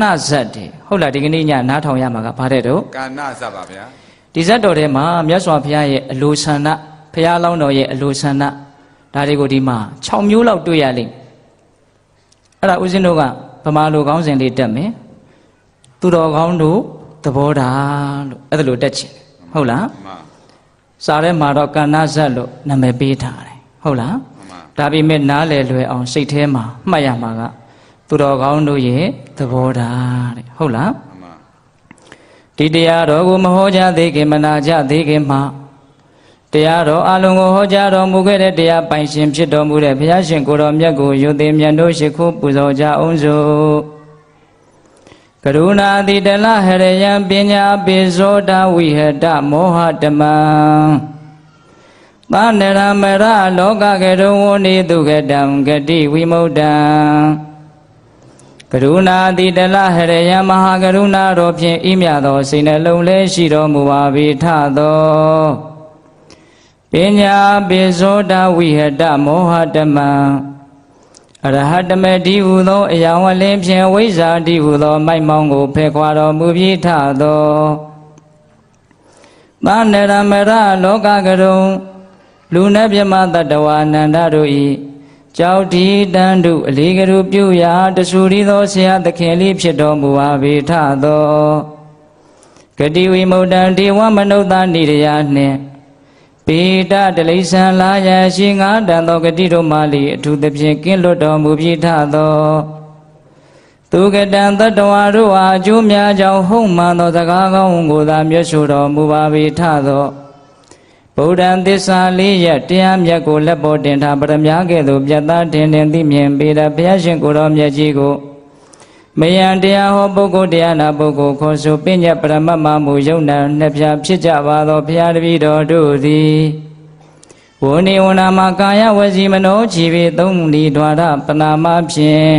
ဏဇတ်တယ်ဟုတ်လားဒီကနေ့ညနားထောင်ရမှာကဘာတဲ့တော့ကဏ္ဍဇတ်ပါဗျာဒီဇတ်တော်ထဲမှာမြတ်စွာဘုရားရဲ့အလိုဆန္ဒဘုရားလောင်းတော်ရဲ့အလိုဆန္ဒဒါတွေကိုဒီမှာ6မျိုးလောက်တွေ့ရလိမ့်အဲ့ဒါဦးဇင်းတို့ကဗမာလိုကောင်းစဉ်လေးတက်မယ်သူတော်ကောင်းတို့သဘောထားလို့အဲ့ဒါလိုတက်ချင်ဟုတ်လားစာထဲမှာတော့ကဏ္ဍဇတ်လို့နာမည်ပေးထားတယ်ဟုတ်လားဒါပေမဲ့နားလည်လွယ်အောင်စိတ်ထဲမှာမှတ်ရမှာကသူတော်ကောင်းတို့ရဲ့သဘောထားတဲ့ဟုတ်လားဒီတရားတော်ကိုမဟောကြားသေးခင်မနာကြသေးခင်မှာတရားတော်အလုံးကိုဟောကြားတော်မူခဲ့တဲ့တရားပိုင်ရှင်ဖြစ်တော်မူတဲ့ဘုရားရှင်ကိုတော်မြတ်ကိုယုံသိမြတ်တို့ရှိခိုးပူဇော်ကြအောင်စို့ကရုဏာတိတလဟရယံပညာပိဇောတဝိဟတမောဟတမံသန္နရမရလောကကရုံဝနိတုကတံဂတိဝိမုဒ္ဒံကရုဏာတိတလဟရယံမဟာကရုဏာတော်ဖြင့်ဤမြသောစိတ်နှလုံးလေးရှိတော်မူပါ၏ထသောပညာပိဇောတဝိဟတမောဟတမံအရဟတမေတိဟုသောအယောင်ဝလင်းဖြင့်ဝိဇ္ဇာတိဟုသောမိုက်မောင်းကိုဖယ်ခွာတော်မူပြီးထသောသန္နရမရလောကကရုံလူနတ်မြမတတဝအနန္တတို့ဤကြောက်ဒီတန်တုအလေးကရုပြုရာတဆူရီသောဆရာသခင်လေးဖြစ်တော်မူပါ၏ထသောဂတိဝိမုဒ္ဒံဒေဝမနုဿာနိရယနှင့်ပေတတလိษံလာယရှိငါတန်သောဂတိတို့မှလီအထူးသဖြင့်ကင်းလွတ်တော်မူပြီးထသောသူကတံတတဝါတို့အားအကျိုးများကြောင့်ဟုတ်မှန်သောစကားကောင်းကိုသာမြတ်ဆိုတော်မူပါ၏ထသောဗုဒ္ဓံသစ္စာလေးရတရားမြတ်ကိုလက်ပေါ်တင်ထားပရမကဲ့သို့ပြတ်သားထင်ထင်သိမြင်ပေတဲ့ဘုရားရှင်ကိုယ်တော်မြတ်ကြီးကိုမယံတရားဟောပုဂ္ဂိုလ်တရားနာပုဂ္ဂိုလ်ခေါ်ဆိုပညတ်ပရမတ်မမူယုံနာနှစ်ဖြာဖြစ်ကြပါသောဘုရားတပည့်တော်တို့သည်ဝဏိဝနာမကာယဝစီမနောခြေပေသုံးလီဓွာရပနာမဖြင့်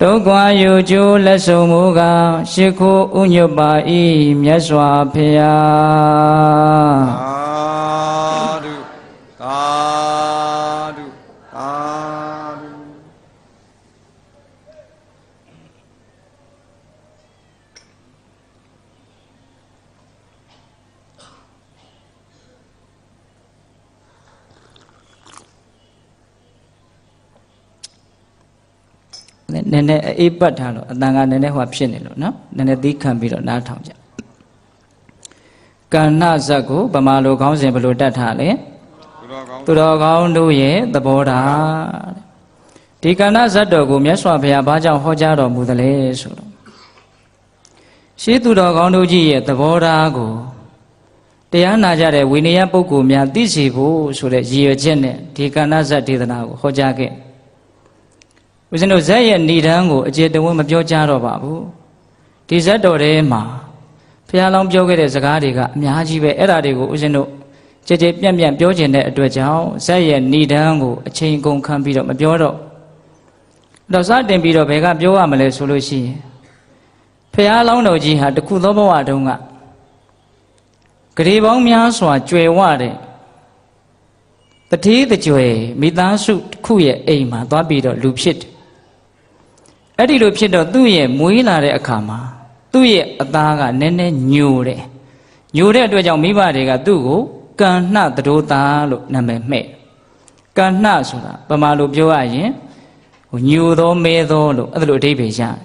ဒုက္ခယုကျိုးလက်ဆုံမူကားရှိခိုးဥညွတ်ပါ၏မြတ်စွာဘုရားသာဓုသာဓုနည်းနည်းအေးပတ်ထားလို့အတန်ကနည်းနည်းဟိုဖြစ်နေလို့နော်နည်းနည်းသီးခံပြီးတော့နားထောင်ကြကဏ္ဍဇတ်ကိုဗမာလိုခေါင်းစဉ်ဘယ်လိုတတ်ထားလဲသူတော်ကောင်းတို့ရဲ့သဘောထားဒီကဏ္ဍဇတ်တော်ကိုမြတ်စွာဘုရားဘာကြောင့်ဟောကြားတော်မူသလဲဆိုတော့ရှေးသူတော်ကောင်းတို့ကြီးရဲ့သဘောထားကိုတရားနာကြတဲ့ဝိနည်းပုဂ္ဂိုလ်များသိစေဖို့ဆိုတဲ့ရည်ရွယ်ချက်နဲ့ဒီကဏ္ဍဇတ်ဒေသနာကိုဟောကြားခဲ့ဦးဇင်းတို့ဇတ်ရဲ့ဏိဒန်းကိုအကျေတဝန်းမပြောကြတော့ပါဘူးဒီဇတ်တော်ထဲမှာဘုရားလောင်းပြောခဲ့တဲ့စကားတွေကအများကြီးပဲအဲ့ဒါတွေကိုဦးဇင်းတို့ကြည်ကြည်ပြန့်ပြန့်ပြောခြင်းတဲ့အတွက်ကြောင့်ဇတ်ရဲ့ဏိဒန်းကိုအချိန်ကုန်ခံပြီးတော့မပြောတော့စတင်ပြီးတော့ဘယ်ကပြောရမလဲဆိုလို့ရှိရင်ဘုရားလောင်းတော်ကြီးဟာတခုသောဘဝတုန်းကဂရေပေါင်းများစွာကြွယ်ဝတဲ့တတိတကြွယ်မိသားစုတစ်ခုရဲ့အိမ်မှာသွားပြီးတော့လူဖြစ်တယ်အဲ့ဒီလိုဖြစ်တော့သူ့ရဲ့မွေးလာတဲ့အခါမှာသူ့ရဲ့အသားကနည်းနည်းညိုတယ်ညိုတဲ့အတွက်ကြောင့်မိဘတွေကသူ့ကိုကဏ္ဍသတို့သားလို့နာမည်မှဲ့ကဏ္ဍဆိုတာပမာလိုပြောရရင်ညိုသောမဲသောလို့အဲ့ဒါလိုအဓိပ္ပာယ်ရတယ်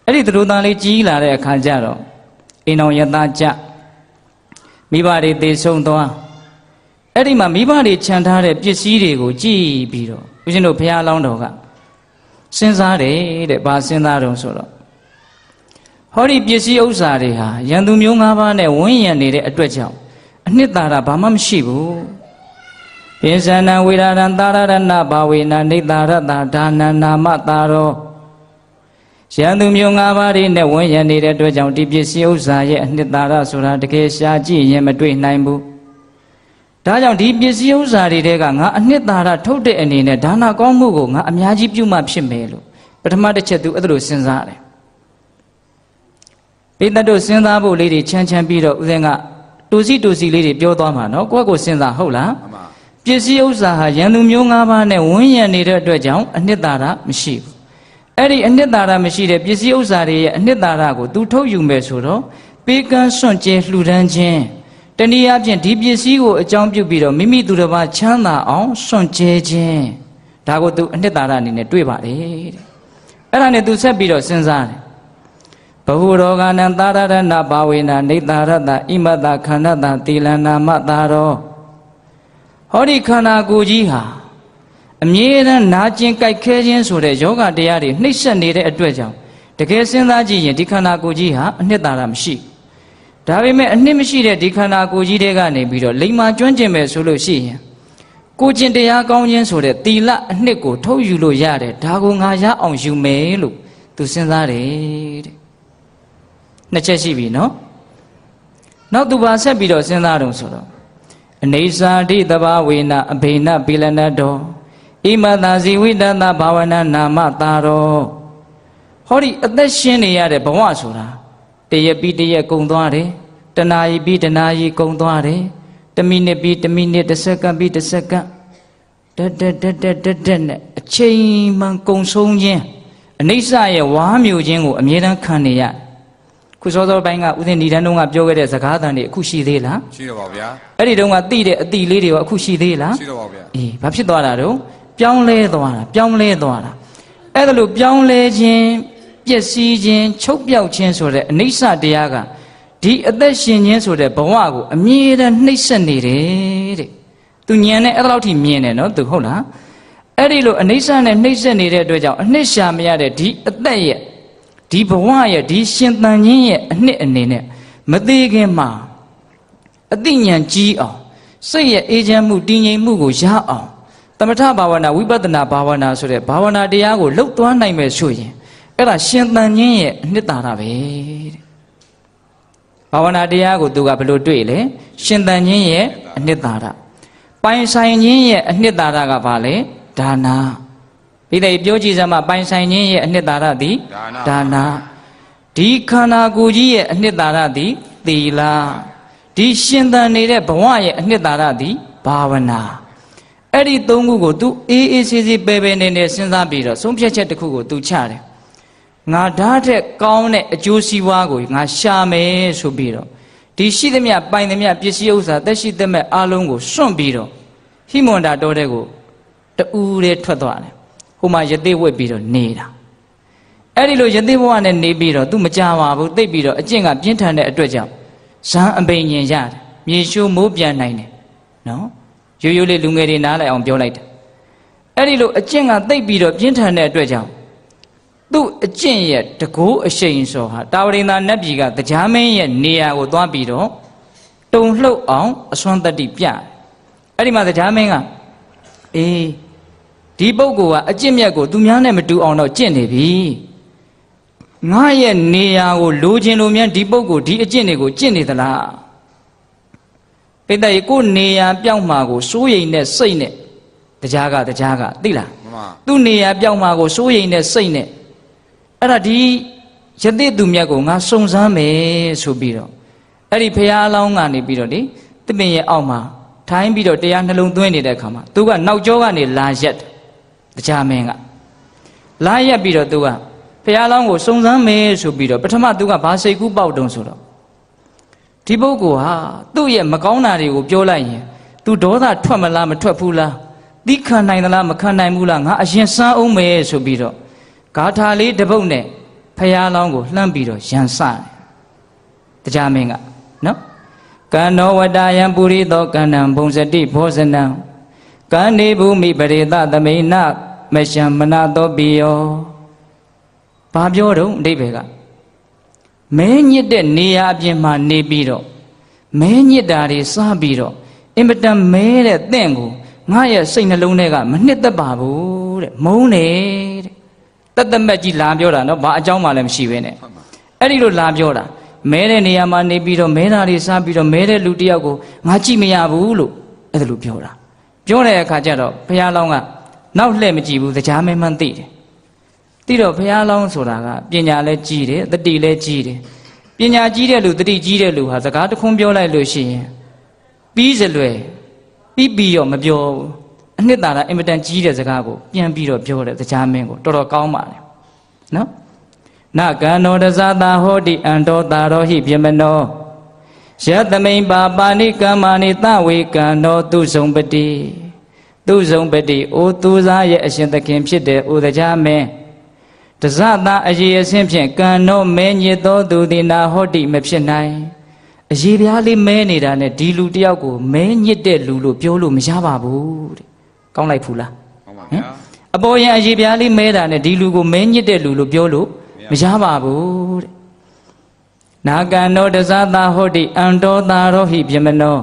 အဲ့ဒီသတို့သားလေးကြီးလာတဲ့အခါကျတော့အိမ်တော်ရသားကြမိဘတွေသေဆုံးသွားအဲ့ဒီမှာမိဘတွေခြံထားတဲ့ပစ္စည်းတွေကိုကြည့်ပြီးတော့ဦးဇင်းတို့ဘုရားလောင်းတော်ကစဉ်းစားတယ်တဲ့ဘာစဉ်းစားတော့ဆိုတော့ဟောဒီပစ္စည်းဥစ္စာတွေဟာရန်သူမျိုး၅ပါးနဲ့ဝန်းရံနေတဲ့အတွက်ကြောင့်အနှစ်သာရဘာမှမရှိဘူးပိဇာနံဝေဒရံသာရဏဘာဝေနနေသာရတဒါနနာမတာရောရန်သူမျိုး၅ပါးတွေနဲ့ဝန်းရံနေတဲ့အတွက်ကြောင့်ဒီပစ္စည်းဥစ္စာရဲ့အနှစ်သာရဆိုတာတကယ်ရှားကြည့်ရင်မတွေ့နိုင်ဘူးဒါကြောင့်ဒီပစ္စည်းဥစ္စာတွေတဲကငါအနှစ်သာရထုတ်တဲ့အနေနဲ့ဒါနကောင်းမှုကိုငါအများကြီးပြုမှဖြစ်မယ်လို့ပထမတစ်ချက်သူအဲ့လိုစဉ်းစားတယ်ပိဿတို့စဉ်းစားဖို့လေးတွေချမ်းပြီးတော့ဦးဇင်းကတူစီလေးတွေပြောသွားမှာနော်ကိုယ့်ကိုစဉ်းစားဟုတ်လားပစ္စည်းဥစ္စာဟာရန်သူမျိုး၅ပါးနဲ့ဝန်းရံနေတဲ့အတွက်ကြောင့်အနှစ်သာရမရှိဘူး အဲ့ဒီအနှစ်သာရမရှိတဲ့ပစ္စည်းဥစ္စာတွေရဲ့အနှစ်သာရကို तू ထုတ်ယူမယ်ဆိုတော့ပေးကမ်းစွန့်ကြဲလှူဒန်းခြင်းတနည်းအားဖြင့်ဒီပစ္စည်းကိုအကြောင်းပြုပြီးတော့မိမိသူတစ်ပါးချမ်းသာအောင်စွန့်ကြဲခြင်းဒါကို तू အနှစ်သာရအနေနဲ့တွေ့ပါတယ်တဲ့အဲ့ဒါနဲ့ तू ဆက်ပြီးတော့စဉ်းစားတယ်ဘဟုရောဂာနံသာရရဏဘာဝေနနေသာရတဣမတခန္ဓတတိလနာမတာရောဟောဒီခန္ဓာကိုယ်ကြီးဟာအမြဲတမ်းနာကျင်ကြိုက်ခဲခြင်းဆိုတဲ့ယောဂတရားတွေနှိမ့်ဆက်နေတဲ့အတွက်ကြောင့်တကယ်စဉ်းစားကြည့်ရင်ဒီခန္ဓာကိုယ်ကြီးဟာအနှစ်သာရမရှိဒါပေမဲ့အနှစ်မရှိတဲ့ဒီခန္ဓာကိုယ်ကြီးတွေကနေပြီးတော့လိမ္မာကျွမ်းကျင်မယ်ဆိုလို့ရှိရင်ကိုကျင့်တရားကောင်းခြင်းဆိုတဲ့သီလအနှစ်ကိုထုတ်ယူလို့ရတယ်ဒါကိုငါရအောင်ယူမယ်လို့သူစဉ်းစားတယ်တဲ့နှစ်ချက်ရှိပြီနော်နောက်သူပါဆက်ပြီးတော့စဉ်းစားတော့ဆိုတော့အနေစာတိတဘာဝေနအဘိနပိလနတောဣမတဇီဝိတတဘာဝနာနာမတာရောဟောဒီအသက်ရှင်နေရတဲ့ဘဝဆိုတာတရက်ပြီးတရက်ကုန်သွားတယ်တနာရီပြီးတနာရီကုန်သွားတယ်တမိနစ်ပြီးတမိနစ်တစ်စက္ကန့်ပြီးတစ်စက္ကန့်တက်နဲ့အချိန်မှန်ကုန်ဆုံးခြင်းအနိစ္စရဲ့ဝါမျိုးခြင်းကိုအမြဲတမ်းခံနေရခုစောစောပိုင်းကဥစဉ်ဒီတန်းတုန်းကပြောခဲ့တဲ့စကားသံတွေအခုရှိသေးလားရှိတော့ပါဗျာအဲ့ဒီတုန်းကသိတဲ့အတိလေးတွေရောအခုရှိသေးလားရှိတော့ပါဗျာအေးဘာဖြစ်သွားတာတော့ပြောင်းလဲသွားတာအဲ့ဒါလို့ပြောင်းလဲခြင်းပျက်စီးခြင်းချုပ်ပြောက်ခြင်းဆိုတဲ့အနိစ္စတရားကဒီအသက်ရှင်ခြင်းဆိုတဲ့ဘဝကိုအမြဲတမ်းနှိမ့်ဆက်နေတယ်တဲ့သူညံနဲ့အဲ့ဒါလောက်ထိမြင်တယ်နော်သူဟုတ်လားအဲ့ဒီလိုအနိစ္စနဲ့နှိမ့်ဆက်နေတဲ့အတွက်ကြောင့်အနှစ်ရှာမရတဲ့ဒီအသက်ရဲ့ဒီဘဝရဲ့ဒီရှင်သန်ခြင်းရဲ့အနှစ်အနေနဲ့မသေးခင်မှာအသိဉာဏ်ကြီးအောင်စိတ်ရဲ့အေးချမ်းမှုတည်ငြိမ်မှုကိုရအောင်သမထဘာဝနာဝိပဿနာဘာဝနာဆိုတဲ့ဘာဝနာတရားကိုလှုပ်သွားနိုင်မယ်ဆိုရင်အဲ့ဒါရှင်သန်ခြင်းရဲ့အနှစ်သာရပဲတဲ့ဘာဝနာတရားကိုသူကဘယ်လိုတွေ့လဲရှင်သန်ခြင်းရဲ့အနှစ်သာရပိုင်ဆိုင်ခြင်းရဲ့အနှစ်သာရကဘာလဲဒါနာဒီတဲ့ပြောကြည့်စမ်းမပိုင်ဆိုင်ခြင်းရဲ့အနှစ်သာရသည်ဒါနာဒီခန္ဓာကိုယ်ကြီးရဲ့အနှစ်သာရသည်သီလဒီရှင်သန်နေတဲ့ဘဝရဲ့အနှစ်သာရသည်ဘာဝနာအဲ့ဒီသုံးခုကို तू အေးအေးဆေးဆေးပဲပဲနေနေစဉ်းစားပြီးတော့ဆုံးဖြတ်ချက်တစ်ခုကို तू ချတယ်ငါဓာတ်ထက်ကောင်းတဲ့အကျိုးစီးပွားကိုငါရှာမယ်ဆိုပြီးတော့ဒီရှိသမျှပိုင်သမျှပစ္စည်းဥစ္စာသက်ရှိသမျှအားလုံးကိုစွန့်ပြီးတော့ဟိမွန်တာတော်တဲ့ကိုတူးတဲ့ထွက်သွားတယ်ဟိုမှာယသိဝက်ပြီးတော့နေတာအဲ့ဒီလိုယသိဘဝနဲ့နေပြီးတော့ तू မကြပါဘူးသိပ်ပြီးတော့အကျင့်ကပြင်းထန်တဲ့အတွက်ကြောင့်ဇံအပိန်ညင်ရတယ်မြေရှိုးမိုးပြန်နိုင်တယ်နော်ရိုးရိုးလေးလူငယ်တွေနားလိုက်အောင်ပြောလိုက်တယ်အဲ့ဒီလိုအကျင့်ကသိပ်ပြီးတော့ပြင်းထန်တဲ့အတွက်ကြောင့်သူ့အကျင့်ရဲ့တကိုးအရှိန်စောဟာတာဝရိန္ဒာနတ်ပြည်ကတရားမင်းရဲ့နေရာကိုသွားပြီးတော့တုံလှုပ်အောင်အစွမ်းတတ္တိပြအဲ့ဒီမှာတရားမင်းကအေးဒီပုဂ္ဂိုလ်ကအကျင့်မြတ်ကိုသူများနဲ့မတူအောင်တော့ကျင့်နေပြီငါရဲ့နေရာကိုလိုချင်လို့များဒီပုဂ္ဂိုလ်ဒီအကျင့်တွေကိုကျင့်နေသလားပိဋကကိုနေရာပြောင်းမှာကိုစိုးရိမ်တဲ့စိတ်နဲ့တရားကသိလားသူ့နေရာပြောင်းမှာကိုစိုးရိမ်တဲ့စိတ်နဲ့အဲ့ဒါဒီယသိသူမြတ်ကိုငါစုံစမ်းမယ်ဆိုပြီးတော့အဲ့ဒီဖရာအလောင်းကနေပြီးတော့ဒီတပင်ရဲ့အောက်မှာထိုင်းပြီးတော့တရားနှလုံးသွင်းနေတဲ့အခါမှာသူကနောက်ကျောကနေလာရက်တရားမင်းကလာရက်ပြီးတော့သူကဖရာအလောင်းကိုစုံစမ်းမယ်ဆိုပြီးတော့ပထမသူကဘာစိတ်ကူးပေါက်တုံဆိုတော့ဒီပုဂ္ဂိုလ်ဟာသူ့ရဲ့မကောင်းတာတွေကိုပြောလိုက်ရင်သူဒေါသထွက်မလားမထွက်ဘူးလားသိခံနိုင်သလားမခံနိုင်ဘူးလားငါအရင်စမ်းအောင်မယ်ဆိုပြီးတော့ဂါထာလေးတစ်ပုဒ်နဲ့ဖရာလောင်းကိုလှမ်းပြီးတော့ရန်စတယ်တရားမင်းကနော်ကန္နောဝတ္တယံပုရိသောကန္နံဘုံစတိဘောဇနံကန္နေဘူမိပရိသသမိနမရှံမနာသောပိယောဘာပြောတော့အဓိပ္ပာယ်ကမဲညစ်တဲ့နေရာအပြင်မှာနေပြီးတော့မဲညစ်တာတွေစားပြီးတော့အင်မတန်မဲတဲ့တင့်ကိုငါရဲ့စိတ်နှလုံးထဲကမနှစ်သက်ပါဘူးတဲ့မုန်းနေတဲ့တတ်တမက်ကြီးလာပြောတာနော်ဘာအကြောင်းမှလည်းမရှိဘဲနဲ့အဲ့ဒီလိုလာပြောတာမဲတဲ့နေရာမှာနေပြီးတော့မဲတာတွေစားပြီးတော့မဲတဲ့လူတယောက်ကိုငါကြည့်မရဘူးလို့အဲ့ဒါလိုပြောတာပြောတဲ့အခါကျတော့ဘုရားလောင်းကနောက်လှည့်မကြည့်ဘူးတရားမင်းမှန်းသိတယ်သိတော့ဘုရားလောင်းဆိုတာကပညာလည်းကြီးတယ်တတိလည်းကြီးတယ်ပညာကြီးတဲ့လူတတိကြီးတဲ့လူဟာစကားတစ်ခွန်းပြောလိုက်လို့ရှိရင်ပြီးစလွယ်ပြီးရောမပြောဘူးအနှစ်သာရအင်မတန်ကြီးတဲ့စကားကိုပြန်ပြီးတော့ပြောတယ်တရားမင်းကိုတော်တော်ကောင်းပါတယ် နော်နကံနောတဇာတာဟောတိအန္တောတာရောဟိပြမနောယသမိန်ပါပါဏိကမ္မာနိသဝေကံနောသူဆုံးပတိသူဆုံးပတိအိုသူစားရဲ့အရှင်သခင်ဖြစ်တဲ့ဥဒကြမင်းတဇတာအရေးအဆင်းဖြင့်ကံနောမဲညစ်သောသူသည်နာဟောတိမဖြစ်နိုင်အရေးပြားလေးမဲနေတာနဲ့ဒီလူတယောက်ကိုမဲညစ်တဲ့လူလို့ပြောလို့မရပါဘူးတဲ့ကောင်းလိုက်ဘူးလားဟုတ်ပါဗျာအပေါ်ယံအရေးပြားလေးမဲတာနဲ့ဒီလူကိုမဲညစ်တဲ့လူလို့ပြောလို့မရပါဘူးတဲ့နာကံနောတဇတာဟောတိအန္တောတာရောဟိပြမနော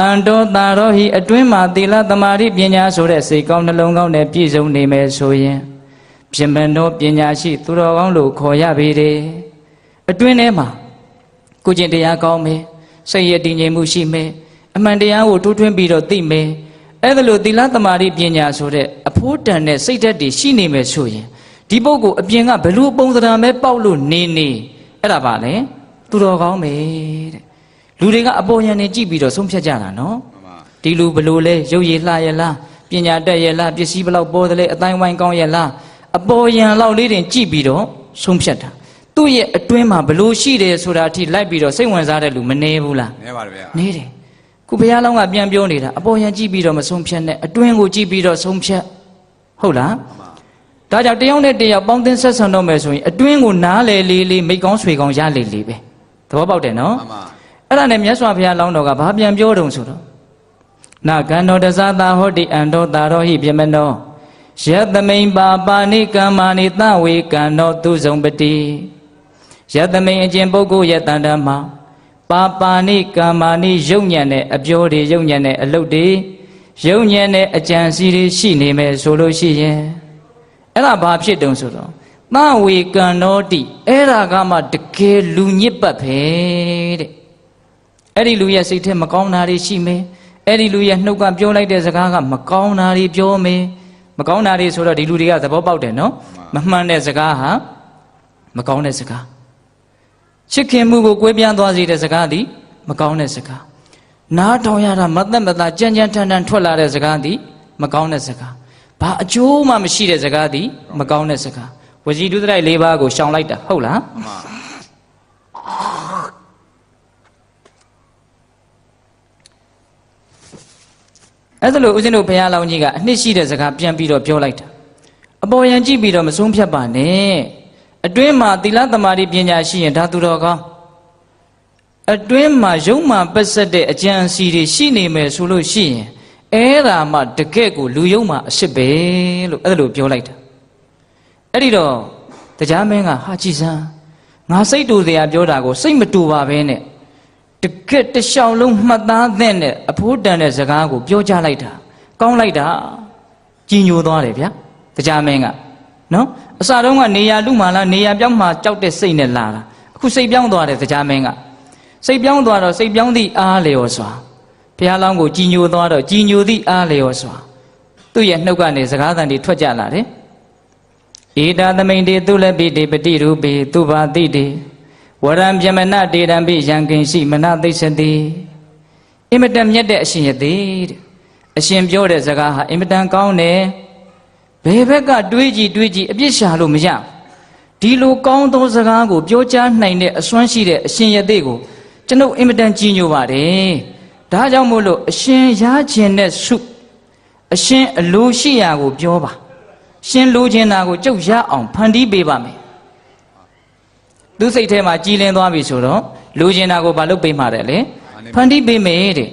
အန္တောတာရောဟိအတွင်းမှာသီလသမာဓိပညာဆိုတဲ့စိတ်ကောင်းနှလုံးကောင်းနဲ့ပြည့်စုံနေမယ်ဆိုရင်ပြမနောပညာရှိသူတော်ကောင်းလို့ခေါ်ရပေတယ်အတွင်းထဲမှာကိုကျင့်တရားကောင်းမယ်စိတ်ရည်တည်ငြိမ်မှုရှိမယ်အမှန်တရားကိုတိုးထွင်းပြီးတော့သိမယ်အဲ့ဒါလို့သီလသမာဓိပညာဆိုတဲ့အဖို့တန်တဲ့စိတ်ဓာတ်တွေရှိနေမယ်ဆိုရင်ဒီပုဂ္ဂိုလ်အပြင်ကဘလို့ပုံသဏ္ဍာန်ပဲပေါက်လို့နေအဲ့ဒါပါလေသူတော်ကောင်းပဲတဲ့လူတွေကအပေါ်ယံနေကြည့်ပြီးတော့ဆုံးဖြတ်ကြတာနော်ဒီလူဘလို့လဲရုပ်ရည်လှရဲ့လားပညာတတ်ရဲ့လားပစ္စည်းဘလောက်ပေါ်တယ်လဲအတိုင်းဝိုင်းကောင်းရဲ့လားအပေါ်ယံလောက်လေးတင်ကြည့်ပြီးတော့ဆုံးဖြတ်တာသူ့ရဲ့အတွင်းမှာဘလို့ရှိတယ်ဆိုတာအထိလိုက်ပြီးတော့စိတ်ဝင်စားတဲ့လူမနေဘူးလားနေပါတယ်ဗျာနေတယ်ခုဘုရားလောင်းကပြန်ပြောနေတာအပေါ်ယံကြည့်ပြီးတော့မဆုံးဖြတ်နဲ့အတွင်းကိုကြည့်ပြီးတော့ဆုံးဖြတ်ဟုတ်လားဒါကြောင့်တယောက်နဲ့တယောက်ပေါင်းသင်းဆက်ဆံတော့မယ်ဆိုရင်အတွင်းကိုနားလေလေးမိတ်ကောင်းဆွေကောင်းရလေလေးပဲသဘောပေါက်တယ်နော်အဲ့ဒါနဲ့မြတ်စွာဘုရားလောင်းတော်ကဘာပြန်ပြောတုံဆိုတော့နကံတော်တဇာတာဟောတိအန္တောတာရောဟိပြမနောယသမိန်ပါပါဏိကမ္မာနိသဝေကံနောသူဆုံးပတိယသမိန်အကျင့်ပုဂ္ဂိုလ်ရဲ့တန်တမှာပါပါဏိကမ္မာနိယုံညံ့တဲ့အပြောတွေယုံညံ့တဲ့အလုပ်တွေယုံညံ့တဲ့အကြံစီတွေရှိနေမယ်ဆိုလို့ရှိရင်အဲ့ဒါဘာဖြစ်တုံဆိုတော့သဝေကံနောတိအဲ့ဒါကမှတကယ်လူညစ်ပတ်ပဲတဲ့အဲ့ဒီလူရဲ့စိတ်ထဲမကောင်းတာတွေရှိမယ်အဲ့ဒီလူရဲ့နှုတ်ကပြောလိုက်တဲ့စကားကမကောင်းတာတွေပြောမယ်မကောင်းတာတွေဆိုတော့ဒီလူတွေကသဘောပေါက်တယ်နော်မမှန်တဲ့စကားဟာမကောင်းတဲ့စကားချစ်ခင်မှုကိုကွဲပြားသွားစေတဲ့စကားသည်မကောင်းတဲ့စကားနားထောင်ရတာမသက်မသာကြမ်းကြမ်းထန်ထန်ထွက်လာတဲ့စကားသည်မကောင်းတဲ့စကားဘာအကျိုးမှမရှိတဲ့စကားသည်မကောင်းတဲ့စကားဝစီဒုစရိုက်၄ပါးကိုရှောင်လိုက်တာဟုတ်လားအဲ့ဒါလို့ဦးဇင်းတို့ဘုရားလောင်းကြီးကအနှစ်ရှိတဲ့စကားပြန်ပြီးတော့ပြောလိုက်တာအပေါ်ယံကြည့်ပြီးတော့မဆုံးဖြတ်ပါနဲ့အတွင်းမှာသီလသမာဓိပညာရှိရင်ဒါသူတော်ကောင်းအတွင်းမှာယုံမှပတ်ဆက်တဲ့အကျံစီတွေရှိနေမယ်ဆိုလို့ရှိရင်အဲ့ဒါမှတကယ့်ကိုလူယုံမှအစ်စ်ပဲလို့အဲ့ဒါလို့ပြောလိုက်တာအဲ့ဒီတော့တရားမင်းကဟာကြည်စမ်းငါစိတ်တူစရာပြောတာကိုစိတ်မတူပါဘဲနဲ့တကယ့်တလျှောက်လုံးမှတ်သားတဲ့အဖိုးတန်တဲ့စကားကိုပြောကြလိုက်တာကောင်းလိုက်တာကြီးညိုသွားတယ်ဗျာတရားမင်းကနော်အစတုန်းကနေရာလူမှလားနေရာပြောင်းမှကြောက်တဲ့စိတ်နဲ့လာတာအခုစိတ်ပြောင်းသွားတယ်တရားမင်းကစိတ်ပြောင်းသွားတော့စိတ်ပြောင်းသည့်အားလျော်စွာဘုရားလောင်းကိုကြီးညိုသွားတော့ကြီးညိုသည့်အားလျော်စွာသူ့ရဲ့နှုတ်ကနေစကားသံတွေထွက်ကြလာတယ်ဧတာသမိန်တေသူလည်းပိတေပတိရူပေသူဘာတိတေဝရံပြမနတေတံပိယံကိဉ္စီမနသိစတိအင်မတန်မြတ်တဲ့အရှင်ရသေးတဲ့အရှင်ပြောတဲ့စကားဟာအင်မတန်ကောင်းတယ်ဘယ်ဘက်ကတွေးကြည့်အပြစ်ရှာလို့မရဒီလိုကောင်းသောစကားကိုပြောကြားနိုင်တဲ့အစွမ်းရှိတဲ့အရှင်ရသေးကိုကျွန်ုပ်အင်မတန်ကြီးညိုပါတယ်ဒါကြောင့်မို့လို့အရှင်ရခြင်းတဲ့ဆုအရှင်အလိုရှိရာကိုပြောပါရှင်လိုချင်တာကိုကျုပ်ရအောင်ဖန်တီးပေးပါမယ်သူစိတ်ထဲမှာကြည်လင်သွားပြီဆိုတော့လိုချင်တာကိုဘာလုပ်ပေးမှာတဲ့လေဖန်တီးပေးမယ်တဲ့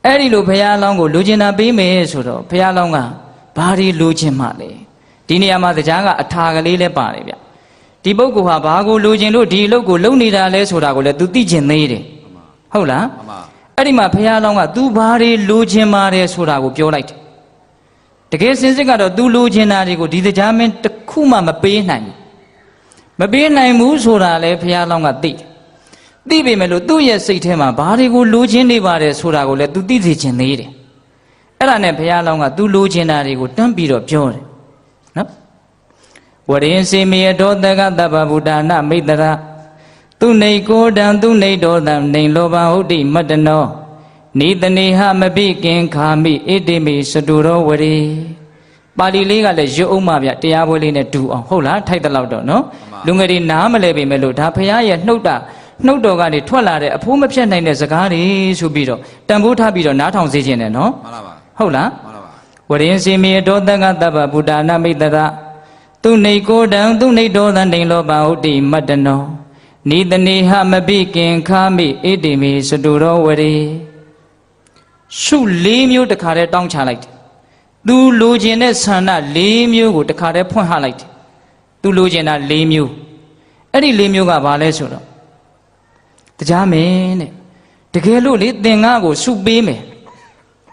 အဲ့ဒီလိုဘုရားလောင်းကိုလိုချင်တာပေးမယ်ဆိုတော့ဘုရားလောင်းကဘာတွေလိုချင်မှလဲဒီနေရာမှာတရားကအထာကလေးလည်းပါတယ်ဗျဒီပုဂ္ဂိုလ်ဟာဘာကိုလိုချင်လို့ဒီအလုပ်ကိုလုပ်နေတာလဲဆိုတာကိုလည်း तू သိချင်သေးတယ်ဟုတ်လားအဲ့ဒီမှာဘုရားလောင်းက तू ဘာတွေလိုချင်ပါတယ်ဆိုတာကိုပြောလိုက်တယ်တကယ်စင်စစ်ကတော့ तू လိုချင်တာတွေကိုဒီတရားမင်းတစ်ခုမှမပေးနိုင်ဘူးမပေးနိုင်ဘူးဆိုတာလဲဘုရားလောင်းကသိပေမဲ့လို့သူ့ရဲ့စိတ်ထဲမှာဘာတွေကိုလိုချင်နေပါတယ်ဆိုတာကိုလည်း तू သိစေချင်သေးတယ်အဲ့ဒါနဲ့ဘုရားလောင်းက तू လိုချင်တာတွေကိုတန်းပြီးတော့ပြောတယ်နော်ဝရင်စေမေတောတကတပ္ပဗုဒ္ဓနာမိတ္တရာသူနေကိုတံသူနေတော်တံနေလောဘဟုတ်တိမတ္တနောနိတနေဟမပိကင်ခာမိဣတိမိစတုရောဝရီ ပါဠိလေးကလည်းရွတ်အောင်မှဗျတရားပွဲလေးနဲ့တူအောင်ဟုတ်လားထိုက်တဲ့လောက်တော့နော်လူငယ်တွေနားမလဲပေမဲ့လို့ဒါဖရာရဲ့နှုတ်တော်ကနေထွက်လာတဲ့အဖိုးမဖြတ်နိုင်တဲ့စကားတွေဆိုပြီးတော့တန်ဖိုးထားပြီးတော့နားထောင်စေခြင်းနဲ့နော် မှန်ပါပါ ဟုတ်လား မှန်ပါပါ ဝရင်စီမေတောတက္ကတပ္ပဗုဒ္ဓနာမိတ္တရသူနေကိုတံသူနေတောသံတိန်လောဘဟုတ်တိမတ္တနောနိတနေဟမပိကင်ခာမိဣတိမေစတုရောဝရေရှု၄မျိုးတခါတည်းတောင်းချလိုက်တယ်သူလိုချင်တဲ့ဆန္ဒ၄မျိုးကိုတခါတည်းဖွင့်ဟလိုက်တယ်သူလိုချင်တာ၄မျိုးအဲ့ဒီ၄မျိုးကဘာလဲဆိုတော့တရားမင်းတဲ့တကယ်လို့လေသင်္ဃကိုစုပေးမယ်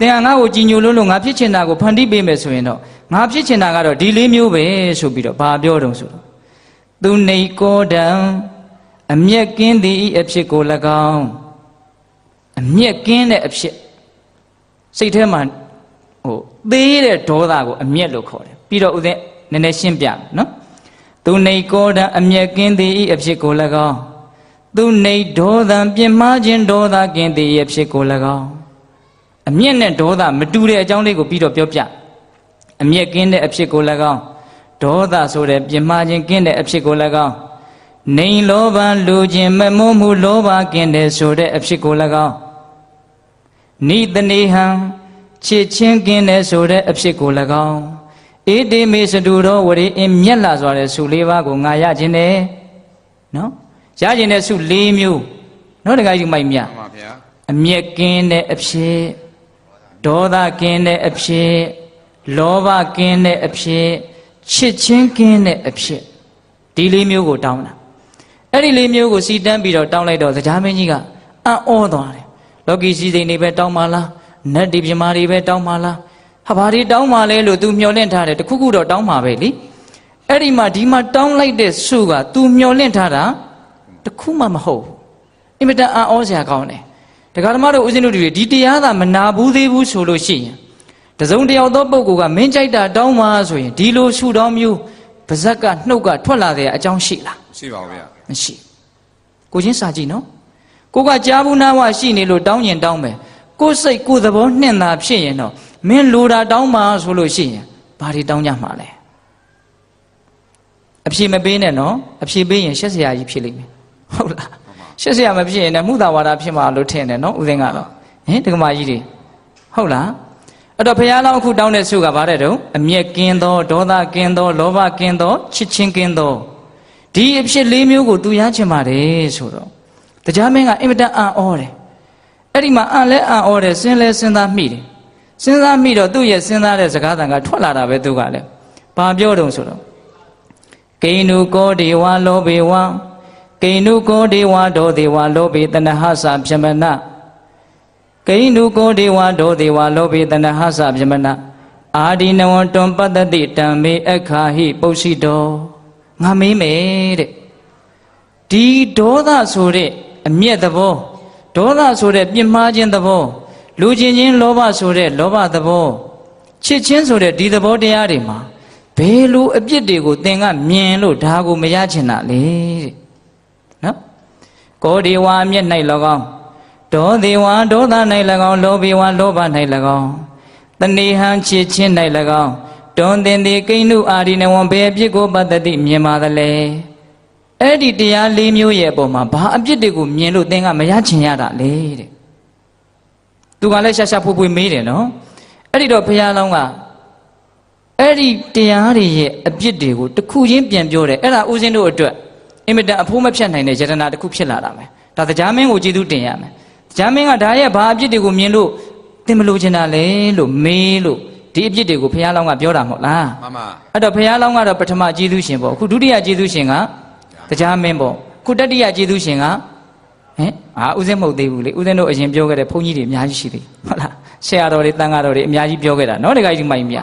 သင်္ဃငါ့ကိုကြည်ညိုလို့ငါဖြစ်ချင်တာကိုဖန်တီးပေးမယ်ဆိုရင်တော့ငါဖြစ်ချင်တာကတော့ဒီ၄မျိုးပဲဆိုပြီးတော့ဘာပြောတုံးဆိုတော့သူနေကိုတံအမျက်ကင်းသည်အဖြစ်ကို၎င်းအမျက်ကင်းတဲ့အဖြစ်စိတ်ထဲမှာသေးတဲ့ဒေါသကိုအမျက်လို့ခေါ်တယ်ပြီးတော့ဥစဉ်နည်းနည်းရှင်းပြမယ်နော်သူနေကိုတံအမျက်ကင်းသည်အဖြစ်ကို၎င်းသူနေဒေါသံပြင်းမှားခြင်းဒေါသကင်းသည်အဖြစ်ကို၎င်းအမျက်နဲ့ဒေါသမတူတဲ့အကြောင်းလေးကိုပြီးတော့ပြောပြအမျက်ကင်းတဲ့အဖြစ်ကို၎င်းဒေါသဆိုတဲ့ပြင်းမှားခြင်းကင်းတဲ့အဖြစ်ကို၎င်းနေလောဘလူခြင်းမမုန်းမှုလောဘကင်းတဲ့ဆိုတဲ့အဖြစ်ကို၎င်းနိတနေဟံချစ်ချင်းကင်းတဲ့ဆိုတဲ့အဖြစ်ကို၎င်းဣတိမေစတုရောဝရိအင်းမြက်လာစွာတဲ့ဆု၄ပါးကိုငါရခြင်းနဲ့နော်ရခြင်းတဲ့ဆု၄မျိုးနော်တခါကြီးမိုက်မြ မှန်ပါဗျာ အမျက်ကင်းတဲ့အဖြစ်ဒေါသကင်းတဲ့အဖြစ်လောဘကင်းတဲ့အဖြစ်ချစ်ချင်းကင်းတဲ့အဖြစ်ဒီ၄မျိုးကိုတောင်းတာအဲ့ဒီ၄မျိုးကိုစီတန်းပြီးတော့တောင်းလိုက်တော့စကြာမင်းကြီးကအံ့ဩသွားတယ်လောကီစီစိန်တွေပဲတောင်းပါလားနတ်ဒီပြမာတွေပဲတောင်းပါလားဟာဘာတွေတောင်းပါလဲလို့ तू မျောလင့်ထားတယ်တခုခုတော့တောင်းပါပဲလေအဲ့ဒီမှာဒီမှာတောင်းလိုက်တဲ့ဆုက तू မျောလင့်ထားတာတခုမှမဟုတ်ဘူးအင်မတန်အံ့ဩစရာကောင်းတယ်ဒကာဓမ္မတို့ဦးဇင်းတို့တွေဒီတရားသာမနာဘူးသေးဘူးဆိုလို့ရှိရင်တစုံတယောက်သောပုဂ္ဂိုလ်ကမင်းကြိုက်တာတောင်းပါဆိုရင်ဒီလိုဆုတောင်းမျိုးပါဇက်ကနှုတ်ကထွက်လာတဲ့အကြောင်းရှိလား ရှိပါဘူးဗျာ မရှိကိုချင်းစာကြည့်နော်ကိုကကြားဘူးနာဝရှိနေလို့တောင်းရင်တောင်းမယ်ကိုစိတ်ကိုသဘောနှင့်သာဖြစ်ရင်တော့မင်းလိုတာတောင်းပါဆိုလို့ရှိရင်ဘာတွေတောင်းကြမှာလဲအဖြေမပေးနဲ့နော်အဖြေပေးရင်ရှက်စရာကြီးဖြစ်လိမ့်မယ်ဟုတ်လားရှက်စရာမဖြစ်ရင်လည်းမှုသာဝါဒဖြစ်မှာလို့ထင်တယ်နော်ဦးသိန်းကတော့ဟင်ဒကမာကြီးတွေဟုတ်လားအဲ့တော့ဘုရားလောင်းအခုတောင်းတဲ့ဆုကဘာတဲ့တုံးအမျက်ကင်းသောဒေါသကင်းသောလောဘကင်းသောချစ်ချင်းကင်းသောဒီအဖြစ်၄မျိုးကိုသူရချင်ပါတယ်ဆိုတော့တရားမင်းကအင်မတန်အံ့ဩတယ်အဲ့ဒီမှာအံ့လဲအံ့ဩတယ်စဉ်းလဲစဉ်းစားမိတယ်စဉ်းစားမိတော့သူ့ရဲ့စဉ်းစားတဲ့စကားသံကထွက်လာတာပဲသူကလည်းဘာပြောတုံးဆိုတော့ကိန္နုကောဒေဝလောဘေဝကိန္နုကောဒေဝဒောဒေဝလောဘေတဏဟသဗြမနကိန္နုကောဒေဝဒောဒေဝလောဘေတဏဟသဗြမနအာဒီနဝံတွံပတ္တိတံမေအခါဟိပုရှိတောငါမေးမယ်တဲ့ဒီဒေါသဆိုတဲ့အမျက်သဘောဒေါသဆိုတဲ့ပြင်းမှားခြင်းသဘောလူချင်းချင်းလောဘဆိုတဲ့လောဘသဘောချစ်ချင်းဆိုတဲ့ဒီသဘောတရားတွေမှာဘယ်လိုအပြစ်တွေကိုသင်ကမြင်လို့ဒါကိုမရချင်တာလေတဲ့နော်ကောဒေဝအမျက်၌၎င်းဒေါဒေဝဒေါသ၌၎င်းလောဘေဝလောဘ၌၎င်းတဏိဟံချစ်ချင်း၌၎င်းတွန်တင်သည်ကိန္နုအာရိနဝံဘယ်အပြစ်ကိုပတ္တိမြင်ပါသလဲအဲ့ဒီတရား၄မျိုးရဲ့အပေါ်မှာဘာအပြစ်တွေကိုမြင်လို့သင်ကမရချင်ရတာလေတဲ့သူကလည်းရှာရှာဖွေဖွေမေးတယ်နော်အဲ့ဒီတော့ဘုရားလောင်းကအဲ့ဒီတရားတွေရဲ့အပြစ်တွေကိုတစ်ခုချင်းပြန်ပြောတယ်အဲ့ဒါဦးဇင်းတို့အတွက်အင်မတန်အဖိုးမဖြတ်နိုင်တဲ့ယတနာတစ်ခုဖြစ်လာတာမယ်ဒါတရားမင်းကိုကျေးဇူးတင်ရမယ်တရားမင်းကဒါရဲ့ဘာအပြစ်တွေကိုမြင်လို့သင်မလို့ချင်တာလဲလို့မေးလို့ဒီအပြစ်တွေကိုဘုရားလောင်းကပြောတာမဟုတ်လား မှန်ပါ အဲ့တော့ဘုရားလောင်းကတော့ပထမကျေးဇူးရှင်ပေါ့အခုဒုတိယကျေးဇူးရှင်ကတရားမင်းပေါ့အခုတတိယကျေးဇူးရှင်ကဦးဇင်းမဟုတ်သေးဘူးလေဦးဇင်းတို့အရင်ပြောခဲ့တဲ့ဘုန်းကြီးတွေအများကြီးရှိသေးဟုတ်လားဆရာတော်တွေတန်ဃာတော်တွေအများကြီးပြောခဲ့တာနော်တခါကြီးမိုက်မြ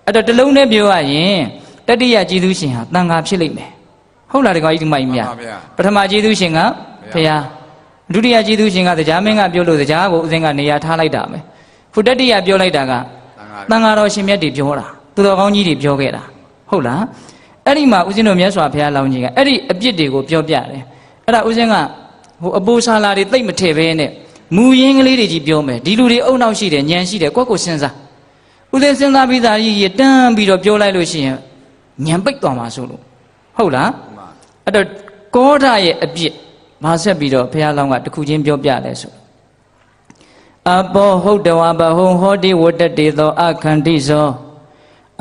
အဲ့တော့တလုံးနဲ့ပြောရရင်တတိယကျေးဇူးရှင်ဟာတန်ဃာဖြစ်လိမ့်မယ်ဟုတ်လားတခါကြီးမိုက်မြပထမကျေးဇူးရှင်ကဘုရားဒုတိယကျေးဇူးရှင်ကတရားမင်းကပြောလို့တရားကိုဦးဇင်းကနေရာထားလိုက်တာပဲခုတတိယပြောလိုက်တာကတန်ဃာတော်ရှင်မြတ်တွေပြောတာသူတော်ကောင်းကြီးတွေပြောခဲ့တာဟုတ်လားအဲ့ဒီမှာဦးဇင်းတို့မြတ်စွာဘုရားလောင်းကြီးကအဲ့ဒီအပြစ်တွေကိုပြောပြတယ်အဲ့ဒါဦးဇင်းကဟိုအပိုးဆာလာတွေတိတ်မထည့်ပဲနဲ့မူရင်းကလေးတွေကြီးပြောမယ်ဒီလူတွေအုံနောက်ရှိတယ်ညံရှိတယ်ကိုယ့်ကိုစဉ်းစား ဦးသိန်းစဉ်းစားပြီးသားကြီးရတန်းပြီးတော့ပြောလိုက်လို့ရှိရင်ညံပိတ်သွားမှာဆိုလို့ဟုတ်လားအဲ့တော့ကောဓာရဲ့အပြစ်မဆက်ပြီးတော့ဘုရားလောင်းကတခုချင်းပြောပြတယ်ဆိုအဘောဟုတ်တဝဘဟုံဟောတိဝတ္တတေသောအခန္တိဇော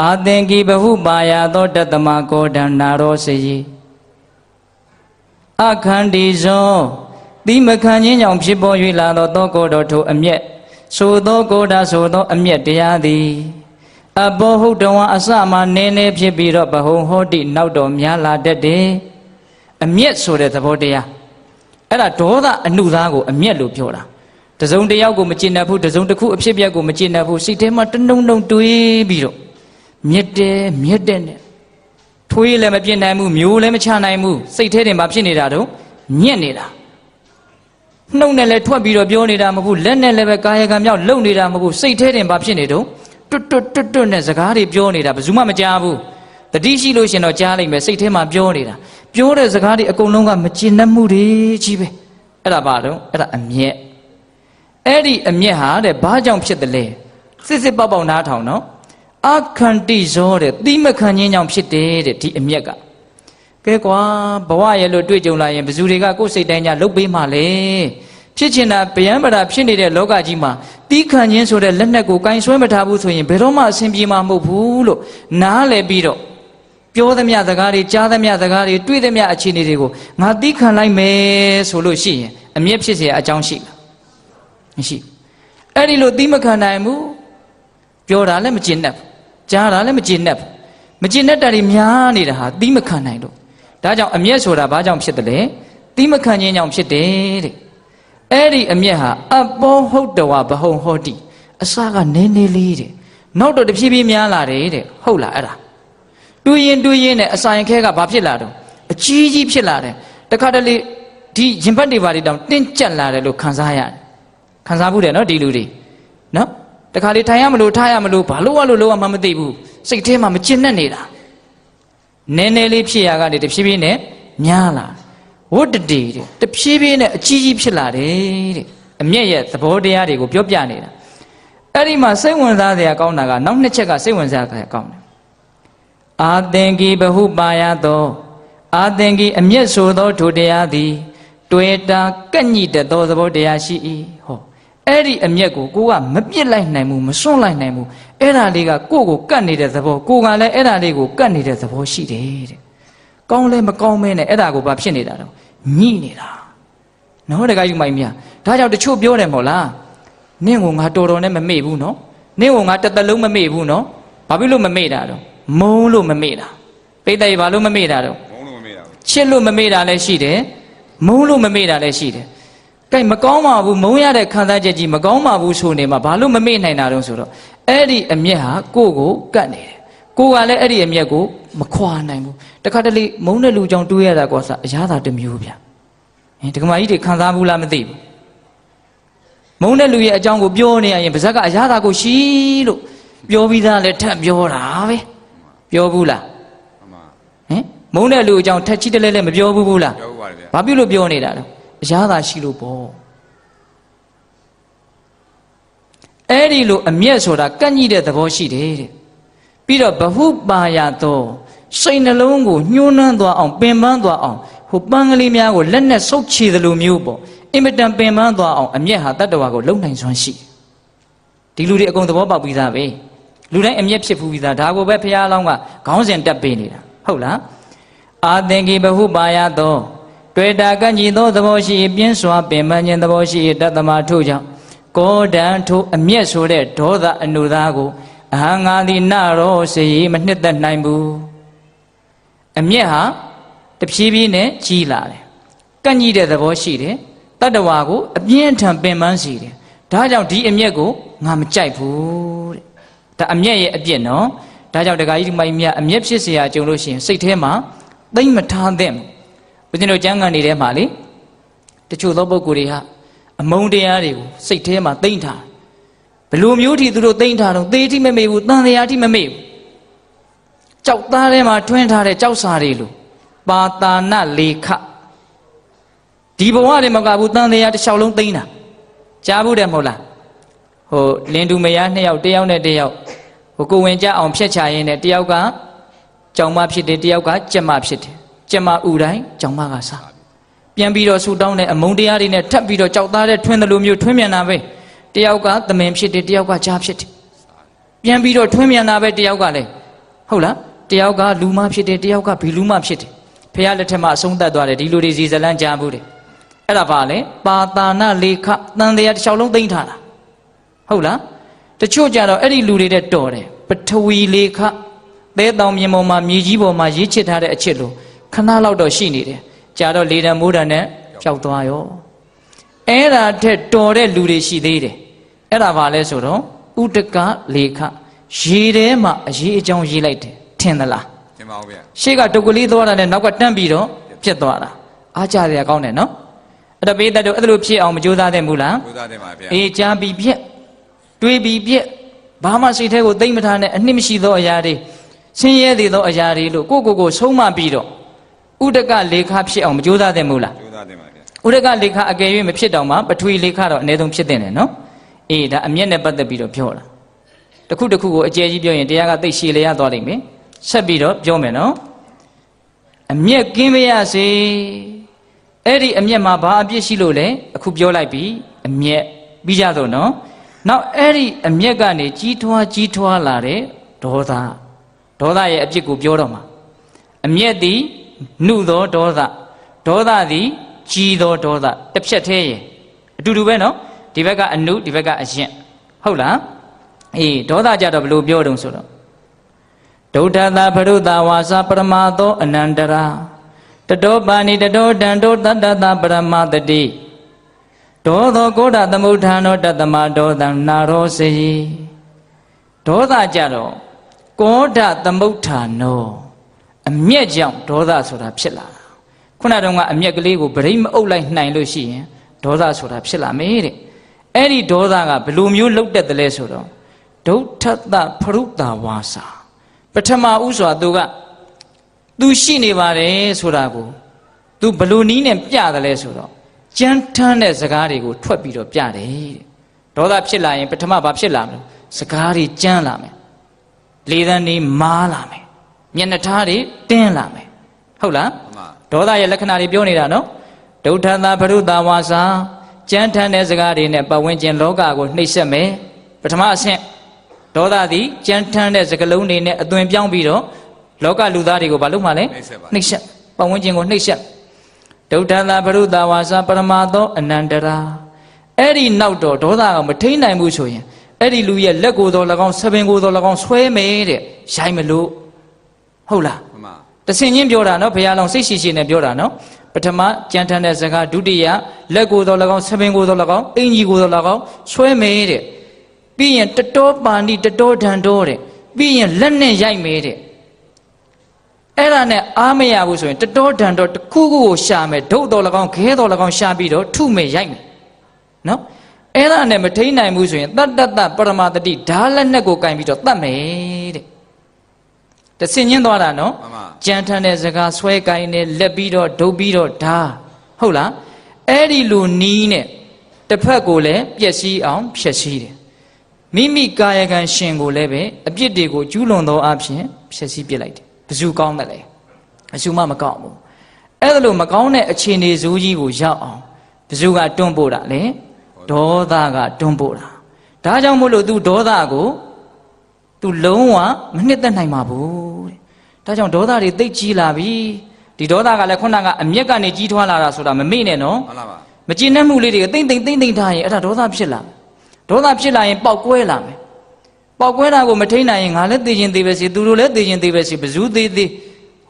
အာသင်္ကိဘဟုပါယသောတတမကောဒံနာရောစေယအခန္တိဇောတိမခံခြင်းကြောင့်ဖြစ်ပေါ်၍လာသောသောကောတော်ထိုအမျက်ဆိုသောကောဓာဆိုသောအမျက်တရားသည်အဘောဟုတ်တဝအစမှနည်းနည်းဖြစ်ပြီးတော့ဘဟုံဟောတိနောက်တော်များလာတတ်တယ်အမျက်ဆိုတဲ့သဘောတရားအဲ့ဒါဒေါသအနုသားကိုအမျက်လို့ပြောတာတစုံတစ်ယောက်ကိုမကျင့်တတ်ဘူးတစုံတစ်ခုအဖြစ်အပျက်ကိုမကျင့်တတ်ဘူးစိတ်ထဲမှာတနှုံနှုံတွေးပြီးတော့မြစ်တဲ့နဲ့ထွေးလည်းမပြစ်နိုင်ဘူးမျိုးလည်းမချနိုင်ဘူးစိတ်ထဲတင်မှာဖြစ်နေတာတော့ညက်နေတာနှုတ်နဲ့လည်းထွက်ပြီးတော့ပြောနေတာမဟုတ်ဘူးလက်နဲ့လည်းပဲကာယကံမြောက်လုံနေတာမဟုတ်ဘူးစိတ်ထဲတင်မှာဖြစ်နေတော့တွတ်နဲ့စကားတွေပြောနေတာဘယ်သူမှမကြားဘူးတတိရှိလို့ရှင်တော့ကြားလိုက်မယ်စိတ်ထဲမှာပြောနေတာပြောတဲ့စကားတွေအကုန်လုံးကမကျင်တတ်မှုတွေကြီးပဲအဲ့ဒါဘာတော့အဲ့ဒါအမျက်အဲ့ဒီအမျက်ဟာတဲ့ဘာကြောင့်ဖြစ်တယ်လဲစစ်ပေါက်နားထောင်နော်အခန္တိဇောတဲ့တိမခံခြင်းကြောင့်ဖြစ်တယ်တဲ့ဒီအမျက်ကကဲကွာဘဝရဲ့လို့တွေ့ကြုံလာရင်ဘယ်သူတွေကကိုယ်စိတ်တိုင်းကြလုတ်ပေးမှလဲဖြစ်ချင်တာဗျံပရာဖြစ်နေတဲ့လောကကြီးမှာတိခံခြင်းဆိုတဲ့လက်နက်ကိုကင်ဆွဲမထားဘူးဆိုရင်ဘယ်တော့မှအဆင်ပြေမှာမဟုတ်ဘူးလို့နားလည်ပြီးတော့ပြောသမျှစကားတွေကြားသမျှစကားတွေတွေ့သမျှအခြေအနေတွေကိုငါတိခံလိုက်မယ်ဆိုလို့ရှိရင်အမျက်ဖြစ်เสียအကြောင်းရှိလားမရှိအဲ့ဒီလိုတိမခံနိုင်ဘူးပြောတာလည်းမကျင်တတ်ဘူးကြားတာလည်းမကျင်တတ်ဘူးမကျင်တတ်တာတွေများနေတာဟာတိမခံနိုင်လို့ဒါကြောင့်အမျက်ဆိုတာဘာကြောင့်ဖြစ်တယ်လဲတိမခံခြင်းကြောင့်ဖြစ်တယ်တဲ့အဲ့ဒီအမျက်ဟာအဘောဟုတ်တဝဘဟုံဟောတိအစကနည်းနည်းလေးတဲ့နောက်တော့တဖြည်းဖြည်းများလာတယ်တဲ့ဟုတ်လားအဲ့ဒါတွေးရင်နဲ့အစာရင်ခဲကဘာဖြစ်လာတော့အကြီးကြီးဖြစ်လာတယ်တခါတလေဒီရင်ဘတ်တွေဘာတွေတောင်တင်းကျပ်လာတယ်လို့ခံစားရတယ်ခံစားဘူးတယ်နော်ဒီလူတွေနော်တခါလေထိုင်ရမလို့ထားရမလို့ဘာလို့ရလို့မှမသိဘူးစိတ်ထဲမှာမကျင်နဲ့နေတာနည်းနည်းလေးဖြစ်ရကနေတဖြည်းဖြည်းနဲ့များလာဝတ္တတေတဲ့တဖြည်းဖြည်းနဲ့အကြီးကြီးဖြစ်လာတယ်တဲ့အမျက်ရဲ့သဘောတရားတွေကိုပြောပြနေတာအဲ့ဒီမှာစိတ်ဝင်စားစရာကောင်းတာကနောက်နှစ်ချက်ကစိတ်ဝင်စားစရာကောင်းတယ်အာသင်္ကိဘဟုပါယသောအာသင်္ကိအမျက်ဆိုသောထိုတရားသည်တွေ့တာကန့်ညိတတ်သောသဘောတရားရှိ၏ဟောအဲ့ဒီအမျက်ကိုကမပြစ်လိုက်နိုင်ဘူးမစွန့်လိုက်နိုင်ဘူးအဲ့ဒါလေးကကိုကတ်နေတဲ့သဘောကိုကလည်းအဲ့ဒါလေးကိုကတ်နေတဲ့သဘောရှိတယ်တဲ့ကောင်းလဲမကောင်းမဲနဲ့အဲ့ဒါကိုဘာဖြစ်နေတာတော့ညှိနေတာနော်တခါယူမိုင်းမြဒါကြောင့်တချို့ပြောတယ်မဟုတ်လားနင့်ကိုငါတော်နဲ့မမေ့ဘူးနော်နင့်ကိုငါတစ်သက်လုံးမမေ့ဘူးနော်ဘာဖြစ်လို့မမေ့တာတော့မုန်းလို့မမေ့တာပိဋကဘာလို့မမေ့တာတော့မုန်းလို့မမေ့တာချစ်လို့မမေ့တာလည်းရှိတယ်မုန်းလို့မမေ့တာလည်းရှိတယ်ကဲမကောင်းပါဘူးမုန်းရတဲ့ခံစားချက်ကြီးမကောင်းပါဘူးဆိုနေမှာဘာလို့မမေ့နိုင်တာတော့ဆိုတော့အဲ့ဒီအမျက်ဟာကိုကတ်နေတယ်ကိုကလည်းအဲ့ဒီအမျက်ကိုမခွာနိုင်ဘူးတခါတလေမုန်းတဲ့လူကြောင့်တွေးရတာကောစအရာသာတစ်မျိုးဗျဒကမာကြီးတွေခံစားဘူးလားမသိဘူးမုန်းတဲ့လူရဲ့အကြောင်းကိုပြောနေရရင်ပါဇက်ကအရာသာကိုရှိလို့ပြောပြီးသားလည်းထပ်ပြောတာပဲပြောဘူးလားဟင်မုန်းတဲ့လူအကြောင်းထက်ချီတလဲလဲမပြောဘူးလားပြောပါတယ်ဗျာဘာဖြစ်လို့ပြောနေတာလဲအရာသာရှိလို့ပေါ့အဲ့ဒီလိုအမျက်ဆိုတာကန့်ညိတဲ့သဘောရှိတယ်တဲ့ပြီးတော့ဘဟုပါယသောစိတ်နှလုံးကိုညှိုးနှမ်းသွားအောင်ပင်ပန်းသွားအောင်ဟိုပန်းကလေးများကိုလက်နဲ့ဆုပ်ချေသလိုမျိုးပေါ့အင်မတန်ပင်ပန်းသွားအောင်အမျက်ဟာတတ္တဝါကိုလုံနိုင်စွမ်းရှိဒီလူတွေအကုန်သဘောပေါက်ပြီးသားပဲလူတိုင်းအမျက်ဖြစ်ဘူးပြီးသားဒါကိုပဲဘုရားအလောင်းကခေါင်းစဉ်တက်ပေးနေတာဟုတ်လားအာသင်္ကိဘဟုပါယသောတွေ့တာကန့်ညီသောသဘောရှိပြင်းစွာပင်ပန်းခြင်းသဘောရှိတတ္တမထို့ကြောင့်ကောဒံထိုအမျက်ဆိုတဲ့ဒေါသအနုသားကိုအဟံငါသည်နရောစေမနှစ်သက်နိုင်ဘူးအမျက်ဟာတဖြည်းဖြည်းနဲ့ကြီးလာတယ်ကန့်ညီတဲ့သဘောရှိတယ်တတ္တဝါကိုအပြင်းထန်ပင်ပန်းစေတယ်ဒါကြောင့်ဒီအမျက်ကိုငါမကြိုက်ဘူးတဲ့ဒါအမျက်ရဲ့အပြစ်နော်ဒါကြောင့်ဒကာကြီးဒီမိုင်းမြအမျက်ဖြစ်เสียကြုံလို့ရှိရင်စိတ်ထဲမှာသိမ့်မထားသင့်ဘူးဘုရားတို့ကျမ်းဂန်နေတဲ့မှာလေတချို့သောပုဂ္ဂိုလ်တွေဟာအမုန်းတရားတွေကိုစိတ်ထဲမှာသိမ့်ထားဘယ်လိုမျိုးထိသူတို့သိမ့်ထားတော့သေတိမမေ့ဘူးတန်တရားတိမမေ့ဘူးကြောက်သားထဲမှာထွင်းထားတဲ့ကြောက်စာတွေလို့ပါတာနလေခဒီဘဝတွေမကဘူးတန်တရားတစ်လျှောက်လုံးသိမ့်တာကြားဘူးတယ်မဟုတ်လားဟိုလင်းတူမယားနှစ်ယောက်တစ်ယောက်နဲ့တစ်ယောက် ဟိုကိုဝင်ကြအောင်ဖြတ်ချရင်းနဲ့တယောက်ကကြောင်မဖြစ်တယ်တယောက်ကကြက်မဖြစ်တယ်ကြက်မဥတိုင်းကြောင်မကစားပြန်ပြီးတော့ဆူတောင်းတဲ့အမုန်းတရားတွေနဲ့ထပ်ပြီးတော့ကြောက်သားတဲ့ထွင်းတယ်လို့မျိုးထွင်းမြန်တာပဲတယောက်ကသမင်ဖြစ်တယ်တယောက်ကကြားဖြစ်တယ်ပြန်ပြီးတော့ထွင်းမြန်တာပဲတယောက်ကလည်းဟုတ်လားတယောက်ကလူမဖြစ်တယ်တယောက်ကဘီလူမဖြစ်တယ်ဖះလက်ထက်မှာအဆုံးသတ်သွားတယ်ဒီလူတွေစီဇလန်းကြားဘူးတယ်အဲ့ဒါပါလေပါတာနာလေခတန်တရားတစ်လျှောက်လုံးသိမ့်ထားတာဟုတ်လားတချို့ကြတော့အဲ့ဒီလူတွေတဲ့တော်တယ်ပထဝီလေခသဲတောင်မြေပေါ်မှာမြေကြီးပေါ်မှာရေးချစ်ထားတဲ့အချစ်လိုခဏလောက်တော့ရှိနေတယ်ကြာတော့လေတံမိုးတံနဲ့ပျောက်သွားရောအဲ့ဒါထက်တော်တဲ့လူတွေရှိသေးတယ်အဲ့ဒါပါလဲဆိုတော့ဥဒကလေခရေထဲမှာအရေးအကြောင်းရေးလိုက်တယ်ထင်သလားထင်ပါဘူးဗျာရှေ့ကတုတ်ကလေးသွားတာနဲ့နောက်ကတန်းပြီးတော့ပြတ်သွားတာအားကြရကောင်းတယ်နော်အဲ့တော့ပေးတတ်တော့အဲ့လိုဖြစ်အောင်မကြိုးစားသင့်ဘူးလားကြိုးစားသင့်ပါဗျာအေးကြားပြီးပြက်တွေးပြီးပြက်ဘာမှစိတ်ထဲကိုသိမ့်မထားနဲ့အနှစ်မရှိသောအရာတွေဆင်းရဲသေးသောအရာတွေလို့ကိုဆုံးမပြီးတော့ဥဒကလေခဖြစ်အောင်မကြိုးစားသင့်ဘူးလားကြိုးစားသင့်ပါဗျာဥဒကလေခအကယ်၍မဖြစ်တော့မှပထဝီလေခတော့အနည်းဆုံးဖြစ်တဲ့နော်အေးဒါအမျက်နဲ့ပတ်သက်ပြီးတော့ပြောတာတစ်ခုကိုအကျယ်ကြီးပြောရင်တရားကသိရှည်လေရသွားလိမ့်မယ်ဆက်ပြီးတော့ပြောမယ်နော်အမျက်ကင်းမရစေအဲ့ဒီအမျက်မှာဘာအပြစ်ရှိလို့လဲအခုပြောလိုက်ပြီအမျက်ပြီးကြတော့နော်နောက်အဲ့ဒီအမျက်ကနေကြီးထွားလာတဲ့ဒေါသရဲ့အပြစ်ကိုပြောတော့မှာအမျက်သည်နှုသောဒေါသသည်ကြီးသောဒေါသတစ်ဖြတ်သေးရဲ့အတူတူပဲနော်ဒီဘက်ကအနုဒီဘက်ကအယင့်ဟုတ်လားအေးဒေါသကြတော့ဘယ်လိုပြောတုံးဆိုတော့ဒုဋ္ဌတာဖရုတာဝါစာပရမသောအနန္တရာတတောပါဏိတတောတံတောတတ္တပရမတတိဒေါသောကောဋ္ဌသမုဋ္ဌာနောတတ္တမဒေါသံနာရောစေဒေါသကြတော့ကောဋ္ဌသမုဋ္ဌာနောအမျက်ကြောင့်ဒေါသဆိုတာဖြစ်လာတာခုနတုန်းကအမျက်ကလေးကိုဗရိမအုပ်လိုက်နိုင်လို့ရှိရင်ဒေါသဆိုတာဖြစ်လာမေးတဲ့အဲ့ဒီဒေါသကဘယ်လိုမျိုးလှုပ်တက်တယ်လဲဆိုတော့ဒုဋ္ဌတဖရုတာဝါစာပထမဥစွာသူရှိနေပါတယ်ဆိုတာကိုသူဘလို့နီးနဲ့ပြတယ်လဲဆိုတော့ကြမ်းထမ်းတဲ့စကားတွေကိုထွက်ပြီးတော့ပြတယ်တဲ့ဒေါသဖြစ်လာရင်ပထမဘာဖြစ်လာမလဲစကားတွေကြမ်းလာမယ်လေသံတွေမားလာမယ်မျက်နှာထားတွေတင်းလာမယ်ဟုတ်လားဒေါသရဲ့လက္ခဏာတွေပြောနေတာနော်ဒုဋ္ဌတာဖရုတာဝါစာကြမ်းထမ်းတဲ့စကားတွေနဲ့ပတ်ဝန်းကျင်လောကကိုနှိပ်စက်မယ်ပထမအဆင့်ဒေါသသည်ကြမ်းထမ်းတဲ့စကားလုံးတွေနဲ့အသွင်ပြောင်းပြီးတော့လောကလူသားတွေကိုဘာလုပ်မှလဲနှိပ်စက်ပတ်ဝန်းကျင်ကိုနှိပ်စက်ဒုဋ္ဌတာဖရုတာဝါစာပရမသောအနန္တရာအဲ့ဒီနောက်တော့ဒေါသကမထိန်နိုင်ဘူးဆိုရင်အဲ့ဒီလူရဲ့လက်ကိုယ်တော်၎င်းဆပင်ကိုယ်တော်၎င်းဆွဲမယ်တဲ့ရိုက်မလို့ဟုတ်လားတဆင်ချင်းပြောတာနော်ဘုရားလောင်းစိတ်ရှိနဲ့ပြောတာနော်ပထမကြမ်းထမ်းတဲ့စကားဒုတိယလက်ကိုယ်တော်၎င်းဆပင်ကိုယ်တော်၎င်းအင်ကြီးကိုယ်တော်၎င်းဆွဲမယ်တဲ့ပြီးရင်တတောပါဏိတတောဒံတောတဲ့ပြီးရင်လက်နဲ့ရိုက်မယ်တဲ့အဲ့ဒါနဲ့အားမရဘူးဆိုရင်တတောဒံတောတစ်ခုခုကိုရှာမယ်ဒုတ်တော်၎င်းခဲတော်၎င်းရှာပြီးတော့ထုမယ်ရိုက်မယ်နော်အဲ့ဒါနဲ့မထိန်နိုင်ဘူးဆိုရင်တတ္တတပရမတတိဓာလက်နဲ့ကိုကင်ပြီးတော့တတ်မယ်တဲ့တဆင်ချင်းသွားတာနော်ကြမ်းထမ်းတဲ့စကားဆွဲကင်နဲ့လက်ပြီးတော့ဒုတ်ပြီးတော့ဓာဟုတ်လားအဲ့ဒီလိုနီးနဲ့တစ်ဖက်ကိုလည်းပျက်စီးအောင်ဖျက်ဆီးတယ်မိမိကာယကံရှင်ကိုလည်းပဲအပြစ်တွေကိုကျူးလွန်သောအဖြစ်ဖျက်ဆီးပစ်လိုက်တယ်ဘယ်သူကောင်းတယ်လဲဘယ်သူမှမကောင်းဘူးအဲ့ဒါလို့မကောင်းတဲ့အခြေအနေဇိုးကြီးကိုရောက်အောင်ဘယ်သူကတွန်းပို့တာလဲဒေါသကတွန်းပို့တာဒါကြောင့်မို့လို့ तू ဒေါသကို तू လုံးဝမနှစ်သက်နိုင်ပါဘူးတဲ့ဒါကြောင့်ဒေါသတွေသိပ်ကြီးလာပြီဒီဒေါသကလည်းခုနကအမျက်ကနေကြီးထွားလာတာဆိုတာမမေ့နဲ့နော်မှန်ပါပါမကျေနပ်မှုလေးတွေတိမ့်ထားရင်အဲ့ဒါဒေါသဖြစ်လာဒေါသဖြစ်လာရင်ပေါက်ကွဲလာမယ်ပေါက်ကွဲတာကိုမထိန်နိုင်ရင်ငါလည်းသိချင်းသေးပဲစီသူတို့လည်းသိချင်းသေးပဲစီဘယ်သူသေး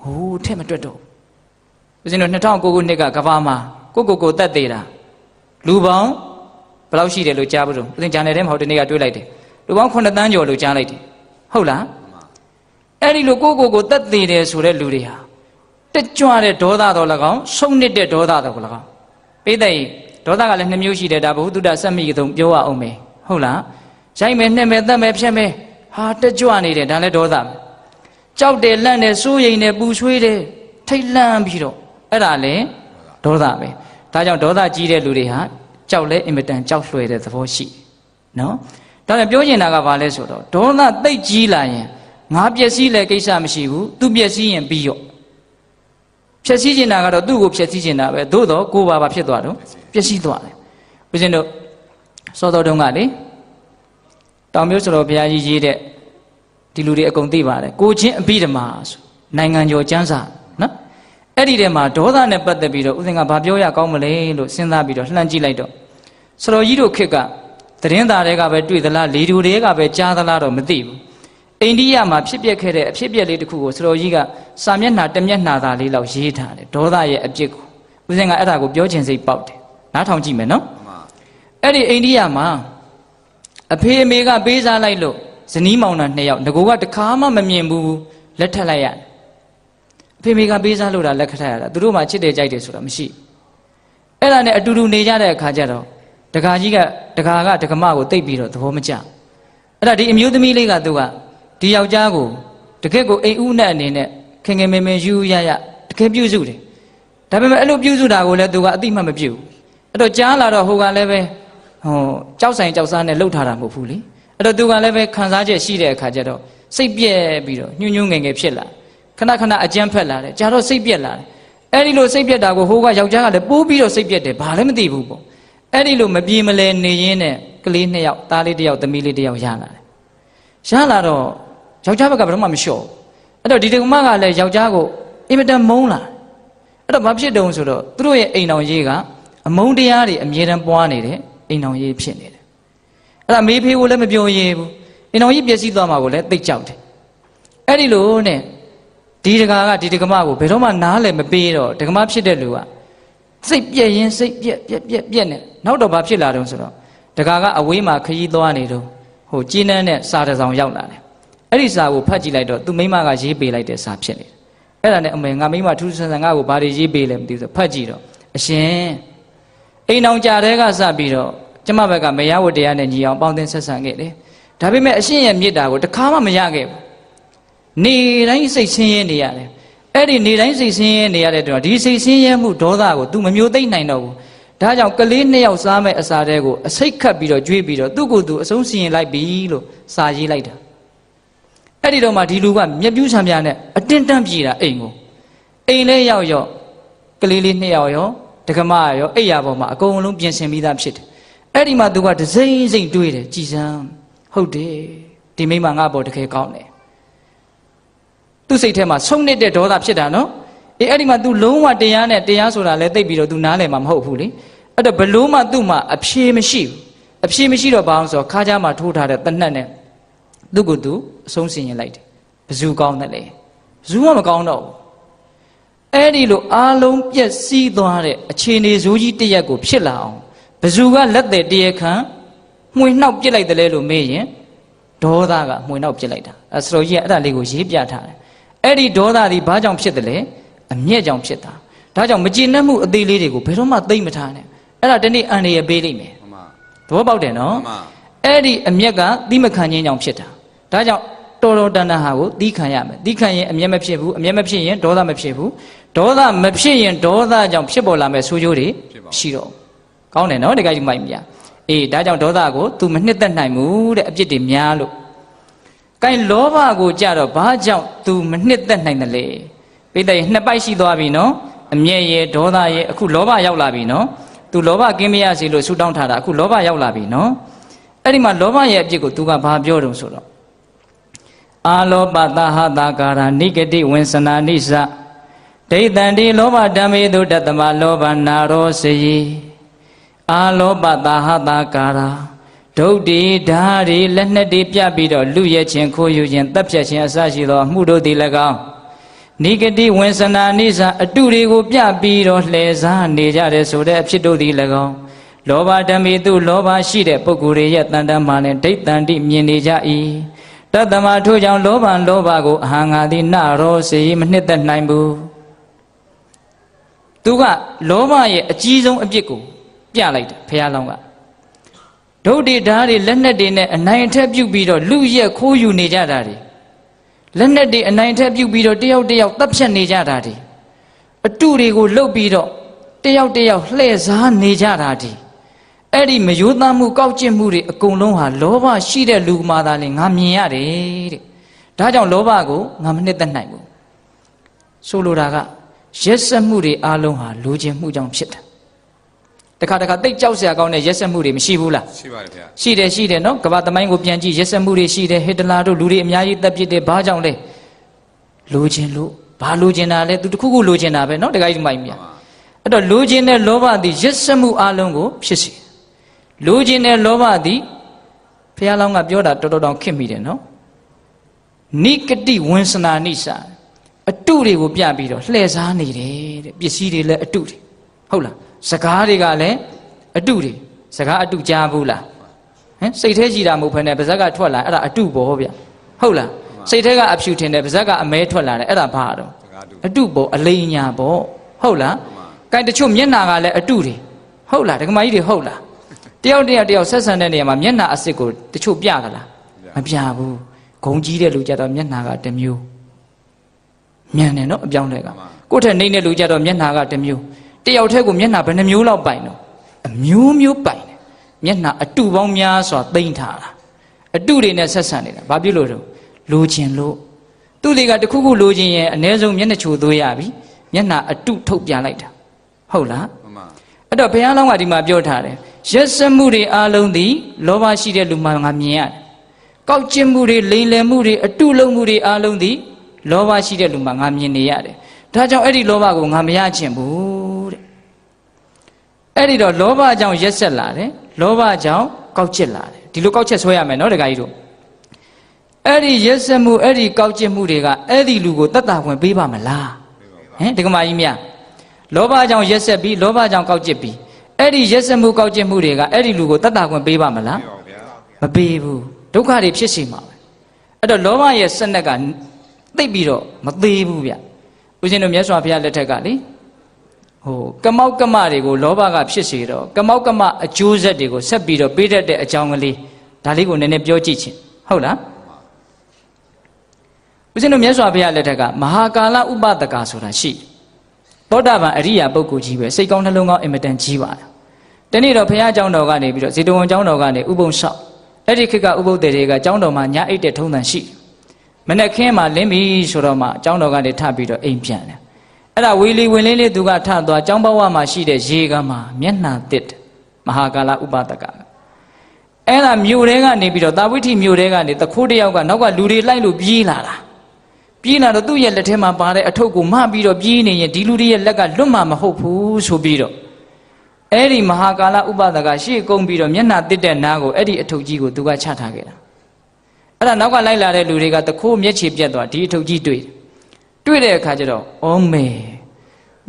ဟိုထက်မတွက်တော့ဦးဇင်းတို့2009ခုနှစ်ကကဘာမှာကိုတက်သေးတာလူပေါင်းဘယ်လောက်ရှိတယ်လို့ကြားဘူးတော့ဦးဇင်းဂျာနယ်ထဲမှာဟိုတနေ့ကတွေးလိုက်တယ်လူပေါင်း9တန်းကျော်လို့ကြားလိုက်တယ်ဟုတ်လားအဲ့ဒီလိုကိုတက်သေးတယ်ဆိုတဲ့လူတွေဟာတက်ကြွတဲ့ဒေါသတော်၎င်းဆုံးနစ်တဲ့ဒေါသတော်၎င်းပိဿိဒေါသကလည်း2မျိုးရှိတယ်ဒါဘုသူတ္တစက်မိတုံပြောရအောင်မယ်ဟုတ်လားရိုက်မယ်နှက်မယ်တတ်မယ်ဖြတ်မယ်ဟာတက်ကြွနေတယ်ဒါလည်းဒေါသကြောက်တယ်လန့်တယ်စိုးရိမ်တယ်ပူဆွေးတယ်ထိတ်လန့်ပြီးတော့အဲ့ဒါလည်းဒေါသပဲဒါကြောင့်ဒေါသကြီးတဲ့လူတွေဟာကြောက်လဲအင်မတန်ကြောက်လွှဲတဲ့သဘောရှိနော် ဒါနဲ့ပြောချင်တာကဘာလဲဆိုတော့ဒေါသသိတ်ကြီးလာရင်ငါပျက်စီးလဲကိစ္စမရှိဘူးသူပျက်စီးရင်ပြီးရောပျက်စီးနေတာကတော့သူ့ကိုပျက်စီးနေတာပဲသို့တော့ကိုယ်ပါဖြစ်သွားတော့ပျက်စီးသွားတယ်ဦးဇင်းတို့စောတော်တုန်းကလေတောင်မျိုးဆိုတော်ဘုရားကြီးရေးတဲ့ဒီလူတွေအကုန်သိပါတယ်ကိုချင်းအဘိဓမ္မာဆိုနိုင်ငံကျော်ကျမ်းစာနော်အဲ့ဒီထဲမှာဒေါသနဲ့ပတ်သက်ပြီးတော့ဦးဇင်းကဘာပြောရကောင်းမလဲလို့စဉ်းစားပြီးတော့လှမ်းကြည့်လိုက်တော့စတော်ကြီးတို့ခေတ်ကသတင်းသားတွေကပဲတွေ့သလားလေဒီယိုတွေကပဲကြားသလားတော့မသိဘူးအိန္ဒိယမှာဖြစ်ပျက်ခဲ့တဲ့အဖြစ်အပျက်လေးတစ်ခုကိုစတော်ကြီးကစာမျက်နှာတစ်မျက်နှာသားလေးလောက်ရေးထားတယ်ဒေါသရဲ့အပြစ်ကိုဦးဇင်းကအဲ့ဒါကိုပြောချင်စိတ်ပေါက်တယ်နားထောင်ကြည့်မယ်နော်အဲ့ဒီအိန္ဒိယမှာအဖေအမေကပေးစားလိုက်လို့ဇနီးမောင်နှံ2ယောက်ငကိုကတခါမှမမြင်ဘူးလက်ထပ်လိုက်ရတယ်အဖေအမေကပေးစားလို့တာလက်ခတ်ရတာသူတို့မှချစ်တယ်ကြိုက်တယ်ဆိုတာမရှိအဲ့ဒါနဲ့အတူတူနေကြတဲ့အခါကျတော့ဒကာကြီးကဒကာကဒကမကိုတိတ်ပြီးတော့သဘောမကျအဲ့ဒါဒီအမျိုးသမီးလေးကသူကဒီယောက်ျားကိုတကယ့်ကိုအိမ်ဦးနဲ့အနေနဲ့ခင်ခင်မင်မင်ယူရရတကယ်ပြုစုတယ်ဒါပေမဲ့အဲ့လိုပြုစုတာကိုလည်းသူကအတိမတ်မပြုဘူးအဲ့တော့ကြားလာတော့ဟိုကလည်းပဲကြောက်ဆိုင်ကြောက်စားနဲ့လှုပ်ထားတာမဟုတ်ဘူးလေအဲ့တော့သူကလည်းပဲခံစားချက်ရှိတဲ့အခါကျတော့စိတ်ပြက်ပြီးတော့ညှို့ညွှန်းငယ်ငယ်ဖြစ်လာခဏခဏအကြမ်းဖက်လာတယ်ကြာတော့စိတ်ပြက်လာတယ်အဲ့ဒီလိုစိတ်ပြက်တာကိုဟိုကယောက်ျားကလည်းပိုးပြီးတော့စိတ်ပြက်တယ်ဘာလည်းမသိဘူးပေါ့အဲ့ဒီလိုမပြေမလဲနေရင်းနဲ့ကလေး2ယောက်သားလေး1ယောက်သမီးလေး1ယောက်ရလာတယ်ရလာတော့ယောက်ျားဘက်ကဘယ်တော့မှမလျှော့အဲ့တော့ဒီတက္ကမကလည်းယောက်ျားကိုအင်မတန်မုန်းလာအဲ့တော့ဘာဖြစ်တုံးဆိုတော့သူတို့ရဲ့အိမ်တော်ရေးကအမုန်းတရားတွေအမြဲတမ်းပွားနေတဲ့အိမ်တော်ရေးဖြစ်နေတယ်အဲ့ဒါမေးဖေးကိုလည်းမပြောရဲဘူးအိမ်တော်ကြီးပျက်စီးသွားမှာကိုလည်းသိကြောက်တယ်အဲ့ဒီလိုနဲ့ဒီတကာကဒီတက္ကမကိုဘယ်တော့မှနားလည်းမပေးတော့တက္ကမဖြစ်တဲ့လူကစိတ်ပြက်ရင်စိတ်ပြက်နဲ့နောက်တော့ဘာဖြစ်လာတုံးဆိုတော့တကာကအဝေးမှာခရီးသွားနေတော့ဟိုကျင်းနှန်းနဲ့စာတစ်စောင်ရောက်လာတယ်အဲ့ဒီစာကိုဖတ်ကြည့်လိုက်တော့သူမိမကရေးပေးလိုက်တဲ့စာဖြစ်နေတယ်အဲ့ဒါနဲ့အမေငါမိမထူးဆန်းဆန်းငါ့ကိုဘာတွေရေးပေးလဲမသိဘူးဆိုဖတ်ကြည့်တော့အရှင်အိမ်အောင်ကြတဲ့ကစပြီးတော့ကျမဘက်ကမရဝတ္တရားနဲ့ညီအောင်ပေါင်းသင်းဆက်ဆံခဲ့တယ်ဒါပေမဲ့အရှင်ရဲ့မေတ္တာကိုတစ်ခါမှမရခဲ့ဘူးနေတိုင်းစိတ်ဆင်းရဲနေရတယ်အဲ့ဒီနေတိုင်းစိတ်ဆင်းရဲနေရတဲ့တော့ဒီစိတ်ဆင်းရဲမှုဒေါသကို तू မမျိုးသိမ့်နိုင်တော့ဘူးဒါကြောင့်ကလေး2ယောက်စားမဲ့အစာတဲကိုအစိတ်ခတ်ပြီးတော့ကြွေးပြီးတော့သူ့ကိုယ်သူအဆုံးစီရင်လိုက်ပြီလို့စာရေးလိုက်တာအဲ့ဒီတော့မှဒီလူကမျက်ပြူးဆံပြနဲ့အတင်းတန်းပြေးတာအိမ်ကိုအိမ်လဲရောက်ရောကလေးလေး2ယောက်ရောဒကမရောအိယာပေါ်မှာအကုန်လုံးပြင်ဆင်ပြီးသားဖြစ်တယ်အဲ့ဒီမှာ तू ကဒစိမ့်စိမ့်တွေးတယ်ကြည်စမ်းဟုတ်တယ်ဒီမိမငါ့ဘောတကယ်ကောင်းတယ်သူ့စိတ်ထဲမှာဆုံးနေတဲ့ဒေါသဖြစ်တာနော်အဲ့ဒီမှာ तू လုံးဝတရားနဲ့တရားဆိုတာလဲသိပ်ပြီးတော့ तू နားလည်မှာမဟုတ်ဘူးလေအဲ့တော့ဘလို့မှ तू မှာအဖြေမရှိဘူးအဖြေမရှိတော့ဘာအောင်ဆိုခါးကြားမှာထိုးထားတဲ့တနတ်နဲ့သူ့ကို तू အဆုံးစီရင်လိုက်တယ်ဘယ်သူကောင်းတယ်လဲဘယ်သူမှမကောင်းတော့ဘူးအဲ့ဒီလိုအားလုံးပြက်စီးသွားတဲ့အခြေအနေဇိုးကြီးတစ်ရက်ကိုဖြစ်လာအောင်ဘယ်သူကလက်သေးတရခံမှွေနှောက်ပြစ်လိုက်တယ်လဲလို့မေးရင်ဒေါသကမှွေနှောက်ပြစ်လိုက်တာအဲ့ဆိုတော့ကြီးကအဲ့ဒါလေးကိုရေးပြထားတယ်အဲ့ဒီဒေါသဒီဘာကြောင့်ဖြစ်တယ်လဲအမျက်ကြောင့်ဖြစ်တာဒါကြောင့်မကျေနပ်မှုအသေးလေးတွေကိုဘယ်တော့မှသိမ့်မထားနဲ့အဲ့ဒါတနေ့အန်ရပေးလိမ့်မယ်သဘောပေါက်တယ်နော်အဲ့ဒီအမျက်ကသီးမခံခြင်းကြောင့်ဖြစ်တာဒါကြောင့်တော်တော်တန်တန်ဟာကိုသီးခံရမယ်သီးခံရင်အမျက်မဖြစ်ဘူးအမျက်မဖြစ်ရင်ဒေါသမဖြစ်ဘူးဒေါသမဖြစ်ရင်ဒေါသကြောင့်ဖြစ်ပေါ်လာမဲ့ဆိုးကျိုးတွေရှိတော့ကောင်းတယ်နော်တကယ်ကြီးမိုက်မြအေးဒါကြောင့်ဒေါသကို तू မနှစ်သက်နိုင်ဘူးတဲ့အပြစ်တွေများလို့ကိုင်လောဘကိုကြတော့ဘာကြောင့် तू မနှစ်သက်နိုင်တယ်လေပိဋကနှစ်ပိုက်ရှိသွားပြီနော်အမျက်ရဲ့ဒေါသရဲ့အခုလောဘရောက်လာပြီနော် तू လောဘကင်းမရစီလို့ဆူတောင်းထားတာအခုလောဘရောက်လာပြီနော်အဲ့ဒီမှာလောဘရဲ့အပြစ်ကို तू ကဘာပြောတုံဆိုတော့အာလောပသဟတာကာရနိဂတိဝင်္စနာနိစ္စဒိဋ္ဌံတိလောဘဓမ္မေတုတတမလောဘနာရောစေယအာလောပသဟတာကာရဒုဋ္ဌိဓာရီလက်နှစ်တွေပြပြီးတော့လူရဲ့ခြင်းခိုးယူခြင်းတပ်ဖြတ်ခြင်းအစရှိသောမှုတို့သည်၎င်းနိဂတိဝင်္စနာနိစ္စအတုတွေကိုပြပြီးတော့လှည့်စားနေကြတယ်ဆိုတဲ့အဖြစ်တို့သည်၎င်းလောဘဓမ္မေတုလောဘရှိတဲ့ပုဂ္ဂိုလ်တွေရဲ့တန်တမ်းမှလည်းဒိဋ္ဌံတိမြင်နေကြ၏တတမထို့ကြောင့်လောဘကိုအဟံငါသည်နရောစေမနှစ်သက်နိုင်ဘူးသူကလောဘရဲ့အကြီးဆုံးအပြစ်ကိုပြလိုက်တယ်ဘုရားလောင်းကဒုဋ္ဌိဓာတ်တွေလက်နက်တွေနဲ့အနိုင်အထက်ပြုတ်ပြီးတော့လူရက်ခိုးယူနေကြတာတွေလက်နက်တွေအနိုင်အထက်ပြုတ်ပြီးတော့တယောက်တပ်ဖြတ်နေကြတာတွေအတုတွေကိုလှုပ်ပြီးတော့တယောက်လှည့်စားနေကြတာတွေ အဲ့ဒီမယိုးသားမှုကောက်ကျစ်မှုတွေအကုန်လုံးဟာလောဘရှိတဲ့လူမှသာလေငါမြင်ရတယ်တဲ့ဒါကြောင့်လောဘကိုငါမနှစ်သက်နိုင်ဘူးဆိုလိုတာကရက်စက်မှုတွေအလုံးဟာလိုချင်မှုကြောင့်ဖြစ်တာတခါတိတ်ကြောက်စရာကောင်းတဲ့ရက်စက်မှုတွေမရှိဘူးလားရှိပါတယ်ဗျာရှိတယ်နော်ကမ္ဘာသမိုင်းကိုပြန်ကြည့်ရက်စက်မှုတွေရှိတယ်ဟစ်တလာတို့လူတွေအများကြီးတပ်ပစ်တယ်ဘာကြောင့်လဲလိုချင်လို့ဘာလိုချင်တာလဲသူတခုခုလိုချင်တာပဲနော်တခါကြီးမိုက်မြအဲ့တော့လိုချင်တဲ့လောဘသည်ရက်စက်မှုအလုံးကိုဖြစ်စေလိုချင်တဲ့လောဘသည်ဘုရားလောင်းကပြောတာတော်တောင်ခင့်မိတယ်နော်နိကတိဝဉ္စနာနိစာအတုတွေကိုပြပြီးတော့လှည့်စားနေတယ်တဲ့ပစ္စည်းတွေလည်းအတုတွေဟုတ်လားစကားတွေကလည်းအတုတွေစကားအတုကြားဘူးလားဟမ်စိတ်ထဲကြည်တာမဟုတ်ဘဲနဲ့ပါဇက်ကထွက်လာအဲ့ဒါအတုပေါ့ဗျဟုတ်လားစိတ်ထဲကအဖြူထင်တယ်ပါဇက်ကအမဲထွက်လာတယ်အဲ့ဒါဘာတော့အတုပေါ့အလိမ်ညာပေါ့ဟုတ်လားကဲတချို့မျက်နာကလည်းအတုတွေဟုတ်လားဒကမကြီးတွေဟုတ်လားတယောက်ဆက်ဆံတဲ့နေရာမှာမျက်နာအစ်စ်ကိုတချို့ပြသလားမပြဘူးဂုံကြီးတဲ့လူကြတော့မျက်နာကတစ်မျိုးမြန်တယ်နော်အပြောင်းလဲကကိုယ့်ထက်နှိမ့်တဲ့လူကြတော့မျက်နာကတစ်မျိုးတယောက်တည်းကိုမျက်နာဘယ်နှမျိုးလောက်ပိုင်တော့အမျိုးပိုင်တယ်မျက်နာအတုပေါင်းများစွာသိမ့်ထားတာအတုတွေနဲ့ဆက်ဆံနေတာဘာဖြစ်လို့တော့လိုချင်လို့သူတွေကတခုခုလိုချင်ရင်အ ਨੇ ဆုံးမျက်နှာချိုသွေးရပြီမျက်နာအတုထုတ်ပြလိုက်တာဟုတ်လားအဲ့တော့ဘုရားလောင်းကဒီမှာပြောထားတယ်ရက်စက်မှုတွေအလုံးသည်လောဘရှိတဲ့လူမှငါမြင်ရတယ်ကောက်ကျစ်မှုတွေလိမ်လည်မှုတွေအတုလုံးမှုတွေအလုံးသည်လောဘရှိတဲ့လူမှငါမြင်နေရတယ်ဒါကြောင့်အဲ့ဒီလောဘကိုငါမရချင်ဘူးတဲ့အဲ့ဒီတော့လောဘကြောင့်ရက်ဆက်လာတယ်လောဘကြောင့်ကောက်ကျစ်လာတယ်ဒီလိုကောက်ချက်ဆွဲရမယ်နော်တခါကြီးတို့အဲ့ဒီရက်ဆက်မှုအဲ့ဒီကောက်ကျစ်မှုတွေကအဲ့ဒီလူကိုတတ်တာခွင့်ပေးပါမလားဟင်ဒကမာကြီးများလောဘကြောင့်ရက်ဆက်ပြီးလောဘကြောင့်ကောက်ကျစ်ပြီးအဲ့ဒီရက်ဆက်မှုကောက်ကျစ်မှုတွေကအဲ့ဒီလူကိုတတ်တာခွင့်ပေးပါမလားမပေးဘူးဒုက္ခတွေဖြစ်စေမှာပဲအဲ့တော့လောဘရဲ့စနက်ကသိပ်ပြီးတော့မသေးဘူးဗျဦးဇင်းတို့မြတ်စွာဘုရားလက်ထက်ကလေကမောက်ကမတွေကိုလောဘကဖြစ်စေတော့ကမောက်ကမအကျိုးဆက်တွေကိုဆက်ပြီးတော့ပေးတတ်တဲ့အကြောင်းကလေးဒါလေးကိုနည်းနည်းပြောကြည့်ချင်းဟုတ်လားဦးဇင်းတို့မြတ်စွာဘုရားလက်ထက်ကမဟာကာလဥပဒကဆိုတာရှိသောတာပန်အရိယာပုဂ္ဂိုလ်ကြီးပဲစိတ်ကောင်းနှလုံးကောင်းအင်မတန်ကြီးပါတယ်တနေ့တော့ဘုရားကျောင်းတော်ကနေပြီးတော့ဇေတဝန်ကျောင်းတော်ကနေဥပုံဆောက်အဲ့ဒီခေတ်ကဥပုပ်တွေကကျောင်းတော်မှာညအိတ်တဲ့ထုံးတန်ရှိမနေ့ခင်းမှာလင်းပြီဆိုတော့မှကျောင်းတော်ကနေထပြီးတော့အိမ်ပြန်တယ်အဲ့ဒါဝီလီဝင်လေးသူကထသွားကျောင်းဘဝမှာရှိတဲ့ရေကမှာမျက်နှာတစ်မဟာကာလဥပဒကအဲ့ဒါမြို့တဲကနေပြီးတော့တာဝိဋ္ဌိမြို့တဲကနေတခိုးတယောက်ကနောက်ကလူတွေလိုက်လို့ပြေးလာတာပြေးလာတော့သူ့ရဲ့လက်ထဲမှာပါတဲ့အထုပ်ကိုမပြီးတော့ပြေးနေရင်ဒီလူတွေရဲ့လက်ကလွတ်မှာမဟုတ်ဘူးဆိုပြီးတော့အဲ့ဒီမဟာကာလဥပဒကရှေ့ကုန်းပြီးတော့မျက်နှာတစ်တဲ့နားကိုအဲ့ဒီအထုပ်ကြီးကိုသူကချထားခဲ့တာအဲ့ဒါနောက်ကလိုက်လာတဲ့လူတွေကတခိုးမျက်ခြေပြတ်သွားဒီအထုပ်ကြီးတွေ့တဲ့အခါကျတော့ဩမေ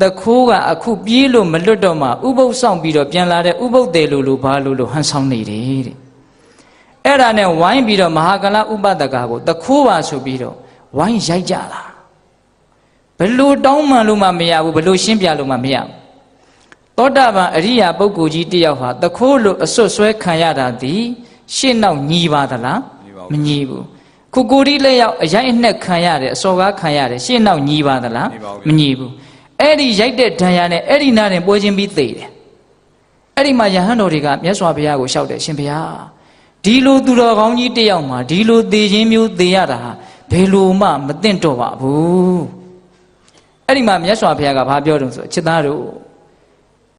တခိုးကအခုပြေးလို့မလွတ်တော့မှဥပုပ်ဆောင်ပြီးတော့ပြန်လာတဲ့ဥပုပ်တယ်လို့ဘာလို့ဟန်ဆောင်နေတယ်တဲ့အဲ့ဒါနဲ့ဝိုင်းပြီးတော့မဟာကာလဥပဒကကိုတခိုးပါဆိုပြီးတော့ဝိုင်းရိုက်ကြတာဘလို့တောင်းမှန်လို့မှမရဘူးဘလို့ရှင်းပြလို့မှမရဘူးသောတာပန်အရိယာပုဂ္ဂိုလ်ကြီးတယောက်ဟာတခိုးလို့အစွတ်ဆွဲခံရတာသည်ရှင်းနောက်ညီပါသလားမညီဘူးခုကိုဒီလက်ရောက်အရိုက်အနှက်ခံရတယ်အစော်ကားခံရတယ်ရှင်းနောက်ညီပါသလားမညီဘူးအဲ့ဒီရိုက်တဲ့ဒဏ်ရာနဲ့အဲ့ဒီနားနဲ့ပွဲချင်းပြီးသေတယ်အဲ့ဒီမှာယဟန်တော်တွေကမြတ်စွာဘုရားကိုလျှောက်တယ်ရှင်ဘုရားဒီလိုသူတော်ကောင်းကြီးတယောက်မှာဒီလိုသေခြင်းမျိုးသေရတာဘယ်လိုမှမသင့်တော်ပါဘူးအဲ့ဒီမှာမြတ်စွာဘုရားကဘာပြောတုံးဆိုချစ်သားတို့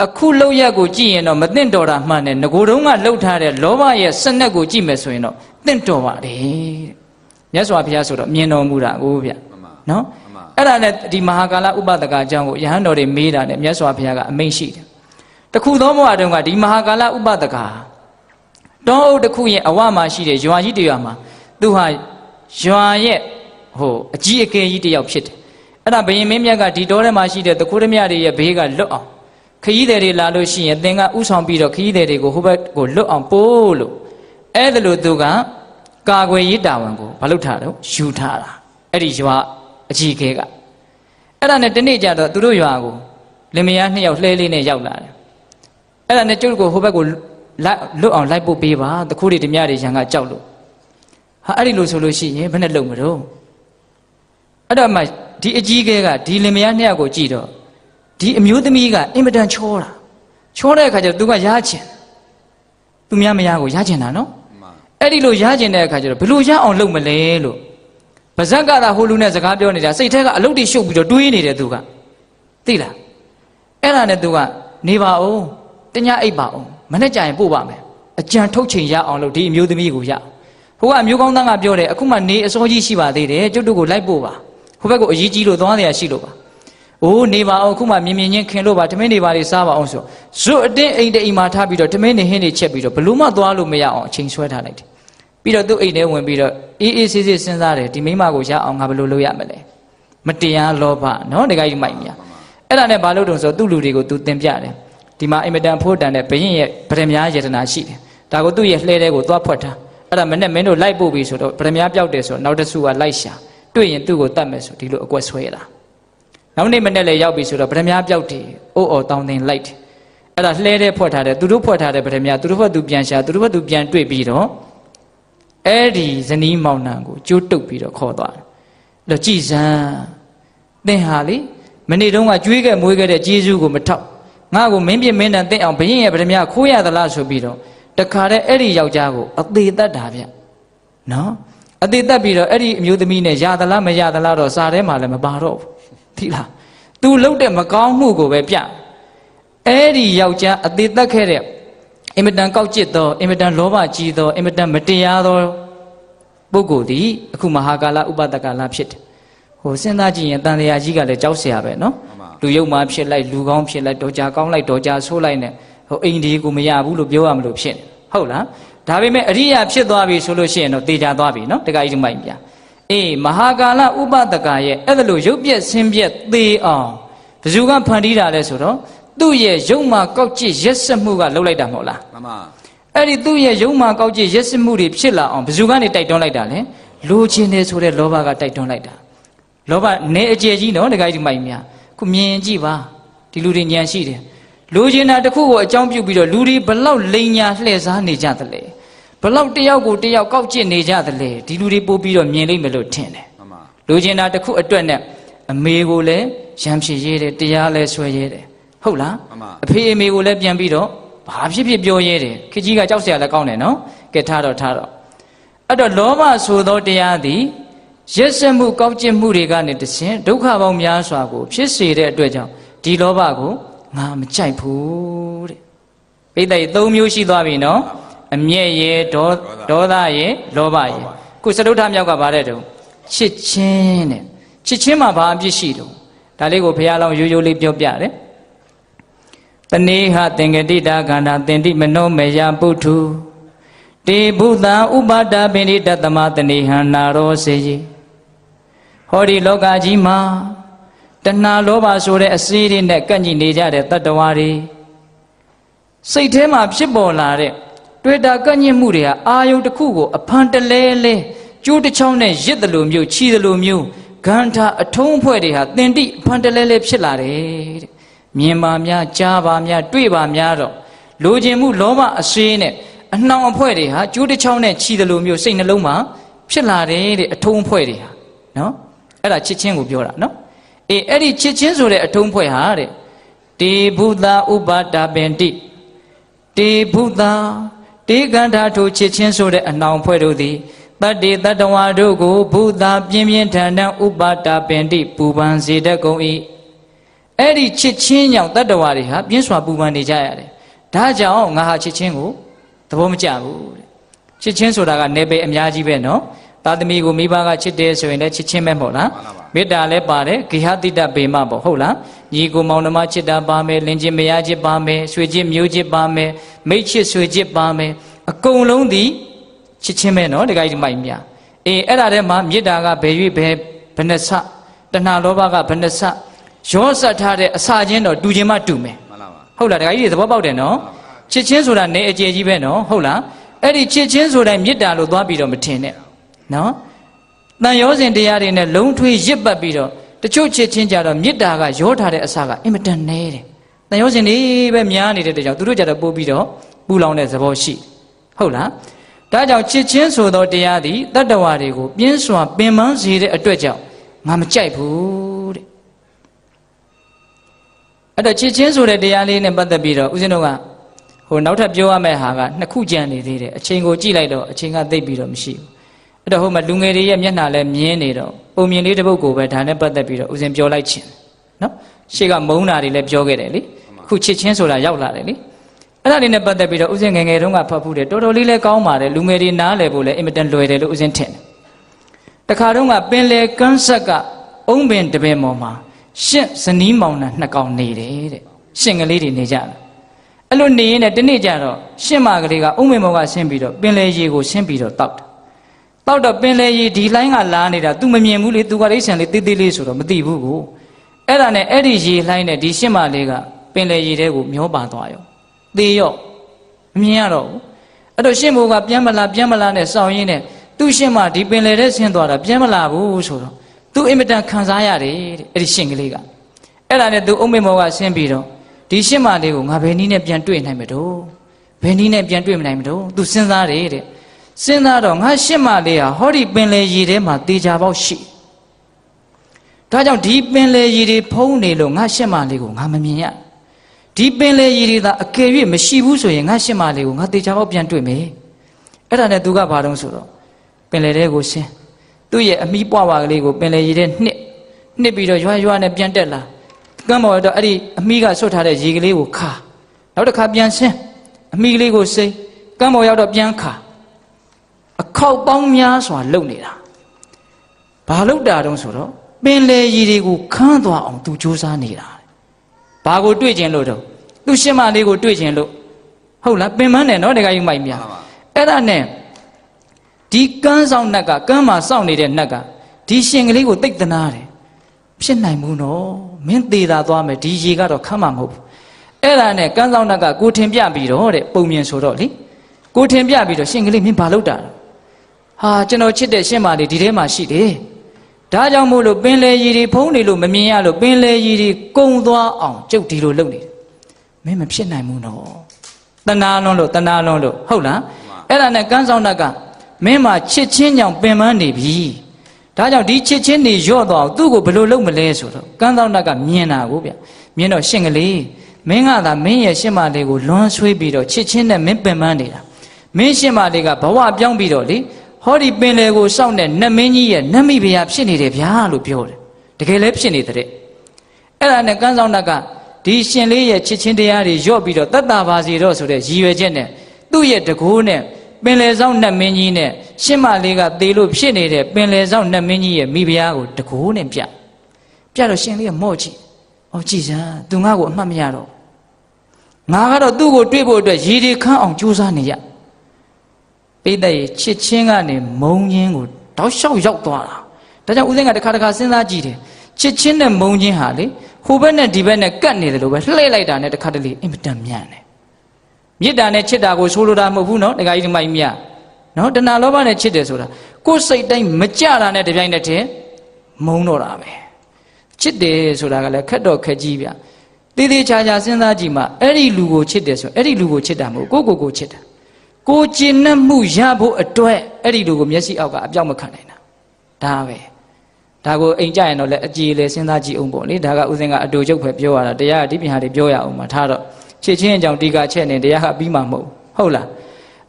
အခုလောက်ရက်ကိုကြည့်ရင်တော့မသင့်တော်တာမှန်တယ်ငကိုတုံးကလှုပ်ထားတဲ့လောဘရဲ့စနက်ကိုကြည့်မယ်ဆိုရင်တော့သင့်တော်ပါတယ်မြတ်စွာဘုရားဆိုတော့မြင်တော်မူတာကိုဗျနော်အဲ့ဒါနဲ့ဒီမဟာကာလဥပဒကအကြောင်းကိုယဟန်တော်တွေမေးတာနဲ့မြတ်စွာဘုရားကအမိန့်ရှိတယ်တခုသောဘဝတုန်းကဒီမဟာကာလဥပဒကတောအုပ်တစ်ခုရဲ့အဝမှာရှိတဲ့ရွာကြီးတရွာမှာသူဟာရွာရဲ့အကြီးအကဲကြီးတယောက်ဖြစ်တယ်အဲ့ဒါဘုရင်မင်းမြတ်ကဒီတောထဲမှာရှိတဲ့တခိုးဓမြတွေရဲ့ဘေးကလွတ်အောင်ခရီးသည်တွေလာလို့ရှိရင်သင်ကဥဆောင်ပြီးတော့ခရီးသည်တွေကိုဟိုဘက်ကိုလွတ်အောင်ပို့လို့အဲ့ဒါလို့သူကကာကွယ်ရေးတာဝန်ကိုမလုပ်ထားတော့ယူထားတာအဲ့ဒီရွာအကြီးအကဲကအဲ့ဒါနဲ့တနေ့ကျတော့သူတို့ရွာကိုလင်မယား2ယောက်လှဲလေးနဲ့ရောက်လာတယ်အဲ့ဒါနဲ့ကျုပ်ကိုဟိုဘက်ကိုလွတ်အောင်လိုက်ပို့ပေးပါတခိုးတွေဓမြတွေရန်ကကြောက်လို့ဟာအဲ့ဒီလိုဆိုလို့ရှိရင်ဘယ်နဲ့လုံမလို့အဲ့တော့မှဒီအကြီးအကဲကဒီလင်မယား2ယောက်ကိုကြည့်တော့ဒီအမျိုးသမီးကအင်မတန်ချောတဲ့အခါကျတော့သူကရားချင် သူများမရကိုရကျင်တာနော် မှန် အဲ့ဒီလိုရကျင်တဲ့အခါကျတော့ဘယ်လိုရအောင်လုပ်မလဲလို့ပါဇက်ကသာဟိုလူနဲ့စကားပြောနေတာစိတ်ထဲကအလုပ်တွေရှုပ်ပြီးတော့တွေးနေတယ်သူကသိလားအဲ့ဒါနဲ့သူကနေပါအောင်တညအိပ်ပါအောင်မနေ့ကျရင်ပို့ပါမယ်အကြံထုတ်ချိန်ရအောင်လို့ဒီအမျိုးသမီးကိုရဟိုကအမျိုးကောင်းသားကပြောတယ်အခုမှနေအစောကြီးရှိပါသေးတယ်ကျုပ်တို့ကိုလိုက်ပို့ပါဟိုဘက်ကိုအရေးကြီးလို့သွားနေရရှိလို့ပါအိုးနေပါအောင်အခုမှမြင်မြင်ချင်းခင်လို့ပါထမင်းတွေပါလေးစားပါအောင်ဆိုဇွတ်အတင်းအိမ်တိမ်မှာထားပြီးတော့ထမင်းတွေဟင်းတွေချက်ပြီးတော့ဘလို့မှသွားလို့မရအောင်အချိန်ဆွဲထားလိုက်တယ်ပြီးတော့သူ့အိမ်ထဲဝင်ပြီးတော့အေးအေးဆေးဆေးစဉ်းစားတယ်ဒီမိမကိုရအောင်ငါဘယ်လိုလုပ်ရမလဲမတရားလောဘနော်တခါကြီးမိုက်မြအဲ့ဒါနဲ့ဘာလို့တုံဆိုသူ့လူတွေကိုသူတင်ပြတယ်ဒီမှာအင်မတန်ဖို့တန်တဲ့ဘရင်ရဲ့ဗရမ ्या ယတနာရှိတယ်ဒါကိုသူ့ရဲ့လှဲတဲ့ကိုသွားဖွက်ထားအဲ့ဒါမနဲ့မင်းတို့လိုက်ပို့ပြီဆိုတော့ဗရမ ्या ပျောက်တယ်ဆိုတော့နောက်တစ်စုကလိုက်ရှာတွေ့ရင်သူ့ကိုတတ်မယ်ဆိုဒီလိုအကွက်ဆွဲတာနောက်နေ့မနဲ့လည်းရောက်ပြီဆိုတော့ဗရမ ्या ပျောက်တယ်အိုးအော်တောင်းတင်လိုက်တယ်အဲ့ဒါလှဲတဲ့ဖွက်ထားတယ်သူတို့ဖွက်ထားတဲ့ဗရမ ्या သူတို့ဘက်သူပြန်ရှာသူတို့ဘက်သူပြန်တွေ့ပြီးတော့အဲ့ဒီဇနီးမောင်နှံကိုကျိုးတုပ်ပြီးတော့ခေါ်သွားတယ်အဲ့တော့ကြည်စမ်းသင်ဟာလေမနေ့တုန်းကကြွေးခဲ့မွေးခဲ့တဲ့ကျေးဇူးကိုမထောက်ငါ့ကိုမင်းပြမင်းတန်သိအောင်ဘရင်ရဲ့ဗရမ ्या ခိုးရသလားဆိုပြီးတော့တခါတည်းအဲ့ဒီယောက်ျားကိုအသေးသက်တာဗျနော်အသေးသက်ပြီးတော့အဲ့ဒီအမျိုးသမီးနဲ့ရသလားမရသလားတော့စာထဲမှာလည်းမပါတော့ဘူးသိလား तू လှုပ်တဲ့မကောင်းမှုကိုပဲပြအဲ့ဒီယောက်ျားအသေးသက်ခဲ့တဲ့အင်မတန်ကောက်ကျစ်သောအင်မတန်လောဘကြီးသောအင်မတန်မတရားသောပုဂ္ဂိုလ်သည်အခုမဟာကာလဥပဒကလဖြစ်တယ်ဟိုစဉ်းစားကြည့်ရင်တန်တရားကြီးကလည်းကြောက်เสียပဲနော်လူယုံမှဖြစ်လိုက်လူကောင်းဖြစ်လိုက်တော်ကြကောင်းလိုက်တော်ကြဆိုးလိုက်နဲ့ဟိုအိမ်ဒီကိုမရဘူးလို့ပြောရမလို့ဖြစ်နေဟုတ်လားဒါပေမဲ့အရိယာဖြစ်သွားပြီဆိုလို့ရှိရင်တော့တေချာသွားပြီနော်တခါကြီးမိုက်ပြအေးမဟာကာလဥပဒကရဲ့အဲ့ဒါလို့ရုပ်ပြက်ဆင်းပြက်သေအောင်ဘယ်သူကဖန်တီးတာလဲဆိုတော့သူ့ရဲ့ယုံမှကောက်ကျစ်ရက်စက်မှုကလှုပ်လိုက်တာမဟုတ်လားမှန်ပါ အဲ့ဒီသူ့ရဲ့ယုံမှကောက်ကျစ်ရက်စက်မှုတွေဖြစ်လာအောင်ဘယ်သူကနေတိုက်တွန်းလိုက်တာလဲလိုချင်တယ်ဆိုတဲ့လောဘကတိုက်တွန်းလိုက်တာလောဘနေအကျယ်ကြီးနော်တခါကြီးမိုက်များခုမြင်ကြည့်ပါဒီလူတွေဉာဏ်ရှိတယ်လူချင်းတာတစ်ခုကိုအကြောင်းပြုပြီးတော့လူတွေဘလောက်လိန်ညာလှည့်စားနေကြသလဲဘလောက်တယောက်ကိုတယောက်ကောက်ကျစ်နေကြသလဲဒီလူတွေပို့ပြီးတော့မြင်လိမ့်မယ်လို့ထင်တယ်မှန်ပါ လူချင်းတာတစ်ခုအတွက်နဲ့အမေကိုလည်းရံဖြစ်ရဲတယ်တရားလည်းဆွဲရဲတယ်ဟုတ်လား မှန်ပါ အဖေအမေကိုလည်းပြန်ပြီးတော့ဘာဖြစ်ဖြစ်ပြောရဲတယ်ခကြီးကကြောက်เสียလည်းကောင်းတယ်နော်ကဲထားတော့အဲ့တော့လောဘဆိုသောတရားသည်ရက်စက်မှုကောက်ကျစ်မှုတွေကနေတခြင်းဒုက္ခပေါင်းများစွာကိုဖြစ်စေတဲ့အတွက်ကြောင့်ဒီလောဘကိုငါမကြိုက်ဘူးတဲ့ပိဋက3မျိုးရှိသွားပြီနော်အမျက်ရေဒေါသရေလောဘရေခုစတုထမြောက်ကဗါတဲ့တုံးချစ်ချင်းတဲ့ချစ်ချင်းမှာဘာအပြစ်ရှိတုံးဒါလေးကိုဘုရားလောင်းရိုးရိုးလေးပြောပြတယ်တဏိဟသင်္ကတိတာခန္ဓာသင်္တိမနောမေယပုထုတေဘုသံဥပါဒပင်တိတတမတဏိဟံနာရောစေယဟောဒီလောကကြီးမှာတဏှာလောဘဆိုတဲ့အစည်းတွေနဲ့ကန့်ကြည့်နေကြတဲ့တတ္တဝါတွေစိတ်ထဲမှာဖြစ်ပေါ်လာတဲ့တွေ့တာကန့်ညှင့်မှုတွေဟာအာယုတစ်ခုကိုအဖန်တလဲလဲကျိုးတစ်ချောင်းနဲ့ရစ်တယ်လို့မျိုးခြီတယ်လို့မျိုးဂန္ဓာအထုံးအဖွဲ့တွေဟာသင်တိအဖန်တလဲလဲဖြစ်လာတယ်တဲ့မြင်ပါများကြားပါများတွေ့ပါများတော့လိုချင်မှုလောဘအစည်းနဲ့အနှောင်အဖွဲ့တွေဟာကျိုးတစ်ချောင်းနဲ့ခြီတယ်လို့မျိုးစိတ်နှလုံးမှာဖြစ်လာတယ်တဲ့အထုံးအဖွဲ့တွေဟာနော်အဲ့ဒါချစ်ချင်းကိုပြောတာနော်အေးအဲ့ဒီချစ်ချင်းဆိုတဲ့အထုံးဖွဲ့ဟာတဲ့တေဘုသာဥပါဒပင်တိတေဘုသာတေကန္ဓာထိုချစ်ချင်းဆိုတဲ့အနှောင်ဖွဲ့တို့သည်တတ္တေတတ္တဝါတို့ကိုဘုသာပြင်းပြင်းထန်ထန်ဥပါဒပင်တိပူပန်စေတတ်ကုန်၏အဲ့ဒီချစ်ချင်းကြောင့်တတ္တဝါတွေဟာပြင်းစွာပူပန်နေကြရတယ်ဒါကြောင့်ငါဟာချစ်ချင်းကိုသဘောမကျဘူးတဲ့ချစ်ချင်းဆိုတာကနေပေအများကြီးပဲနော်သားသမီးကိုမိဘကချစ်တယ်ဆိုရင်လည်းချစ်ချင်းပဲမဟုတ်လားမေတ္တာလည်းပါတယ်ဂေဟတိတပေမပေါ့ဟုတ်လားညီကိုမောင်နှမချစ်တာပါမယ်လင်ချင်းမယားချစ်ပါမယ်ဆွေချစ်မျိုးချစ်ပါမယ်မိတ်ချစ်ဆွေချစ်ပါမယ်အကုန်လုံးဒီချစ်ချင်းပဲနော်တခါကြီးမိုက်မြအေးအဲ့ဒါထဲမှာမေတ္တာကဘယ်၍ဘယ်နဲ့ဆတဏှာလောဘကဘယ်နဲ့ဆရောစပ်ထားတဲ့အစာချင်းတော့တူချင်းမှတူမယ်မှန်ပါပါ ဟုတ်လားတခါကြီးသဘောပေါက်တယ်နော်ချစ်ချင်းဆိုတာနေအကျယ်ကြီးပဲနော်ဟုတ်လားအဲ့ဒီချစ်ချင်းဆိုတိုင်းမေတ္တာလို့သွားပြီးတော့မထင်နဲ့နော်တန်ရောစဉ်တရားတွေနဲ့လုံးထွေးရစ်ပတ်ပြီးတော့တချို့ချစ်ချင်းကြတော့မေတ္တာကရောထားတဲ့အစာကအင်မတန်နဲတယ်တန်ရောစဉ်တွေပဲများနေတဲ့တကြောင်သူတို့ကြတော့ပို့ပြီးတော့ပူလောင်တဲ့သဘောရှိဟုတ်လားဒါကြောင့်ချစ်ချင်းဆိုသောတရားသည်တတ္တဝါတွေကိုပြင်းစွာပင်ပန်းစေတဲ့အတွက်ကြောင့်ငါမကြိုက်ဘူးတဲ့အဲ့တော့ချစ်ချင်းဆိုတဲ့တရားလေးနဲ့ပတ်သက်ပြီးတော့ဦးဇင်းတို့ကဟ ဟိုနောက်ထပ်ပြောရမယ့်ဟာကနှစ်ခုကြံနေသေးတယ်အချိန်ကိုကြည့်လိုက်တော့အချိန်ကသိပ်ပြီးတော့မရှိဘူးအဲ့တော့ဟိုမှာလူငယ်တွေရဲ့မျက်နှာလဲမြင်းနေတော့ပုံမြင်လေးတစ်ပုဒ်ကိုပဲဒါနဲ့ပတ်သက်ပြီးတော့ဦးဇင်းပြောလိုက်ခြင်းနော်ရှေ့ကမုန်းတာတွေလည်းပြောခဲ့တယ်လေအခုချစ်ချင်းဆိုတာရောက်လာတယ်လေအဲ့ဒါလေးနဲ့ပတ်သက်ပြီးတော့ဦးဇင်းငယ်ငယ်တုန်းကဖတ်ဖူးတယ်တော်တော်လေးလဲကောင်းပါတယ်လူငယ်တွေနားလည်ဖို့လဲအင်မတန်လွယ်တယ်လို့ဦးဇင်းထင်တယ်တခါတုန်းကပင်လေကန်းဆက်ကအုံးပင်တပင်ပေါ်မှာရှင့်ဇနီးမောင်နှံနှစ်ကောင်နေတယ်တဲ့ရှင့်ကလေးတွေနေကြတယ်အဲ့လိုနေရင်လည်းဒီနေ့ကျတော့ရှင့်မကလေးကအုံးပင်ပေါ်ကဆင်းပြီးတော့ပင်လေရေကိုဆင်းပြီးတော့တောက်တယ်တောက်တော့ပင်လေရေဒီလိုင်းကလာနေတာ तू မမြင်ဘူးလေ तू ကလေးဆန်လေးတေးသေးလေးဆိုတော့မသိဘူးကိုအဲ့ဒါနဲ့အဲ့ဒီရေလှိုင်းနဲ့ဒီရှင့်မလေးကပင်လေရေထဲကိုမျောပါသွားရောသေရောမမြင်ရတော့ဘူးအဲ့တော့ရှင့်ဘိုးကပြန်မလားနဲ့စောင့်ရင်းနဲ့သူ့ရှင့်မဒီပင်လေထဲဆင်းသွားတာပြန်မလာဘူးဆိုတော့ तू အင်မတန်ခံစားရတယ်တဲ့အဲ့ဒီရှင့်ကလေးကအဲ့ဒါနဲ့ तू အုံးမေမောကဆင်းပြီးတော့ဒီရှင့်မလေးကိုငါဘယ်နည်းနဲ့ပြန်တွေ့နိုင်မလို့ဘယ်နည်းနဲ့ပြန်တွေ့မနိုင်မလို့ तू စဉ်းစားတယ်တဲ့စဉ်းစားတော့ငါရှင့်မလေးဟာဟောဒီပင်လေရေထဲမှာတေချာပေါက်ရှိဒါကြောင့်ဒီပင်လေရေတွေဖုံးနေလို့ငါရှင့်မလေးကိုငါမမြင်ရဒီပင်လေရေတွေသာအကယ်၍မရှိဘူးဆိုရင်ငါရှင့်မလေးကိုငါတေချာပေါက်ပြန်တွေ့မယ်အဲ့ဒါနဲ့ तू ကဘာတုံးဆိုတော့ပင်လေထဲကိုဆင်းသူ့ရဲ့အမီးပွားပါကလေးကိုပင်လေရေထဲနှစ်ပြီးတော့ရွာနဲ့ပြန်တက်လာကမ်းပေါ်တော့အဲ့ဒီအမီးကဆွတ်ထားတဲ့ရေကလေးကိုခါနောက်တစ်ခါပြန်ဆင်းအမီးကလေးကိုစိမ့်ကမ်းပေါ်ရောက်တော့ပြန်ခါအခောက်ပေါင်းများစွာလုံနေတာဘာလို့တာတုံးဆိုတော့ပင်လေရေတွေကိုခန်းသွားအောင်သူစူးစမ်းနေတာဘာကိုတွေ့ကျင်လို့တော့သူရှင်းမလေးကိုတွေ့ကျင်လို့ဟုတ်လားပင်မနဲ့နော်တခါယူမိုက်များအဲ့ဒါနဲ့ဒီကန်းဆောင်နတ်ကကန်းမှာစောင့်နေတဲ့နတ်ကဒီရှင်ကလေးကိုတိတ်တနာတယ်ဖြစ်နိုင်ဘူးနော်မင်းသေးတာသွားမယ်ဒီရေကတော့ခမ်းမှာမဟုတ်ဘူးအဲ့ဒါနဲ့ကန်းဆောင်နတ်ကကိုထင်ပြပြီးတော့တဲ့ပုံမြင်ဆိုတော့လေကိုထင်ပြပြီးတော့ရှင်ကလေးမင်းဘာလုပ်တာဟာကျွန်တော်ချစ်တဲ့ရှင်မလေးဒီထဲမှာရှိတယ်ဒါကြောင့်မို့လို့ပင်လေရေတွေဖုံးနေလို့မမြင်ရလို့ပင်လေရေတွေကုံသွားအောင်ကျုပ်ဒီလိုလုပ်နေတယ်မင်းမဖြစ်နိုင်ဘူးနော်တနာလွန်းလို့ဟုတ်လားအဲ့ဒါနဲ့ကန်းဆောင်နတ်ကမင်းမှာချစ်ချင်းကြောင့်ပင်ပန်းနေပြီဒါကြောင့်ဒီချစ်ချင်းနေရော့သွားအောင်သူ့ကိုဘယ်လိုလုပ်မလဲဆိုတော့ကန်းဆောင်နတ်ကမြင်တာကိုဗျမြင်တော့ရှင်ကလေးမင်းကသာမင်းရဲ့ရှင့်မလေးကိုလွန်ဆွေးပြီးတော့ချစ်ချင်းနဲ့မင်းပင်ပန်းနေတာမင်းရှင့်မလေးကဘဝပြောင်းပြီးတော့လေဟောဒီပင်လေကိုစောင့်တဲ့နတ်မင်းကြီးရဲ့နတ်မိဖုရားဖြစ်နေတယ်ဗျာလို့ပြောတယ်တကယ်လည်းဖြစ်နေတဲ့အဲ့ဒါနဲ့ကန်းဆောင်နတ်ကဒီရှင်လေးရဲ့ချစ်ချင်းတရားတွေရော့ပြီးတော့တတ်တာပါစီတော့ဆိုတဲ့ရည်ရွယ်ချက်နဲ့သူ့ရဲ့တကိုးနဲ့ပင်လေဆောင်နတ်မင်းကြီးနဲ့ရှင့်မလေးကသေလို့ဖြစ်နေတဲ့ပင်လေဆောင်နတ်မင်းကြီးရဲ့မိဖုရားကိုတကိုးနဲ့ပြတော့ရှင်လေးကမော့ကြည့်ကြည်စမ်းသူငါ့ကိုအမှတ်မရတော့ငါကတော့သူ့ကိုတွေ့ဖို့အတွက်ရည်တွေခန့်အောင်ကြိုးစားနေရပိဋကရဲ့ချစ်ချင်းကနေမုံချင်းကိုတောက်လျှောက်ရောက်သွားတာဒါကြောင့်ဦးစင်းကတစ်ခါစဉ်းစားကြည့်တယ်ချစ်ချင်းနဲ့မုံချင်းဟာလေဟိုဘက်နဲ့ဒီဘက်နဲ့ကတ်နေတယ်လို့ပဲလှည့်လိုက်တာနဲ့တစ်ခါတလေအင်မတန်မြန်တယ်မေတ္တာနဲ့ချစ်တာကိုဆိုလိုတာမဟုတ်ဘူးနော်တခါကြီးဒီမိုက်မြနော်တဏှာလောဘနဲ့ချစ်တယ်ဆိုတာကိုယ်စိတ်တိုင်းမကြတာနဲ့တပြိုင်တည်းတည်းမုံတော့တာပဲချစ်တယ်ဆိုတာကလည်းခက်တော့ခက်ကြီးဗျတေးသေးချာချာစဉ်းစားကြည့်မှအဲ့ဒီလူကိုချစ်တယ်ဆိုအဲ့ဒီလူကိုချစ်တာမဟုတ်ကိုချစ်တာကိုကျင်နှက်မှုရဖို့အတွက်အဲ့ဒီလူကိုမျက်စိအောက်ကအပြောက်မခံနိုင်တာဒါပဲဒါကိုအိမ်ကြရင်တော့လည်းအကြည်လေစဉ်းစားကြည့်အောင်ပေါ့လေဒါကဥစဉ်ကအတူချုပ်ပဲပြောရတာတရားကဒီပြင်ဟာတွေပြောရအောင်မှာထားတော့ချစ်ချင်းအကြောင်းဒီကချက်နေတရားကပြီးမှမဟုတ်လား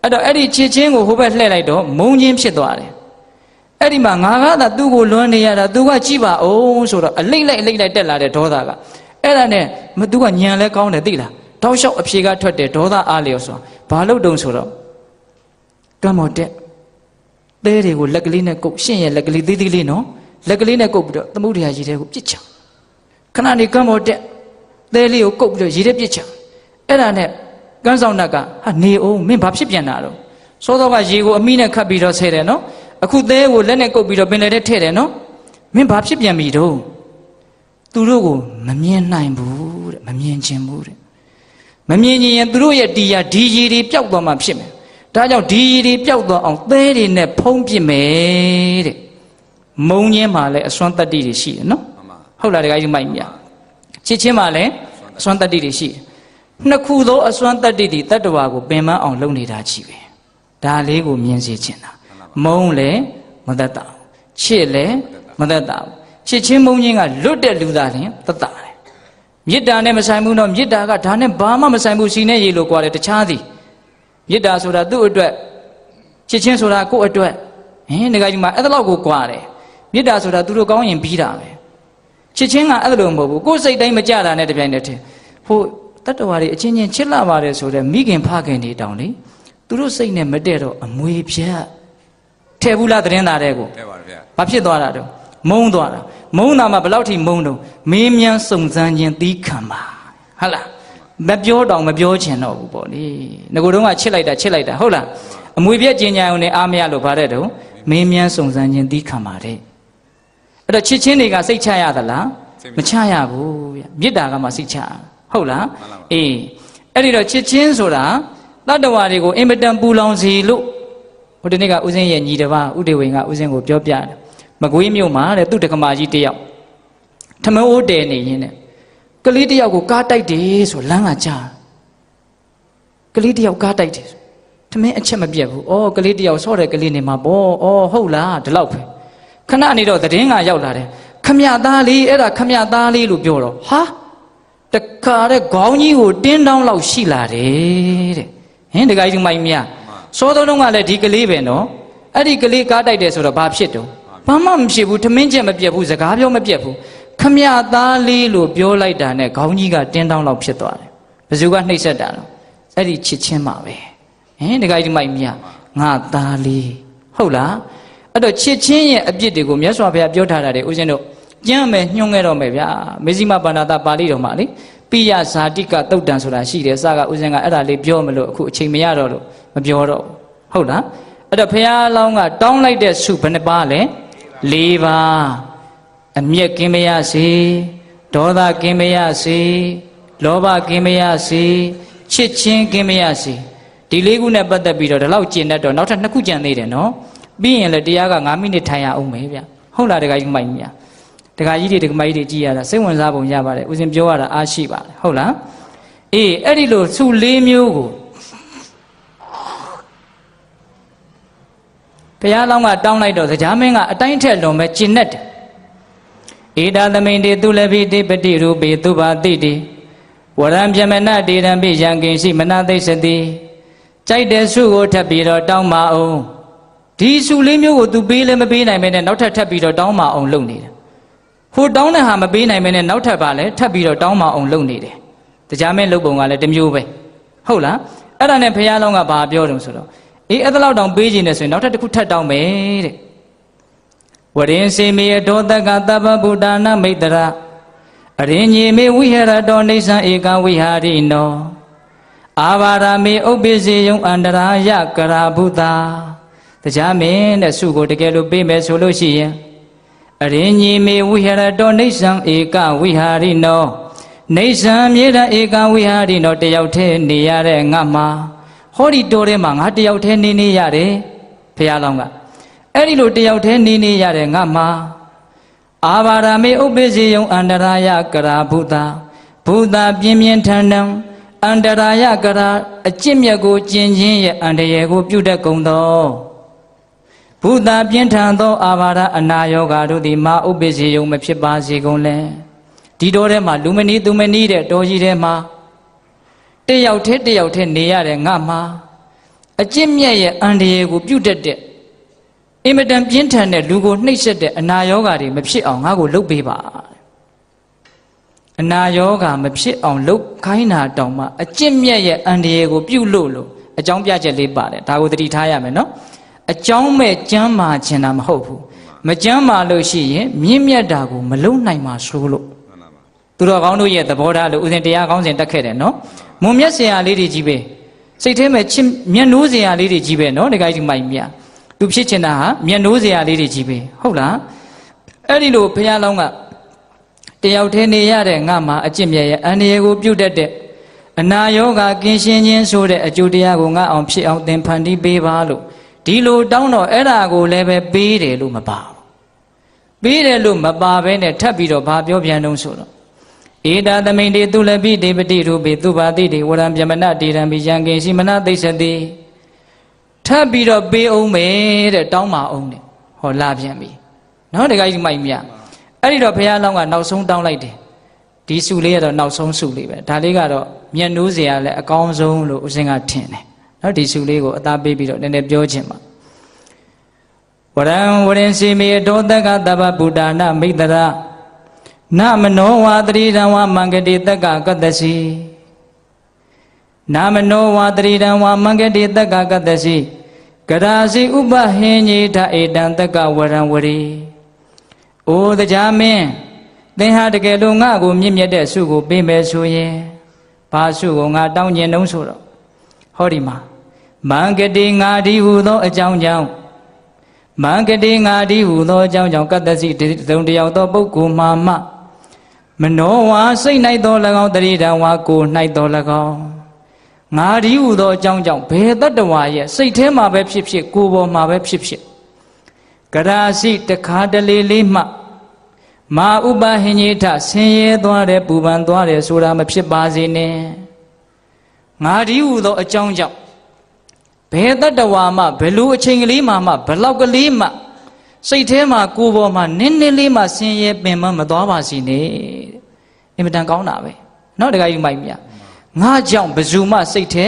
အဲ့တော့အဲ့ဒီချစ်ချင်းကိုဟိုဘက်လှည့်လိုက်တော့မုံချင်းဖြစ်သွားတယ်အဲ့ဒီမှာငါကသာသူ့ကိုလွမ်းနေရတာသူကကြည့်ပါအောင်ဆိုတော့အလိမ့်လိုက်တက်လာတဲ့ဒေါသကအဲ့ဒါနဲ့သူကညံလဲကောင်းတယ်သိလားတောက်လျှောက်အဖြေကထွက်တယ်ဒေါသအားလျော်ဆိုတာဘာလို့တုံဆိုတော့ကမ်းမော်တက်သဲတွေကိုလက်ကလေးနဲ့ကုတ်ရှင့်ရဲ့လက်ကလေးသေးသေးလေးနော်လက်ကလေးနဲ့ကုတ်ပြီးတော့သမုဒ္ဒရာရေထဲကိုပြစ်ချခဏနေကမ်းမော်တက်သဲလေးကိုကုတ်ပြီးတော့ရေထဲပြစ်ချအဲ့ဒါနဲ့ကန်းဆောင်နတ်ကဟာနေအောင်မင်းဘာဖြစ်ပြန်တာတော့စောစောကရေကိုအမိနဲ့ခတ်ပြီးတော့ဆဲတယ်နော်အခုသဲကိုလက်နဲ့ကုတ်ပြီးတော့ပင်လယ်ထဲထည့်တယ်နော်မင်းဘာဖြစ်ပြန်ပြီတော့သူတို့ကိုမမြင်နိုင်ဘူးတဲ့မမြင်ခြင်းဘူးတဲ့မမြင်ရင်သူတို့ရဲ့တရားဒီရေတွေပျောက်သွားမှဖြစ်မယ်ဒါကြောင့်ဒီရေတွေပျောက်သွားအောင်သဲတွေနဲ့ဖုံးပြစ်မယ်တဲ့မုံညင်းမှာလည်းအစွမ်းတတ္တိတွေရှိတယ်နော်ဟုတ်လားတခါကြီးမိုက်မြချစ်ချင်းမှာလည်းအစွမ်းတတ္တိတွေရှိတယ်နှစ်ခုသောအစွမ်းတတ္တိတွေတတ္တဝါကိုပင်ပန်းအောင်လုပ်နေတာကြီးပဲဒါလေးကိုမြင်စေချင်တာမုံလည်းမတတ်တာချစ်လည်းမတတ်တာချစ်ချင်းမုံချင်းကလွတ်တဲ့လူသားရင်တတ်တာတယ် မေတ္တာနဲ့မဆိုင်ဘူးတော့မေတ္တာကဒါနဲ့ဘာမှမဆိုင်ဘူးစီနဲ့ရေလို့ကြွားတယ်တခြားသည်မေတ္တာဆိုတာသူ့အတွက်ချစ်ချင်းဆိုတာကိုယ့်အတွက်ဒကာကြီးမအဲ့ဒါလောက်ကိုကြွားတယ်မေတ္တာဆိုတာသူတို့ကောင်းရင်ပြီးတာပဲချစ်ချင်းကအဲ့လိုမဟုတ်ဘူးကိုယ်စိတ်တိုင်းမကြတာနဲ့တပြိုင်တည်းဟိုတတ္တဝါတွေအချင်းချင်းချစ်လာပါတယ်ဆိုတော့မိခင်ဖခင်တွေတောင်းလေသူတို့စိတ်နဲ့မတည့်တော့အမွေဖြတ်ထဲဘူးလားသတင်းသားတဲ့ကို ထဲပါတယ်ဗျာ ဘာဖြစ်သွားတာတော့မုန်းသွားတာမုန်းတာမှဘယ်လောက်ထိမုန်းတော့မင်းမြန်စုံစမ်းခြင်းသီးခံပါဟုတ်လားမပြောတော့မပြောချင်တော့ဘူးပေါ့လေငကိုတုန်းကချစ်လိုက်တာဟုတ်လားအမွေပြက်ကျင်ညာုံနဲ့အားမရလို့ဗါတဲ့တော့မင်းမြန်စုံစမ်းခြင်းသီးခံပါတဲ့အဲ့တော့ချစ်ချင်းတွေကစိတ်ချရသလားမချရဘူးဗျမေတ္တာကမှစိတ်ချဟုတ်လားအေးအဲ့ဒီတော့ချစ်ချင်းဆိုတာတတ္တဝါတွေကိုအင်မတန်ပူလောင်စီလို့ဟိုတနေ့ကဦးစင်းရဲ့ညီတစ်ပါးဥဒေဝေကဦးစင်းကိုပြောပြတယ်မကွေးမြို့မှာတဲ့သူ့တက္ကမကြီးတယောက်ထမအိုးတဲနေရင်းနဲ့ကလေးတယောက်ကိုကားတိုက်တယ်ဆိုလမ်းကကြားကလေးတယောက်ကားတိုက်တယ်ထမင်းအချက်မပြတ်ဘူးဩကလေးတယောက်ဆော့တဲ့ကလေးနေမှာပေါ့ဩဟုတ်လားဒီလောက်ပဲခဏနေတော့သတင်းကရောက်လာတယ်ခမရသားလေးအဲ့ဒါခမရသားလေးလို့ပြောတော့ဟာတခါတဲ့ခေါင်းကြီးကိုတင်းတောင်းလောက်ရှိလာတယ်တဲ့ဟင်တခါကြီးမိုင်းမြစောတော်တုန်းကလည်းဒီကလေးပဲနော်အဲ့ဒီကလေးကားတိုက်တယ်ဆိုတော့ဘာဖြစ်တော့ဘာမှမဖြစ်ဘူးထမင်းချက်မပြတ်ဘူးစကားပြောမပြတ်ဘူးခမရသားလေးလို့ပြောလိုက်တာနဲ့ခေါင်းကြီးကတင်းတောင်းလောက်ဖြစ်သွားတယ်ဘယ်သူကနှိပ်စက်တာတော့အဲ့ဒီချစ်ချင်းပါပဲဟင်တခါကြီးမိုင်းမြငါသားလေးဟုတ်လားအဲ့တော့ချစ်ချင်းရဲ့အပြစ်တွေကိုမြတ်စွာဘုရားပြောထားတာတွေဦးဇင်းတို့ကျမ်းမယ်ညွှန်းခဲ့တော့မယ်ဗျာမေဇိမပါဏာတပါဠိတော်မှာလေပိယဇာတိကသုတ်တံဆိုတာရှိတယ်စကဦးဇင်းကအဲ့ဒါလေးပြောမလို့အခုအချိန်မရတော့လို့မပြောတော့ဟုတ်လားအဲ့တော့ဘုရားအလောင်းကတောင်းလိုက်တဲ့ဆုဘယ်နှပါလဲ၄ပါးအမျက်ကင်းမရစေဒေါသကင်းမရစေလောဘကင်းမရစေချစ်ချင်းကင်းမရစေဒီ၄ခုနဲ့ပတ်သက်ပြီးတော့ဒီလောက်ကျင့်တတ်တော့နောက်ထပ်2ခုကျန်သေးတယ်နော်ပြီးရင်လည်းတရားက9မိနစ်ထိုင်ရအောင်မယ်ဗျဟုတ်လားတခါကြီးမိုက်မြတခါကြီးတွေတခါမကြီးတွေကြည်ရတာစိတ်ဝင်စားပုံရပါတယ်ဦးဇင်းပြောရတာအားရှိပါတယ်ဟုတ်လားအေးအဲ့ဒီလိုဆု၄မျိုးကိုဘုရားလောင်းကတောင်းလိုက်တော့ကြာမင်းကအတိုင်းထက်လွန်ပဲကျင့်တတ်တယ်ဧတာသမိန်တေသူလဘိတေပတိရူပေသူဘာတိတေဝရံပြမနတေရံပိယံကိဉ္စီမနသိစတိကြိုက်တဲ့ဆုကိုထပ်ပြီးတော့တောင်းပါအောင်ဒီဆုလေးမျိုးကို तू ပေးလည်းမပေးနိုင်မဲနဲ့နောက်ထပ်ထပ်ပြီးတော့တောင်းပါအောင်လုပ်နေတယ်ဟိုတောင်းတဲ့ဟာမပေးနိုင်မဲနဲ့နောက်ထပ်ပါလဲထပ်ပြီးတော့တောင်းပါအောင်လုပ်နေတယ်တရားမဲလုပ်ပုံကလည်းတစ်မျိုးပဲဟုတ်လားအဲ့ဒါနဲ့ဘုရားလောင်းကဘာပြောတယ်ဆိုတော့အေးအဲ့ဒါလောက်တောင်ပေးခြင်းနဲ့ဆိုရင်နောက်ထပ်တစ်ခုထပ်တောင်းမယ်တဲ့ဝရင်စေမေဒောတကသဗ္ဗဗုဒ္ဓနာမိတ္တရာအရင်ညေမေဝိဟရတောနေသံဧကဝိဟာရိနောအာဘာရမေဥပ္ပိစေယုံအန္တရာယကရာဘုသာတရားမင်းတဲ့ဆုကိုတကယ်လို့ပေးမယ်ဆိုလို့ရှိရင်အရင်ညေမေဝိဟရတောနေသံဧကဝိဟာရိနောနေသံမြေတံဧကဝိဟာရိနောတယောက်တည်းနေရတဲ့ငါမှာဟောဒီတော်ထဲမှာငါတယောက်တည်းနေရတယ်ဘုရားလောင်းကအဲ့ဒီလိုတယောက်တည်းနေရတယ်ငါမှာအာဘာရမေဥပ္ပိစေယုံအန္တရာယကရာဘုသာဘုသာပြင်းပြင်းထန်ထန်အန္တရာယကရာအကျင့်မြတ်ကိုကျင့်ခြင်းရဲ့အန္တရာယ်ကိုပြုတတ်ကုန်သောဘုသာပြင်းထန်သောအာဘာရအနာယောဂါတို့သည်မာဥပ္ပိစေယုံမဖြစ်ပါစေကုန်လဲဒီတော်ထဲမှာလူမနီသူမနီတဲ့တော်ကြီးထဲမှာတယောက်တည်းနေရတဲ့ငါမှာအကျင့်မြတ်ရဲ့အန္တရာယ်ကိုပြုတတ်တဲ့အင်မတန်ပြင်းထန်တဲ့လူကိုနှိပ်စက်တဲ့အနာယောဂါတွေမဖြစ်အောင်ငါ့ကိုလုပ်ပေးပါအနာယောဂါမဖြစ်အောင်လုပ်ခိုင်းတာတောင်မှအကျင့်မြတ်ရဲ့အန္တရာယ်ကိုပြုလို့အကြောင်းပြချက်လေးပါတယ်ဒါကိုသတိထားရမယ်နော်အကြောင်းမဲ့ကျမ်းမာခြင်းတာမဟုတ်ဘူးမကျမ်းမာလို့ရှိရင်မြင့်မြတ်တာကိုမလုံနိုင်မှာဆိုလို့သူတော်ကောင်းတို့ရဲ့သဘောထားလို့ဦးဇင်တရားကောင်းစဉ်တက်ခဲ့တယ်နော်မုံမြတ်စရာလေးတွေကြီးပဲစိတ်ထဲမှာချစ်မျက်နှိုးစရာလေးတွေကြီးပဲနော်ဒီကိစ္စမိုက်မြတ်သူဖြစ်ချင်တာဟာမျက်နှိုးစရာလေးတွေကြီးပဲဟုတ်လားအဲ့ဒီလိုဘုရားလောင်းကတယောက်တည်းနေရတဲ့ငါမှာအကျင့်မြတ်ရဲ့အန္တရာယ်ကိုပြုတ်တတ်တဲ့အနာယောဂကင်းရှင်းခြင်းဆိုတဲ့အကျိုးတရားကိုငါအောင်ဖြစ်အောင်သင်ဖန်တီးပေးပါလို့ဒီလိုတောင်းတော့အဲ့ဒါကိုလည်းပဲပေးတယ်လို့မပါဘူးပေးတယ်လို့မပါဘဲနဲ့ထပ်ပြီးတော့ဘာပြောပြန်တော့ဆိုတော့ဧတာသမိန်တေသူလပိတေပတိရူပေသူဘာတိတေဝရံပြမနတေရံပိယံကိဉ္စီမနသိစတိထပ်ပြီးတော့ပေးအောင်မယ်တဲ့တောင်းပါအောင်တဲ့ဟောလာပြန်ပြီနော်တခါကြီးမိုက်မြအဲ့ဒီတော့ဘုရားလောင်းကနောက်ဆုံးတောင်းလိုက်တယ် ဒီစုလေးကတော့နောက်ဆုံးစုလေးပဲဒါလေးကတော့မျက်နှိုးစရာလည်းအကောင်းဆုံးလို့ဦးဇင်းကထင်တယ်နော်ဒီစုလေးကိုအသားပေးပြီးတော့နည်းနည်းပြောချင်ပါဝရံဝရင်စီမေတောတက္ကတပ္ပဗုဒ္ဓနာမိတ္တရနမနောဝါတရိတံဝမင်္ဂတိတက္ကကတ္တစီနမနောဝါတရိတံဝမင်္ဂတိတက္ကကတ္တစီကရာစီဥပဟိညေထဧတံတက္ကဝရံဝရီအိုတရားမင်းသင်ဟာတကယ်လို့ငါ့ကိုမြင့်မြတ်တဲ့ဆုကိုပေးမယ်ဆိုရင်ဘာဆုကိုငါတောင်းကျင်နှုံးဆိုတော့ဟောဒီမှာမင်္ဂတိငါဒီဟူသောအကြောင်းကြောင့်မင်္ဂတိငါဒီဟူသောအကြောင်းကြောင့်ကတ္တစီတုံတယောက်သောပုဂ္ဂိုလ်မှာမနောဝါစိတ်၌သော၎င်းတရိဒံဝါကိုယ်၌သော၎င်းငါဒီဟူသောအကြောင်းကြောင့်ဘယ်တတ္တဝါရဲ့စိတ်ထဲမှာပဲဖြစ်ဖြစ်ကိုယ်ပေါ်မှာပဲဖြစ်ဖြစ်ကရာစီတခါတလေလေးမှမာဥပဟိညေထဆင်းရဲသွားတယ်ပူပန်သွားတယ်ဆိုတာမဖြစ်ပါစေနဲ့ငါဒီဟူသောအကြောင်းကြောင့်ဘယ်တတ္တဝါမှဘယ်လိုအချိန်ကလေးမှဘယ်လောက်ကလေးမှစိတ်ထဲမှာကိုယ်ပေါ်မှာနင်းနေလေးမှဆင်းရဲပင်မသွားပါစေနဲ့အင်မတန်ကောင်းတာပဲเนาะတခါယူမိုက်မြငါကြောင့်ဘယ်သူမှစိတ်ထဲ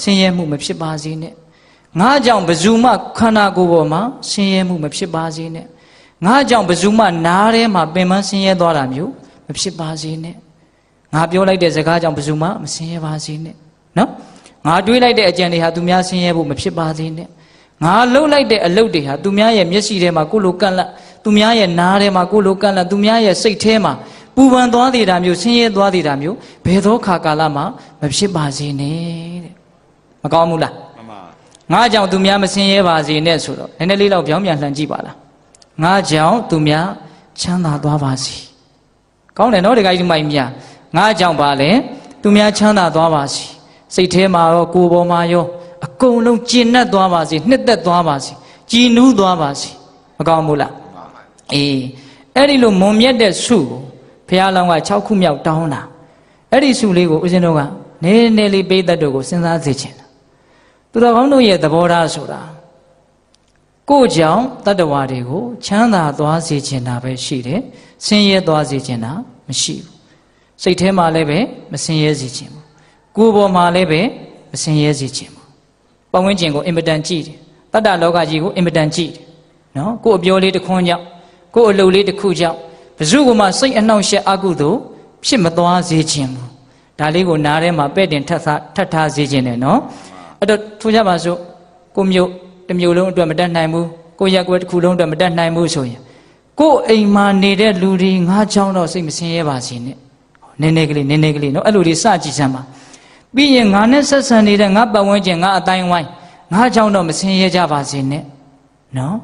ဆင်းရဲမှုမဖြစ်ပါစေနဲ့ငါကြောင့်ဘယ်သူမှခန္ဓာကိုယ်ပေါ်မှာဆင်းရဲမှုမဖြစ်ပါစေနဲ့ငါကြောင့်ဘယ်သူမှနားထဲမှာပင်မဆင်းရဲသွားတာမျိုးမဖြစ်ပါစေနဲ့ငါပြောလိုက်တဲ့စကားကြောင့်ဘယ်သူမှမဆင်းရဲပါစေနဲ့နော်ငါတွေးလိုက်တဲ့အကြံတွေဟာသူများဆင်းရဲဖို့မဖြစ်ပါစေနဲ့ငါလှုပ်လိုက်တဲ့အလုပ်တွေဟာသူများရဲ့မျက်စိထဲမှာကိုလိုကန့်လန့်သူများရဲ့နားထဲမှာကိုလိုကန့်လန့်သူများရဲ့စိတ်ထဲမှာပူပန်သွားသေးတာမျိုးဆင်းရဲသွားသေးတာမျိုးဘယ်သောခါကာလမှာမဖြစ်ပါစေနဲ့တဲ့မကောင်းဘူးလားမှန်ပါငါကြောင့်သူများမဆင်းရဲပါစေနဲ့ဆိုတော့နည်းနည်းလေးတော့ပြောင်းပြန်လှန်ကြည့်ပါလားငါကြောင့်သူများချမ်းသာသွားပါစေကောင်းတယ်နော်ဒီကိစ္စမိုက်မြငါကြောင့်ပါလေသူများချမ်းသာသွားပါစေစိတ်ထဲမှာရောကိုယ်ပေါ်မှာရောအကုန်လုံးကျဉ်တ်သွားပါစေနှစ်သက်သွားပါစေကြည်နူးသွားပါစေမကောင်းဘူးလားအေးအဲ့ဒီလိုမွန်မြတ်တဲ့ဆုကိုဘုရားလောင်းက6ခုမြောက်တောင်းတာအဲ့ဒီဆုလေးကိုဦးဇင်းတို့ကနည်းနည်းလေးပေးတတ်တို့ကိုစဉ်းစားစေချင်တာသူတော်ကောင်းတို့ရဲ့သဘောထားဆိုတာကိုယ်ကြောင့်တတ္တဝါတွေကိုချမ်းသာသွားစေချင်တာပဲရှိတယ်ဆင်းရဲသွားစေချင်တာမရှိဘူးစိတ်ထဲမှာလည်းပဲမဆင်းရဲစေချင်ဘူးကိုယ်ပေါ်မှာလည်းပဲမဆင်းရဲစေချင်ဘူးပတ်ဝန်းကျင်ကိုအင်မတန်ကြည့်တယ်တတ္တလောကကြီးကိုအင်မတန်ကြည့်တယ်နော်ကိုယ်အပြောလေးတစ်ခွန်းကြောင့်ကိုယ်အလုပ်လေးတစ်ခုကြောင့်ဘယ်သူကမှစိတ်အနှောင့်အယှက်အကုသို့ဖြစ်မသွားစေချင်ဘူးဒါလေးကိုနားထဲမှာပဲ့တင်ထပ်ထားစေချင်တယ်နော်အဲ့တော့ထိုးကြပါစို့ကိုမျိုးတစ်မျိုးလုံးအတွက်မတတ်နိုင်ဘူးကိုရက်ွယ်တစ်ခုလုံးအတွက်မတတ်နိုင်ဘူးဆိုရင်ကိုယ်အိမ်မှာနေတဲ့လူတွေငါးချောင်းတော့စိတ်မဆင်းရဲပါစေနဲ့နည်းနည်းကလေးနော်အဲ့လိုလေးစကြည့်စမ်းပါပြီးရင်ငါနဲ့ဆက်ဆံနေတဲ့ငါပတ်ဝန်းကျင်ငါအတိုင်းဝိုင်းငါးချောင်းတော့မဆင်းရဲကြပါစေနဲ့နော်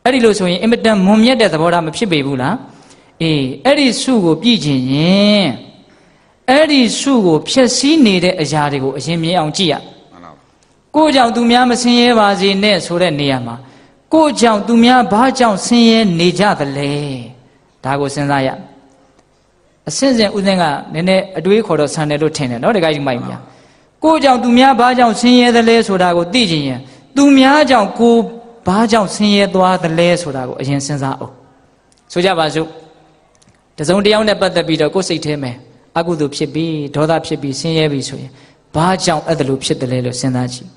အဲ့ဒီလိုဆိုရင်အင်မတန်မွန်မြတ်တဲ့သဘောထားမဖြစ်ပေဘူးလားအေးအဲ့ဒီစုကိုပြည့်ချင်ရင်အဲ့ဒီစုကိုဖျက်ဆီးနေတဲ့အရာတွေကိုအရင်မြင်အောင်ကြည့်ရကိုကြောင့်သူများမဆင်းရဲပါစေနဲ့ဆိုတဲ့နေရာမှာကိုကြောင့်သူများဘာကြောင့်ဆင်းရဲနေကြသလဲဒါကိုစဉ်းစားရအစင်းစင်ဥစဉ်ကနည်းနည်းအတွေးခေါ်တော့ဆန်တယ်လို့ထင်တယ်နော်ဒီကိစ္စမိုက်များကိုကြောင့်သူများဘာကြောင့်ဆင်းရဲသလဲဆိုတာကိုသိချင်ရင်သူများကြောင့်ကိုဘာကြောင့်ဆင်းရဲသွားသလဲဆိုတာကိုအရင်စဉ်းစားအောင်ဆိုကြပါစို့တစုံတစ်ယောက်နဲ့ပတ်သက်ပြီးတော့ကိုယ်စိတ်ထဲမှာအကုသိုလ်ဖြစ်ပြီးဒေါသဖြစ်ပြီးဆင်းရဲပြီးဆိုရင်ဘာကြောင့်အဲ့ဒါလိုဖြစ်တယ်လဲလို့စဉ်းစားကြည့်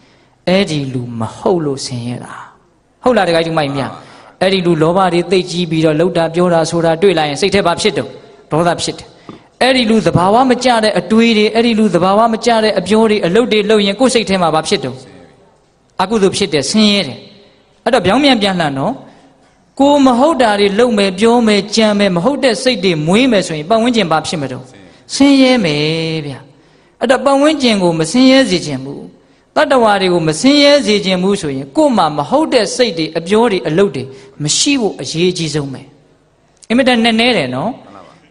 အဲ့ဒီလူမဟုတ်လို့ဆင်းရဲတာဟုတ်လားတခါကြီးမိုက်မြအဲ့ဒီလူလောဘတွေသိကြီးပြီးတော့လှုပ်တာပြောတာဆိုတာတွေ့လိုက်ရင်စိတ်ထဲဘာဖြစ်တော့ဒေါသဖြစ်တယ်အဲ့ဒီလူသဘာဝမကျတဲ့အတွေးတွေအဲ့ဒီလူသဘာဝမကျတဲ့အပြောတွေအလုပ်တွေလုပ်ရင်ကိုယ်စိတ်ထဲမှာဘာဖြစ်တော့အကုသိုလ်ဖြစ်တယ်ဆင်းရဲတယ်အဲ့တော့ပြောင်းပြန်လှန်တော့ကိုမဟုတ်တာတွေလုပ်မယ်ပြောမယ်ကြံမယ်မဟုတ်တဲ့စိတ်တွေမွေးမယ်ဆိုရင်ပတ်ဝန်းကျင်ဘာဖြစ်မတော့ဆင်းရဲမယ်ဗျအဲ့တော့ပတ်ဝန်းကျင်ကိုမဆင်းရဲစေခြင်းဘူးတတ္တဝါတွေကိုမဆင်းရဲစေခြင်းဘူးဆိုရင်ကို့မှာမဟုတ်တဲ့စိတ်တွေအပြောတွေအလုပ်တွေမရှိဖို့အရေးကြီးဆုံးပဲအင်မတန်နဲ့နဲတယ်နော်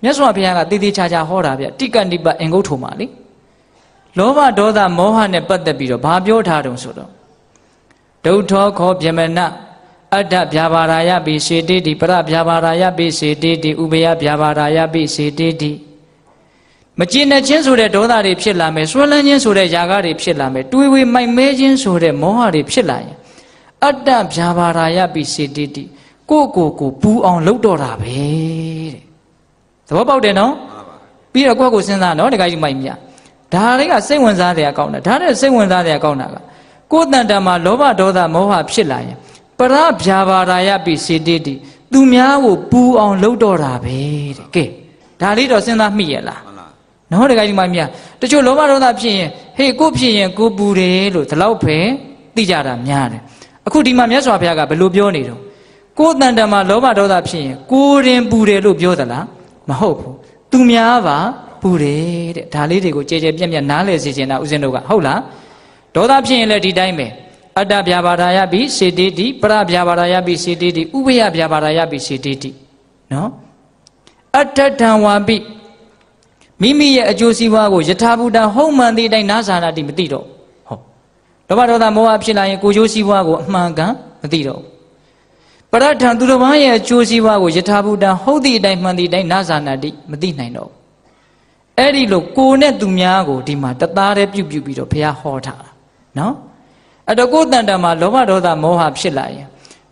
မြတ်စွာဘုရားကတည်တည်ချာချာဟောတာဗျတိကနိပ္ပအင်္ဂုတ္ထုမှာလေလောဘဒေါသမောဟနဲ့ပတ်သက်ပြီးတော့ဘာပြောထားတုံဆိုတော့ဒုဋ္ဌောခောဗျမနအတ္တဗျာပါရာယပိစေတိတိပရဗျာပါရာယပိစေတိတိဥပယဗျာပါရာယပိစေတိတိမကျင်တဲ့ချင်းဆိုတဲ့ဒေါသတွေဖြစ်လာမယ်ဆွဲလန်းခြင်းဆိုတဲ့ຢာကတွေဖြစ်လာမယ်တွေးဝေမိုက်မဲခြင်းဆိုတဲ့မောဟတွေဖြစ်လာရင်အတ္တဗျာပါရာယပိစေတိတိကိုပူအောင်လုပ်တော့တာပဲတဲ့သဘောပေါက်တယ်နော်ပ ပြီးတော့ကိုယ့်ကိုစဉ်းစားနော်တခါကြီးမိုက်မြဒါလေးကစိတ်ဝင်စားတဲ့အကောင်းတာဒါနဲ့စိတ်ဝင်စားတဲ့အကောင်းတာကကိုယ်တန်တမှာလောဘဒေါသမောဟဖြစ်လာရင်ပရဗျာပါရာယပိစေတိတိသူများကိုပူအောင်လှုပ်တော့တာပဲတဲ့ကဲဒါလေးတော့စဉ်းစားမိရဲ့လားနော်တခါကြီးမိုက်မြတချို့လောဘဒေါသဖြစ်ရင်ဟေးကိုဖြစ်ရင်ကိုပူတယ်လို့ဒီလောက်ပဲသိကြတာများတယ်အခုဒီမှာမြတ်စွာဘုရားကဘယ်လိုပြောနေတော့ကိုယ်တန်တမှာလောဘဒေါသဖြစ်ရင်ကိုယ်ရင်ပူတယ်လို့ပြောသလားမဟုတ်ဘူးသူများပါပူတယ်တဲ့ဒါလေးတွေကိုကြဲကြဲပြက်ပြက်နားလည်စေချင်တာဦးဇင်းတို့ကဟုတ်လားဒေါသဖြစ်ရင်လည်းဒီတိုင်းပဲအတ္တဗျာပါဒာယပိစေတိတိပရဗျာပါဒာယပိစေတိတိဥပယဗျာပါဒာယပိစေတိတိနော်အတ္တတံဝါပိမိမိရဲ့အကျိုးစီးပွားကိုယထာဘူတံဟုတ်မှန်သည့်အတိုင်းနားစာနာတိမသိတော့ဟုတ်လောဘဒေါသမောဟဖြစ်လာရင်ကိုကျိုးစီးပွားကိုအမှန်ကန်မသိတော့ပရထံသူတော်ဘာရဲ့အကျိုးစီးပွားကိုယထာဘူတံဟုတ်သည့်အတိုင်းမှန်သည့်အတိုင်းနားစာနာတိမသိနိုင်တော့အဲ့ဒီလိုကိုနဲ့သူများကိုဒီမှာတသားတည်းပြုတ်ပြီးတော့ဘုရားဟောထားတာနော်အဲ့တော့ကိုယ်တန်တမှာလောဘဒေါသမောဟဖြစ်လာရင်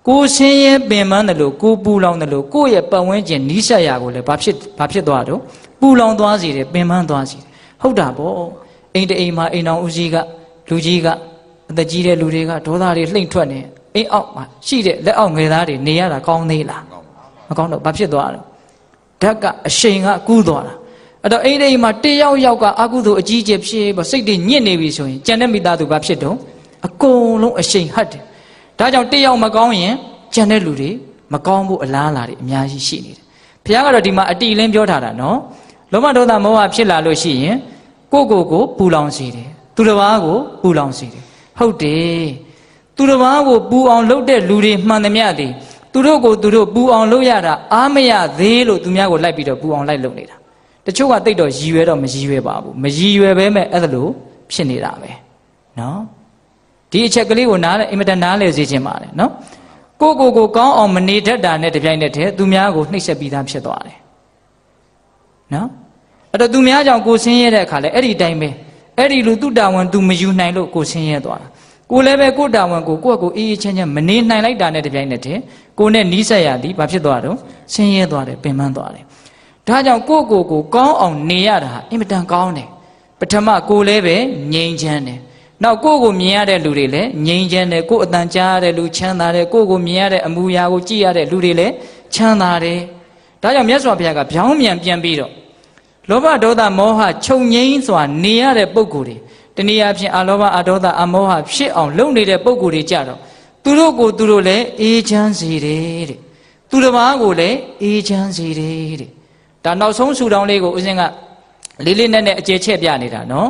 ကိုဆင်းရဲပင်ပန်းတယ်လို့ကိုပူလောင်တယ်လို့ကိုယ့်ရဲ့ပတ်ဝန်းကျင်နီးစပ်ရာကိုလည်းဘာဖြစ်သွားတော့ပူလောင်သွားစေတယ်ပင်ပန်းသွားစေတယ်ဟုတ်တာပေါ့အိမ်တအိမ်မှာအိမ်တော်ဦးကြီးကလူကြီးကအသက်ကြီးတဲ့လူတွေကဒေါသတွေလှိမ့်ထွက်နေအိမ်အောက်မှာရှိတဲ့လက်အောက်ငယ်သားတွေနေရတာကောင်းသေးလားမကောင်းတော့ဘာဖြစ်သွားတော့ဓာတ်ကအရှိန်ကကူးသွားတာအဲ့တော့အိမ်ထဲမှာတယောက်ကအကုသိုလ်အကြီးကျယ်ဖြစ်ပြီးစိတ်တွေညစ်နေပြီဆိုရင်ကြံတဲ့မိသားစုဘာဖြစ်တော့အကုန်လုံးအရှိန်ဟတ်တယ်ဒါကြောင့်တယောက်မကောင်းရင်ကြံတဲ့လူတွေမကောင်းဖို့အလားအလာတွေအများကြီးရှိနေတယ်ဘုရားကတော့ဒီမှာအတိအလင်းပြောထားတာနော်လောဘဒေါသမောဟဖြစ်လာလို့ရှိရင်ကိုပူလောင်စေတယ်သူတစ်ပါးကိုပူလောင်စေတယ်ဟုတ်တယ်သူတစ်ပါးကိုပူအောင်လုပ်တဲ့လူတွေမှန်သမျှသည်သူတို့ကိုသူတို့ပူအောင်လုပ်ရတာအားမရသေးလို့သူများကိုလိုက်ပြီးတော့ပူအောင်လိုက်လုပ်နေတာတချို့ကတိတ်တော့ရည်ရွယ်တော့မရည်ရွယ်ပါဘူးမရည်ရွယ်ပဲမဲ့အဲ့ဒါလို့ဖြစ်နေတာပဲနော်ဒီအချက်ကလေးကိုနားလဲအင်မတန်နားလဲစေခြင်းပါလေနော်ကိုကောင်းအောင်မနေတတ်တာနဲ့တပြိုင်နက်တည်းသူများကိုနှိပ်စက်ပြီးသားဖြစ်သွားတယ်နော်အဲ့တော့သူများကြောင့်ကိုဆင်းရဲတဲ့အခါလဲအဲ့ဒီတိုင်းပဲအဲ့ဒီလူသူတာဝန်သူမယူနိုင်လို့ကိုဆင်းရဲသွားတာကိုလည်းပဲကိုတာဝန်ကိုယ့်ကိုအေးအေးချမ်းချမ်းမနေနိုင်လိုက်တာနဲ့တပြိုင်နက်တည်းကိုနဲ့နီးစပ်ရသည်ဘာဖြစ်သွားတော့ဆင်းရဲသွားတယ်ပင်ပန်းသွားတယ်ဒါကြောင့်ကိုကောင်းအောင်နေရတာအင်မတန်ကောင်းတယ်ပထမကိုလည်းပဲငြိမ်းချမ်းတယ်နောက်ကိုမြင်ရတဲ့လူတွေလည်းငြိမ်းချမ်းတယ်ကိုအတန်ကြားရတဲ့လူချမ်းသာတယ်ကိုမြင်ရတဲ့အမူအရာကိုကြည့်ရတဲ့လူတွေလည်းချမ်းသာတယ်ဒါကြောင့်မြတ်စွာဘုရားကဗျောင်းမြန်ပြန်ပြီးတော့လောဘဒေါသမောဟချုပ်ငြိမ်းစွာနေရတဲ့ပုဂ္ဂိုလ်တွေတနည်းအားဖြင့်အလောဘအဒေါသအမောဟဖြစ်အောင်လုပ်နေတဲ့ပုဂ္ဂိုလ်တွေကြတော့သူတို့လည်းအေးချမ်းစေတယ်တဲ့သူတစ်ပါးကိုလည်းအေးချမ်းစေတယ်တဲ့ဒါနောက်ဆုံးဆူတောင်းလေးကိုဦးဇင်းကလေးနက်အကျယ်ချက်ပြနေတာနော်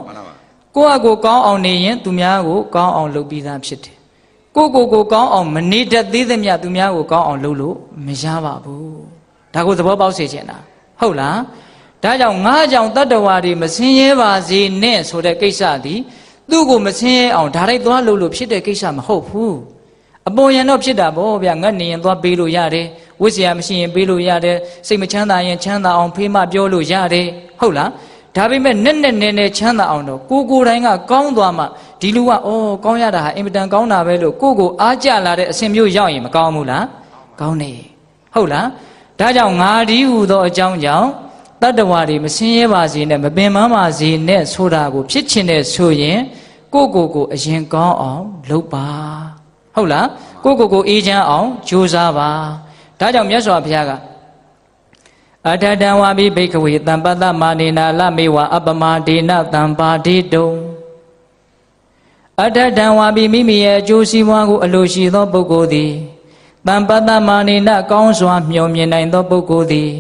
ကိုယ့်ကောင်းအောင်နေရင်သူများကိုကောင်းအောင်လုပ်ပြီးသားဖြစ်တယ်ကိုကောင်းအောင်မနေတတ်သေးသမျှသူများကိုကောင်းအောင်လုပ်လို့မရပါဘူးဒါကိုသဘောပေါက်စေချင်တာဟုတ်လားဒါကြောင့်ငါးကြောင့်တတ္တဝါတွေမဆင်းရဲပါစေနဲ့ဆိုတဲ့ကိစ္စသည်သူ့ကိုမဆင်းရဲအောင်ဒါလိုက်သွားလို့ဖြစ်တဲ့ကိစ္စမဟုတ်ဘူးအပေါ်ယံတော့ဖြစ်တာဗောဗျာငတ်နေရင်သွားပေးလို့ရတယ်ဝိဇ္ဇာမရှိရင်ပေးလို့ရတယ်စိတ်မချမ်းသာရင်ချမ်းသာအောင်ဖေးမပြောလို့ရတယ်ဟုတ်လားဒါပေမဲ့နဲ့ချမ်းသာအောင်တော့ကိုတိုင်းကကောင်းသွားမှဒီလူကကောင်းရတာဟာအင်မတန်ကောင်းတာပဲလို့ကိုအားကြလာတဲ့အစဉ်မျိုးရောက်ရင်မကောင်းဘူးလားကောင်းတယ်ဟုတ်လားဒါကြောင့်ငါဒီဟူသောအကြောင်းကြောင့်တတ္တဝါတွေမဆင်းရဲပါစေနဲ့မပင်ပန်းပါစေနဲ့ဆိုတာကိုဖြစ်ချင်တဲ့ဆိုရင်ကိုအရင်ကောင်းအောင်လုပ်ပါဟုတ်လားကိုအေးချမ်းအောင်ကြိုးစားပါဒါကြောင့်မြတ်စွာဘုရားကအတ္တတံဝါပိဘိက္ခဝေတံပတ္တမာနေနာလမေဝအပမဒေနတံပါတိတုံအတ္တတံဝါပိမိမိရဲ့အကျိုးစီးပွားကိုအလိုရှိသောပုဂ္ဂိုလ်သည်တံပတ္တမာနေနကောင်းစွာမျှော်မြင်နိုင်သောပုဂ္ဂိုလ်သည်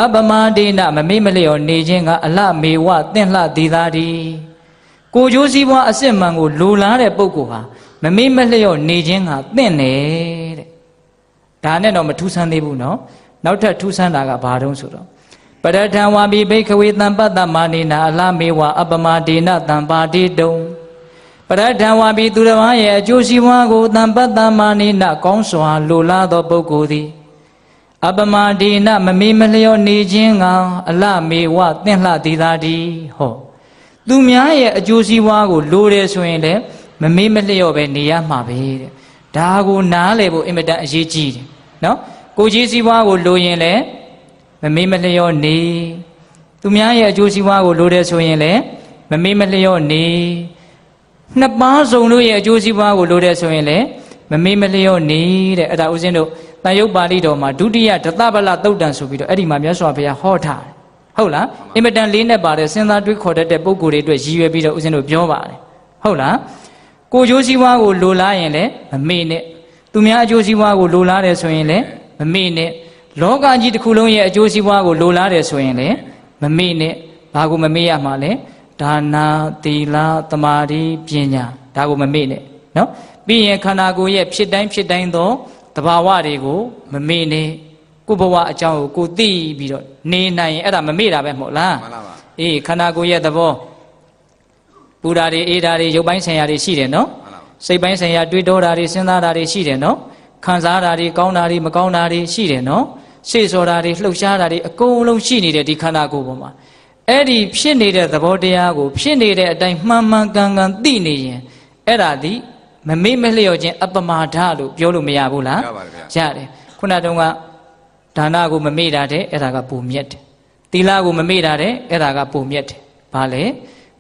အပမဒေနမမေ့မလျော်နေခြင်းကအလမေဝသင့်လှသည်သာဒီကိုကျိုးစီးပွားအစစ်မှန်ကိုလိုလားတဲ့ပုဂ္ဂိုလ်ဟာမမေ့မလျော်နေခြင်းကသင့်တယ်တဲ့ဒါနဲ့တော့မထူးဆန်းသေးဘူးနော်နောက်ထပ်ထူးဆန်းတာကဘာတုံးဆိုတော့ပရထံဝါပိဘိက္ခဝေတံပတ္တမာနေနာအလမေဝအပမဒေနတံပါတိတုံပရထံဝါပိသူတစ်ပါးရဲ့အကျိုးစီးပွားကိုတံပတ္တမာနေနာကောင်းစွာလိုလားသောပုဂ္ဂိုလ်သည်အပမဒေနမမေ့မလျော်နေခြင်းကအလမေဝသင့်လှသည်သာဒီဟောသူများရဲ့အကျိုးစီးပွားကိုလိုတယ်ဆိုရင်လည်းမမေ့မလျော့ပဲနေရမှာပဲတဲ့ဒါကိုနားလည်ဖို့အင်မတန်အရေးကြီးတယ်နော်ကိုကြီးစီးပွားကိုလိုရင်လည်းမမေ့မလျော့နေ သူများရဲ့အကျိုးစီးပွားကိုလိုတယ်ဆိုရင်လည်းမမေ့မလျော့နေနှစ်ပါးစုံတို့ရဲ့အကျိုးစီးပွားကိုလိုတယ်ဆိုရင်လည်းမမေ့မလျော့နေတဲ့အဲ့ဒါဦးဇင်းတို့တန်ရုပ်ပါဠိတော်မှာဒုတိယဒသဗလသုတ်တံဆိုပြီးတော့အဲ့ဒီမှာမြတ်စွာဘုရားဟောထားတယ်ဟုတ်လားအင်မတန်လေးနဲ့ပါတယ်စဉ်းစားတွေးခေါ်တတ်တဲ့ပုံကိုယ်တွေအတွက်ရည်ရွယ်ပြီးတော့ဦးဇင်းတို့ပြောပါတယ်ဟုတ်လားကိုအကျိုးစီးပွားကိုလိုလားရင်လည်းမမေ့နဲ့သူများအကျိုးစီးပွားကိုလိုလားတယ်ဆိုရင်လည်းမမေ့နဲ့လောကကြီးတစ်ခုလုံးရဲ့အကျိုးစီးပွားကိုလိုလားတယ်ဆိုရင်လည်းမမေ့နဲ့ဘာကိုမမေ့ရမှာလဲဒါနာသီလသမာဓိပညာဒါကိုမမေ့နဲ့နော်ပြီးရင်ခန္ဓာကိုယ်ရဲ့ဖြစ်တိုင်းသောတဘာဝတွေကိုမမေ့နဲ့ကိုယ်ဘဝအကြောင်းကိုကိုသိပြီးတော့နေနိုင်ရင်အဲ့ဒါမမေ့တာပဲမဟုတ်လားမှန်ပါပါအေးခန္ဓာကိုယ်ရဲ့သဘောပူဓာတွေအေးဓာတွေရုပ်ပိုင်းဆိုင်ရာတွေရှိတယ်နော်စိတ်ပိုင်းဆိုင်ရာတွေးတောတာတွေစဉ်းစားတာတွေရှိတယ်နော်ခံစားတာတွေကောင်းတာတွေမကောင်းတာတွေရှိတယ်နော်စိတ်ဆော်တာတွေလှုပ်ရှားတာတွေအကုန်လုံးရှိနေတဲ့ဒီခန္ဓာကိုယ်ပေါ်မှာအဲ့ဒီဖြစ်နေတဲ့သဘောတရားကိုဖြစ်နေတဲ့အတိုင်းမှန်မှန်ကန်ကန်သိနေရင်အဲ့ဒါဒီမမေ့မလျော့ခြင်းအပမာဒလို့ပြောလို့မရဘူးလားရပါတယ်ဗျာရတယ်ခုနတုန်းကဒါနကိုမမေ့တာတဲ့အဲ့ဒါကပုံမြတ်တယ်သီလကိုမမေ့တာတဲ့အဲ့ဒါကပုံမြတ်တယ်ဘာလဲ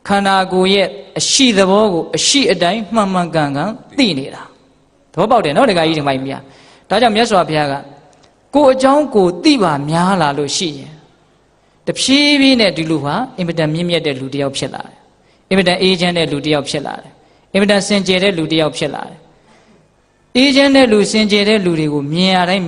ခန္ဓာကိုယ်ရဲ့အရှိသဘောကိုအရှိအတိုင်းမှန်မှန်ကန်ကန်သိနေတာသဘောပေါက်တယ်နော်ဒကာကြီးဒီမိုင်းမြတ်ဒါကြောင့်မြတ်စွာဘုရားကကိုယ်အကြောင်းကိုသိပါများလာလို့ရှိရင်တဖြည်းဖြည်းနဲ့ဒီလူဟာအင်မတန်မြင့်မြတ်တဲ့လူတစ်ယောက်ဖြစ်လာတယ်အင်မတန်အေးချမ်းတဲ့လူတစ်ယောက်ဖြစ်လာတယ်အင်မတန်စင်ကြယ်တဲ့လူတစ်ယောက်ဖြစ်လာတယ်အေးချမ်းတဲ့လူစင်ကြယ်တဲ့လူတွေကိုမြင်ရတိုင်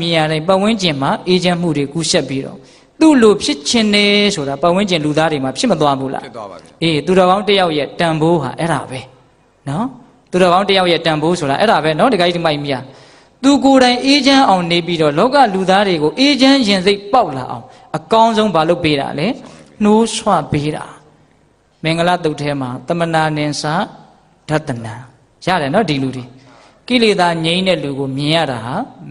းပတ်ဝန်းကျင်မှာအေးချမ်းမှုတွေကူးဆက်ပြီးတော့သူ့လိုဖြစ်ချင်နေဆိုတာပတ်ဝန်းကျင်လူသားတွေမှာဖြစ်မသွားဘူးလားဖြစ်သွားပါပြီအေးသူတော်ကောင်းတစ်ယောက်ရဲ့တန်ဖိုးဟာအဲ့ဒါပဲနော်သူတော်ကောင်းတစ်ယောက်ရဲ့တန်ဖိုးဆိုတာအဲ့ဒါပဲနော်ဒီကိစ္စမိုက်မြာသူကိုယ်တိုင်အေးချမ်းအောင်နေပြီးတော့လောကလူသားတွေကိုအေးချမ်းရင်စိတ်ပေါက်လာအောင်အကောင်းဆုံးဘာလုပ်ပေးတာလဲနှိုးဆွပေးတာမင်္ဂလာတုတ်ထဲမှာသမနာနင်္စာဒတနာရတယ်နော်ဒီလူတွေကိလေသာငြိမ်းတဲ့လူကိုမြင်ရတာဟာ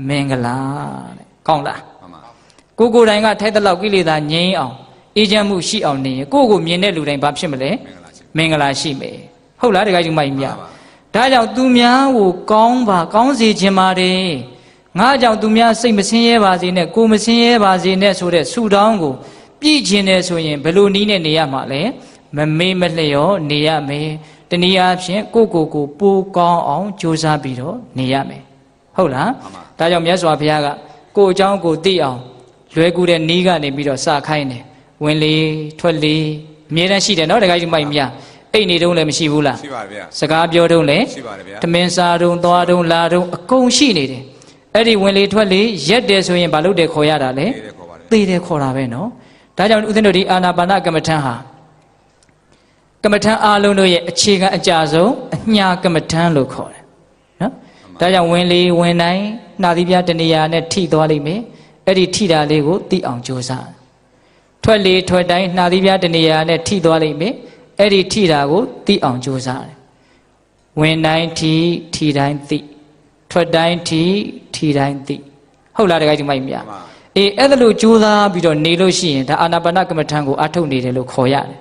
မင်္ဂလာတဲ့ကောင်းလားမှန်ပါကိုယ်တိုင်ကထိုက်တဲ့လောက်ကိလေသာငြိမ်းအောင်အေးချမ်းမှုရှိအောင်နေရင်ကိုယ့်ကိုမြင်တဲ့လူတိုင်းဘာဖြစ်မလဲမင်္ဂလာရှိမယ်ဟုတ်လားတခါကြီးမိုက်မြတ်ဒါကြောင့်သူများကိုကောင်းစေခြင်းပါတယ်ငါကြောင့်သူများစိတ်မဆင်းရဲပါစေနဲ့ကိုယ်မဆင်းရဲပါစေနဲ့ဆိုတဲ့ဆုတောင်းကိုပြည့်ခြင်းတယ်ဆိုရင်ဘယ်လိုနည်းနဲ့နေရမှာလဲမမေ့မလျော့နေရမယ်တနည်းအားဖြင့်ကိုပိုကောင်းအောင်ကြိုးစားပြီးတော့နေရမယ်ဟုတ်လားဒါကြောင့်မြတ်စွာဘုရားကကိုယ်အကြောင်းကိုသိအောင်လွယ်ကူတဲ့နည်းကနေပြီးတော့စခိုင်းတယ်ဝင်လေထွက်လေအမြဲတမ်းရှိတယ်နော်တခါကြီးမိုက်မြအိတ်နေတုံးလည်းမရှိဘူးလားရှိပါဗျာစကားပြောတုံးလည်းရှိပါတယ်ဗျာတမင်စားတုံးသွားတုံးလာတုံးအကုန်ရှိနေတယ်အဲ့ဒီဝင်လေထွက်လေရက်တယ်ဆိုရင်ဘာလို့တယ်ခေါ်ရတာလဲသေတယ်ခေါ်တာပဲနော်ဒါကြောင့်ဦးဇင်းတို့ဒီအာနာပါနကမ္မထံဟာကမ္မထံအားလုံးတို့ရဲ့အခြေခံအကြဆုံးအညာကမ္မထံလို့ခေါ်တယ်နော်ဒါကြောင့်ဝင်လေဝင်တိုင်းနှာသီးပြတနေရာနဲ့ထိသွားလိမ့်မယ်အဲ့ဒီထိတာလေးကိုသိအောင်ကြိုးစားထွက်လေထွက်တိုင်းနှာသီးပြတနေရာနဲ့ထိသွားလိမ့်မယ်အဲ့ဒီထိတာကိုသိအောင်ကြိုးစားတယ်ဝင်တိုင်းထိတိုင်းသိထွက်တိုင်းထိတိုင်းသိဟုတ်လားတခါကြီးမိုက်မြအေးအဲ့ဒါလို့ကြိုးစားပြီးတော့နေလို့ရှိရင်ဒါအာနာပါနကမ္မထံကိုအထုတ်နေတယ်လို့ခေါ်ရတယ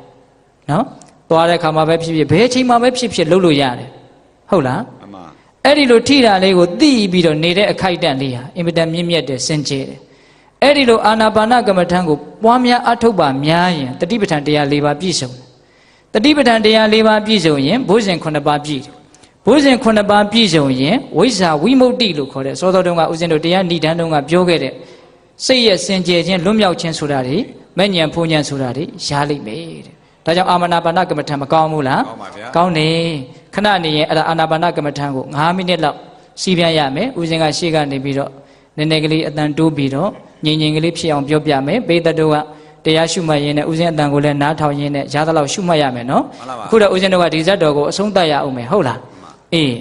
်နော်သွားတဲ့ခါမှာပဲဖြစ်ဖြစ်ဘယ်အချိန်မှာပဲဖြစ်ဖြစ်လုပ်လို့ရတယ်ဟုတ်လားအမှန်အဲ့ဒီလိုထိတာလေးကိုသိပြီးတော့နေတဲ့အခိုက်အတန့်လေးဟာအင်မတန်မြင့်မြတ်တယ်စင်ကြယ်တယ်အဲ့ဒီလိုအာနာပါနကမ္မထံကိုပွားများအထုတ်ပါများရင်တတိပဋ္ဌာန်တရား၄ပါးပြည့်စုံတတိပဋ္ဌာန်တရား၄ပါးပြည့်စုံရင်ဘုဇင်9ပါးပြည့်တယ်ဘုဇင်9ပါးပြည့်စုံရင်ဝိဇ္ဇာဝိမု ക്തി လို့ခေါ်တဲ့စောစောတုန်းကဦးဇင်းတို့တရားဏိဒန်းတုန်းကပြောခဲ့တဲ့စိတ်ရဲ့စင်ကြယ်ခြင်းလွတ်မြောက်ခြင်းဆိုတာတွေမဲ့ညံဖုန်ညံဆိုတာတွေရလိမ့်မယ်တဲ့ဒါကြောင့်အာနာပါနကမ္မထံမကောင်းဘူးလားကောင်းတယ်ခဏနေရင်အဲ့ဒါအာနာပါနကမ္မထံကို9မိနစ်လောက်စီးပြန်ရမယ်ဦးဇင်းကရှေ့ကနေပြီးတော့နည်းနည်းကလေးအတန်တိုးပြီးတော့ငြိမ်ငြိမ်ကလေးဖြစ်အောင်ပြောပြမယ်ပေတတို့ကတရားရှုမှတ်ရင်းနဲ့ဦးဇင်းအတန်ကိုလည်းနားထောင်ရင်းနဲ့ရသလောက်ရှုမှတ်ရမယ်နော်အခုတော့ဦးဇင်းတို့ကဒီဇတ်တော်ကိုအဆုံးသတ်ရအောင်မယ်ဟုတ်လားအေး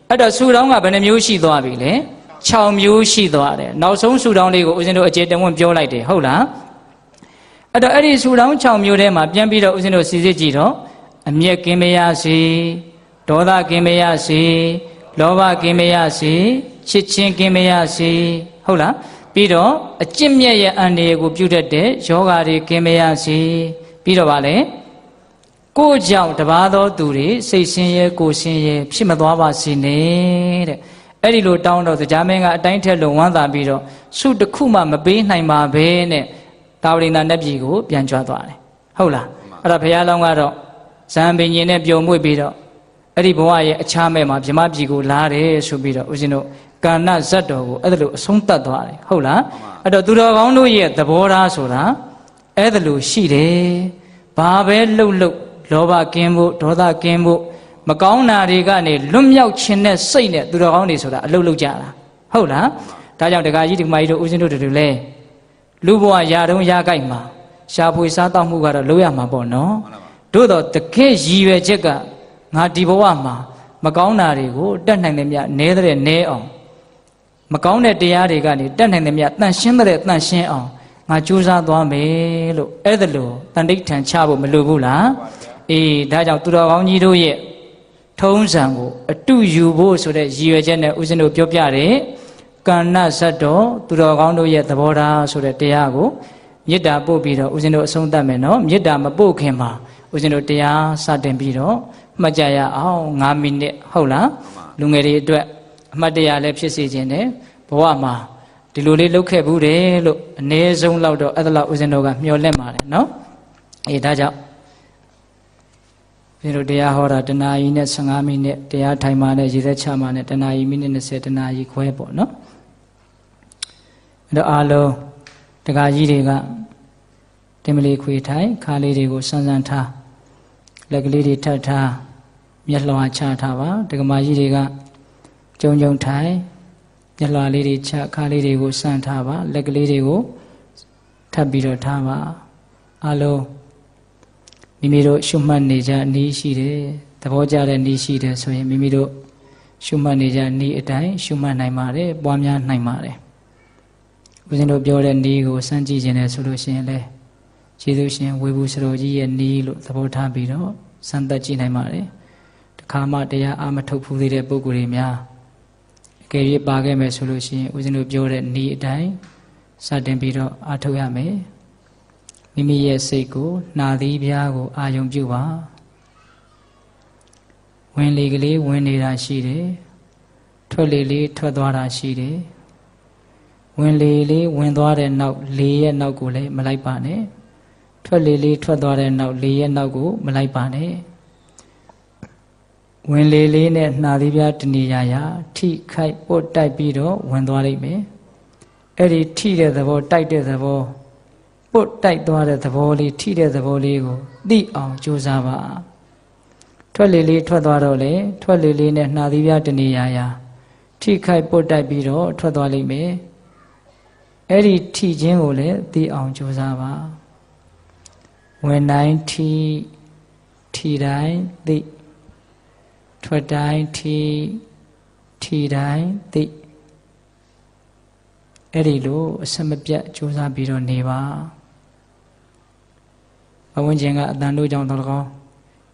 အဲ့တော့ဆူတောင်းကဘယ်နှမျိုးရှိသွားပြီလဲ6မျိုးရှိသွားတယ်နောက်ဆုံးဆူတောင်းလေးကိုဦးဇင်းတို့အကျေတဝန်းပြောလိုက်တယ်ဟုတ်လားအဲ့တော့အဲ့ဒီဆူတောင်း6မျိုးထဲမှာပြန်ပြီးတော့ဦးဇင်းတို့စီစစ်ကြည့်တော့အမျက်ကင်းမရစေဒေါသကင်းမရစေလောဘကင်းမရစေချစ်ချင်းကင်းမရစေဟုတ်လားပြီးတော့အကျင့်မြတ်ရဲ့အန္တရာယ်ကိုပြုတတ်တဲ့ယောဂါတွေကင်းမရစေပြီးတော့ဗာလဲကိုယ်ကြောင့်တပါးသောသူတွေစိတ်ဆင်းရဲကိုယ်ဆင်းရဲဖြစ်မသွားပါစေနဲ့တဲ့အဲ့ဒီလိုတောင်းတော့တရားမင်းကအတိုင်းထက်လုံးဝမ်းသာပြီးတော့ဆုတစ်ခုမှမပေးနိုင်ပါဘဲနဲ့တာဝရိန္ဒနတ်ပြည်ကိုပြန်ကြွသွားတယ်ဟ ဟုတ်လားအဲ့ဒါဘုရားလောင်းကတော့ဇံပင်ရှင်နဲ့ပျော်မွေ့ပြီးတော့အဲ့ဒီဘဝရဲ့အခြားမဲ့မှာဗြဟ္မပြည်ကိုလာတယ်ဆိုပြီးတော့ဦးဇင်းတို့ကာဏဇတ်တော်ကိုအဲ့ဒါလိုအဆုံးသတ်သွားတယ်ဟုတ်လားအဲ့တော့သူတော်ကောင်းတို့ရဲ့သဘောထားဆိုတာအဲ့ဒါလိုရှိတယ်ဘာပဲလှုပ်လောဘကင်းဖို့ဒေါသကင်းဖို့မကောင်းတာတွေကနေလွတ်မြောက်ခြင်းနဲ့စိတ်နဲ့သူတော်ကောင်းတွေဆိုတာအလုပ်လုပ်ကြတာဟုတ်လားဒါကြောင့်ဒကာကြီးဒကာမကြီးတို့ဦးဇင်းတို့တို့လည်းလူဘဝရာတုံးရကြိုက်မှာရှားဖွေစားတောက်မှုကတော့လုပ်ရမှာပေါ့နော်တို့တော့တကယ်ရည်ရွယ်ချက်ကငါဒီဘဝမှာမကောင်းတာတွေကိုတတ်နိုင်တယ်မြနဲတဲ့နဲအောင်မကောင်းတဲ့တရားတွေကနေတတ်နိုင်တယ်မြတန့်ရှင်းတဲ့တန့်ရှင်းအောင်ငါကြိုးစားသွားမယ်လို့အဲ့ဒါလို့တန်ဋိဌာန်ချဖို့မလိုဘူးလားအေးဒါကြောင့်သူတော်ကောင်းကြီးတို့ရဲ့ထုံးစံကိုအတုယူဖို့ဆိုတဲ့ရည်ရွယ်ချက်နဲ့ဦးဇင်းတို့ပြောပြတယ်ကဏ္ဍဇတ်တော်သူတော်ကောင်းတို့ရဲ့သဘောထားဆိုတဲ့တရားကိုမေတ္တာပို့ပြီးတော့ဦးဇင်းတို့အဆုံးသတ်မယ်နော်မေတ္တာမပို့ခင်မှာဦးဇင်းတို့တရားစတင်ပြီးတော့မှတ်ကြရအောင်9မိနစ်ဟုတ်လားလူငယ်တွေအတွက်အမှတ်တရလည်းဖြစ်စေခြင်းနဲ့ဘဝမှာဒီလိုလေးလုပ်ခဲ့ဘူးတယ်လို့အနည်းဆုံးလောက်တော့အဲ့ဒါလောက်ဦးဇင်းတို့ကမျှော်လင့်ပါတယ်နော်အေးဒါကြောင့်ဦးဇင်းတို့တရားဟောတာတနာရီနဲ့15မိနစ်တရားထိုင်မှနဲ့ရေသက်ချမှနဲ့တနာရီမိနစ်20တနာရီခွဲပေါ့နော်အဲ့တော့အားလုံးတက္ကကြီးတွေကတင်မလီခွေထိုင်ခါလေးတွေကိုစမ်းစမ်းထားလက်ကလေးတွေထပ်ထားမျက်လွှာချထားပါဒကမာကြီးတွေကကြုံထိုင်မျက်လွှာလေးတွေချခါလေးတွေကိုစမ်းထားပါလက်ကလေးတွေကိုထပ်ပြီးတော့ထားပါအလုံးမိမိတို့ရှုမှတ်နေကြနည်းရှိတယ်သဘောကျတဲ့နည်းရှိတယ်ဆိုရင်မိမိတို့ရှုမှတ်နေကြနည်းအတိုင်းရှုမှတ်နိုင်ပါတယ်ပွားများနိုင်ပါတယ်ဦးဇင်းတို့ပြောတဲ့နည်းကိုစမ်းကြည့်ခြင်းနဲ့ဆိုလို့ရှိရင်လေကျေးဇူးရှင်ဝေဘူးစတော်ကြီးရဲ့နည်းလို့သဘောထားပြီးတော့စမ်းသပ်ကြည့်နိုင်ပါတယ်တခါမှတရားအာမထုတ်ဘူးသေးတဲ့ပုဂ္ဂိုလ်တွေများအကယ်၍ပါခဲ့မယ်ဆိုလို့ရှိရင်ဦးဇင်းတို့ပြောတဲ့နည်းအတိုင်းစတင်ပြီးတော့အာထုတ်ရမယ်မိမိရဲ့စိတ်ကိုနှာသီးပြားကိုအာယုံပြုပါဝင်လေကလေးဝင်နေတာရှိတယ်ထွက်လေလေးထွက်သွားတာရှိတယ်ဝင်လေလေးဝင်သွားတဲ့နောက်လေရဲ့နောက်ကိုလည်းမလိုက်ပါနဲ့ထွက်လေလေးထွက်သွားတဲ့နောက်လေရဲ့နောက်ကိုမလိုက်ပါနဲ့ဝင်လေလေးနဲ့နှာသီးပြားတနေရာထိခိုက်ပုတ်တိုက်ပြီးတော့ဝင်သွားလိမ့်မယ်အဲ့ဒီထိတဲ့သဘောတိုက်တဲ့သဘောပုတ်တိုက်သွားတဲ့သဘောလေးထိတဲ့သဘောလေးကိုသိအောင်ကြိုးစားပါထွက်လေလေးထွက်သွားတော့လေထွက်လေလေးနဲ့နှာသီးပြားတနေရာထိခိုက်ပုတ်တိုက်ပြီးတော့ထွက်သွားလိမ့်မယ်အဲ့ဒီထိခြင်းကိုလည်းသိအောင်ကြိုးစားပါဝင်တိုင်းထိတိုင်းသိထွက်တိုင်းထိတိုင်းသိအဲ့ဒီလိုအစမပြတ်ကြိုးစားပြီးတော့နေပါဘဝဝင်ခြင်းကအတန်တို့ကြောင့်တော်၎င်း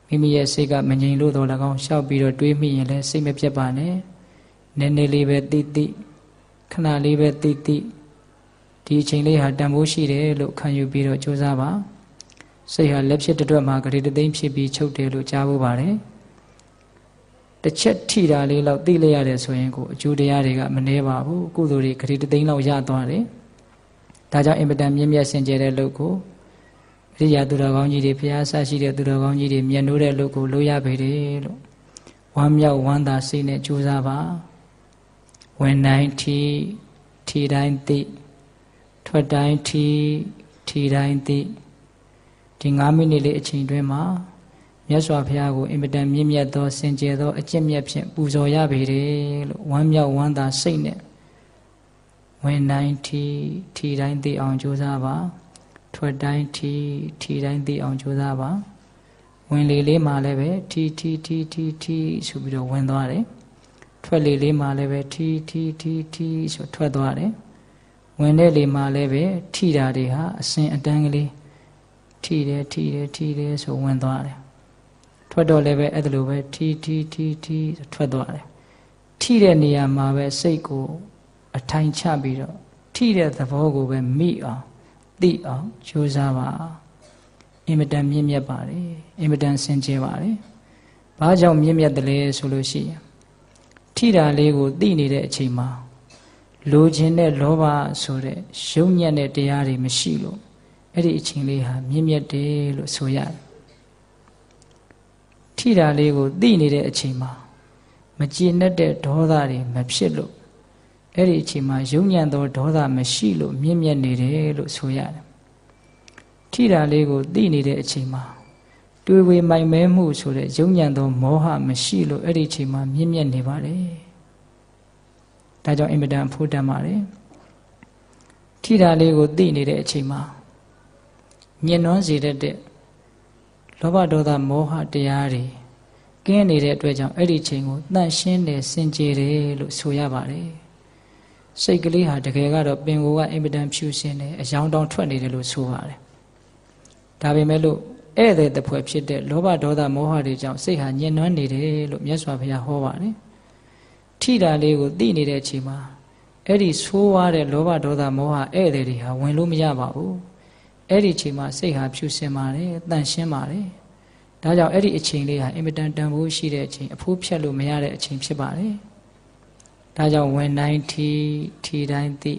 မိမိရဲ့စိတ်ကမငြိမ်လို့တော်၎င်းရှောက်ပြီးတော့တွေးမိရင်လည်းစိတ်မပြတ်ပါနဲ့နည်းနည်းလေးပဲသိခဏလေးပဲသိဒီအချိန်လေးဟာတန်ဖိုးရှိတယ်လို့ခံယူပြီးတော့ကြိုးစားပါစိတ်ဟာလက်ဖြစ်တွက်မှာဂရေတသိမ့်ဖြစ်ပြီးချုပ်တယ်လို့ကြားဖို့ပါတယ်တစ်ချက်ထိတာလေးလောက်သိလိုက်ရတယ်ဆိုရင်ကိုအကျိုးတရားတွေကမနှဲပါဘူးကုသိုလ်တွေဂရေတသိမ့်လောက်ရသွားတယ်ဒါကြောင့်အင်မတန်မြင့်မြတ်စင်ကြယ်တဲ့လုပ်ကိုအရိယာသူတော်ကောင်းကြီးတွေဘုရားဆရှိတဲ့သူတော်ကောင်းကြီးတွေမြတ်နိုးတဲ့လုပ်ကိုလုပ်ရပေတယ်လို့ဝမ်းမြောက်ဝမ်းသာစိတ်နဲ့ကြိုးစားပါဝင်တိုင်းထိတိုင်းသိထွက်တိုင်းထိတိုင်းသိဒီ9မိနစ်လေးအချိန်တွင်းမှာမြတ်စွာဘုရားကိုအင်မတန်မြင့်မြတ်သောစင်ကြယ်သောအကျင့်မြတ်ဖြင့်ပူဇော်ရပေတယ်လို့ဝမ်းမြောက်ဝမ်းသာစိတ်နဲ့ဝင်တိုင်းထိတိုင်းသိအောင်ကြိုးစားပါထွက်တိုင်းထိတိုင်းသိအောင်ကြိုးစားပါဝင်လေလေးမှာလည်းပဲထိဆိုပြီးတော့ဝင်သွားတယ်ထွက်လေလေးမှာလည်းပဲထိဆိုထွက်သွားတယ်ဝင်တဲ့လေမှာလည်းပဲထိတာတွေဟာအစဉ်အတန်းကလေးထိတယ်ဆိုဝင်သွားတယ်ထွက်တော့လည်းပဲအဲ့ဒါလိုပဲထိထွက်သွားတယ်ထိတဲ့နေရာမှာပဲစိတ်ကိုအထိုင်ချပြီးတော့ထိတဲ့သဘောကိုပဲမိအောင်သိအောင်ကြိုးစားပါအင်မတန်မြင့်မြတ်ပါတယ်အင်မတန်စင်ကြယ်ပါတယ်ဘာကြောင့်မြင့်မြတ်တယ်လဲဆိုလို့ရှိရင်ထိတာလေးကိုသိနေတဲ့အချိန်မှာလိုချင်တဲ့လောဘဆိုတဲ့ရုပ်ညံ့တဲ့တရားတွေမရှိလို့ အဲ့ဒီအချိန်လေးဟာမြင့်မြတ်တယ်လို့ဆိုရတယ်ထိတာလေးကိုသိနေတဲ့အချိန်မှာမကျေနပ်တဲ့ဒေါသတွေမဖြစ်လို့အဲ့ဒီအချိန်မှာယုံညံ့သောဒေါသမရှိလို့မြင့်မြတ်နေတယ်လို့ဆိုရတယ်ထိတာလေးကိုသိနေတဲ့အချိန်မှာတွေးဝေမိုင်မဲမှုဆိုတဲ့ယုံညံ့သောမောဟမရှိလို့အဲ့ဒီအချိန်မှာမြင့်မြတ်နေပါတယ်ဒါကြောင့်အင်မတန်အဖို့တန်ပါတယ်ထိတာလေးကိုသိနေတဲ့အချိန်မှာညှဉ်းနှွမ်းစေတတ်တဲ့လောဘဒေါသမောဟတရားတွေကင်းနေတဲ့အတွက်ကြောင့်အဲ့ဒီချိန်ကိုတန့်ရှင်းတယ်စင်ကြယ်တယ်လို့ဆိုရပါတယ်စိတ်ကလေးဟာတကယ်ကတော့ပင်ကိုယ်ကအင်မတန်ဖြူစင်တယ်အယောင်တောင်ထွက်နေတယ်လို့ဆိုပါတယ်ဒါပေမဲ့လို့ဧည့်သည်တဖွဲ့ဖြစ်တဲ့လောဘဒေါသမောဟတွေကြောင့်စိတ်ဟာညှဉ်းနှွမ်းနေတယ်လို့မြတ်စွာဘုရားဟောပါတယ်ထိတာလေးကိုသိနေတဲ့အချိန်မှာအဲ့ဒီဆိုးဝါးတဲ့လောဘဒေါသမောဟဧည့်သည်တွေဟာဝင်လို့မရပါဘူးအဲ့ဒီအချိန်မှာစိတ်ဟာဖြူစင်ပါတယ်တန့်ရှင်းပါတယ်ဒါကြောင့်အဲ့ဒီအချိန်လေးဟာအင်မတန်တန်ဖိုးရှိတဲ့အချိန်အဖိုးဖြတ်လို့မရတဲ့အချိန်ဖြစ်ပါတယ်ဒါကြောင့်ဝင်တိုင်းထီတိုင်းသိ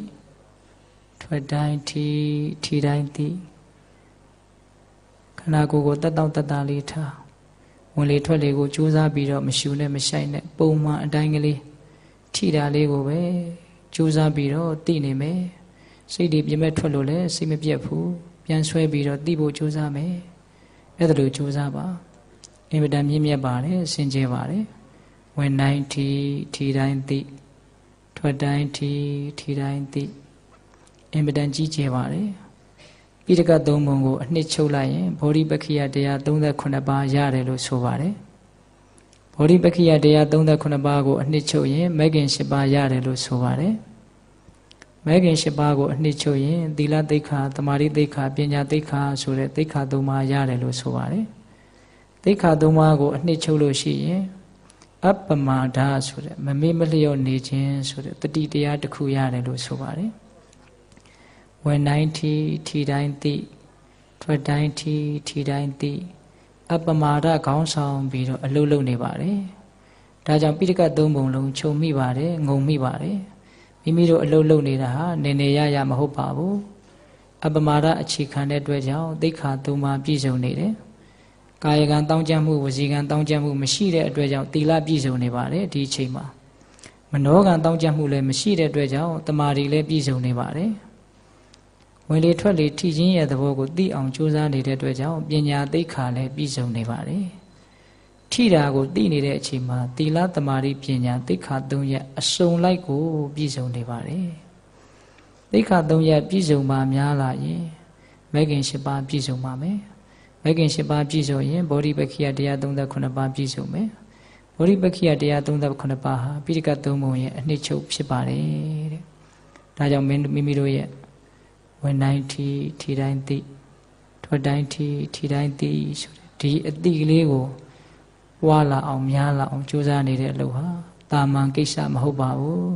ထွက်တိုင်းထီတိုင်းသိခန္ဓာကိုယ်ကိုတက်တောင့်တက်တာလေးထားဝင်လေထွက်လေကိုကြိုးစားပြီးတော့မရှူနဲ့မဆိုင်နဲ့ပုံမှန်အတိုင်းကလေးထိတာလေးကိုပဲကြိုးစားပြီးတော့သိနေမယ်စိတ်တွေပြင်းမဲ့ထွက်လို့လည်းစိတ်မပြတ်ဘူးပြန်ဆွဲပြီးတော့သိဖို့ကြိုးစားမယ်အဲ့ဒါလိုကြိုးစားပါအင်မတန်မြင့်မြတ်ပါတယ်စင်ကြယ်ပါတယ်ဝင်တိုင်းထီတိုင်းသိထွက်တိုင်းထီတိုင်းသိအင်မတန်ကြီးကျယ်ပါတယ်ပိဋကတ်သုံးပုံကိုအနှစ်ချုပ်လိုက်ရင်ဗောဓိပက္ခိယတရား38ပါးရတယ်လို့ဆိုပါတယ်ဗောဓိပက္ခိယတရား38ပါးကိုအနှစ်ချုပ်ရင်မဂ်ကင်10ပါးရတယ်လို့ဆိုပါတယ်မဂ်ကင်10ပါးကိုအနှစ်ချုပ်ရင်သီလသိက္ခာသမာဓိသိက္ခာပညာသိက္ခာဆိုတဲ့သိက္ခာ3ပါးရတယ်လို့ဆိုပါတယ်သိက္ခာ3ပါးကိုအနှစ်ချုပ်လို့ရှိရင်အပ္ပမာဒဆိုတဲ့မမေ့မလျော့နေခြင်းဆိုတဲ့တတိတရားတစ်ခုရတယ်လို့ဆိုပါတယ်ဝင်တိုင်းထီတိုင်းသိထွက်တိုင်းထီတိုင်းသိအပ္ပမာဒခေါင်းဆောင်ပြီးတော့အလုပ်လုပ်နေပါတယ်ဒါကြောင့်ပိဋကတ်3ပုံလုံးခြုံမိပါတယ်ငုံမိပါတယ်မိမိတို့အလုပ်လုပ်နေတာဟာနေနေရမဟုတ်ပါဘူးအပ္ပမာဒအခြေခံတဲ့အတွက်ကြောင့်သိက္ခာ3ပါးပြည့်စုံနေတယ်ကာယကံတောင်းကြမှုဝစီကံတောင်းကြမှုမရှိတဲ့အတွက်ကြောင့်သီလပြည့်စုံနေပါတယ်ဒီအချိန်မှာမနောကံတောင်းကြမှုလည်းမရှိတဲ့အတွက်ကြောင့်တမာတိလည်းပြည့်စုံနေပါတယ်ဝင်လေထွက်လေထိချင်းရဲ့သဘောကိုသိအောင်ကြိုးစားနေတဲ့အတွက်ကြောင့်ပညာသိက္ခာလည်းပြည့်စုံနေပါတယ်ထိတာကိုသိနေတဲ့အချိန်မှာသီလတမာတိပညာသိက္ခာ3ရပ်အစုံလိုက်ကိုပြည့်စုံနေပါတယ်သိက္ခာ3ရပ်ပြည့်စုံပါများလာရင်မဂ်ကင်10ပါးပြည့်စုံပါမယ်မဂ်ကင်10ပါးပြည့်စုံရင်ဗောဓိပက္ခိယတရား38ပါးပြည့်စုံမယ်ဗောဓိပက္ခိယတရား38ပါးဟာပိဋကတ်3ပုံရဲ့အနှစ်ချုပ်ဖြစ်ပါတယ်တဲ့ဒါကြောင့်မိမိတို့ရဲ့ဝင်တိုင်းထီတိုင်းသိထွက်တိုင်းထီတိုင်းသိဆိုတဲ့ဒီအတိကလေးကိုပွားလာအောင်များလာအောင်ကြိုးစားနေတဲ့အလုပ်ဟာတာမန်ကိစ္စမဟုတ်ပါဘူး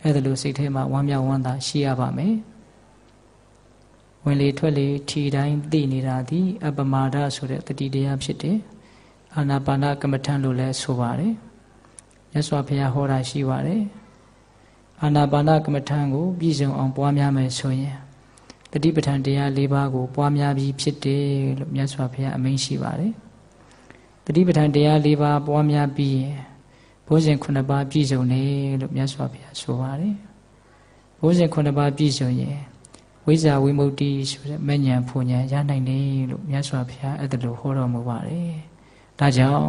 အဲ့ဒါလို့စိတ်ထဲမှာဝမ်းမြောက်ဝမ်းသာရှိရပါမယ်ဝင်လေထွက်လေထီတိုင်းသိနေတာဒီအပ္ပမာဒဆိုတဲ့တတိတရားဖြစ်တယ်အာနာပါနကမ္မထံလို့လည်းဆိုပါတယ်မြတ်စွာဘုရားဟောတာရှိပါတယ်အာနာပါနကမ္မထံကိုပြည့်စုံအောင်ပွားများမယ်ဆိုရင်တတိပဋ္ဌာန်တရား၄ပါးကိုပွားများပြီးဖြစ်တယ်လို့မြတ်စွာဘုရားအမိန့်ရှိပါတယ်တတိပဋ္ဌာန်တရား၄ပါးပွားများပြီးရင်ဘုဇင်9ပါးပြည့်စုံတယ်လို့မြတ်စွာဘုရားဆိုပါတယ်ဘုဇင်9ပါးပြည့်စုံရင်ဝိဇ္ဇာဝိမု ക്തി ဆိုတဲ့မဉ္ဇဉ်ဖူဉ္ဇဉ်ရနိုင်တယ်လို့မြတ်စွာဘုရားအဲ့ဒါလိုဟောတော်မူပါတယ်ဒါကြောင့်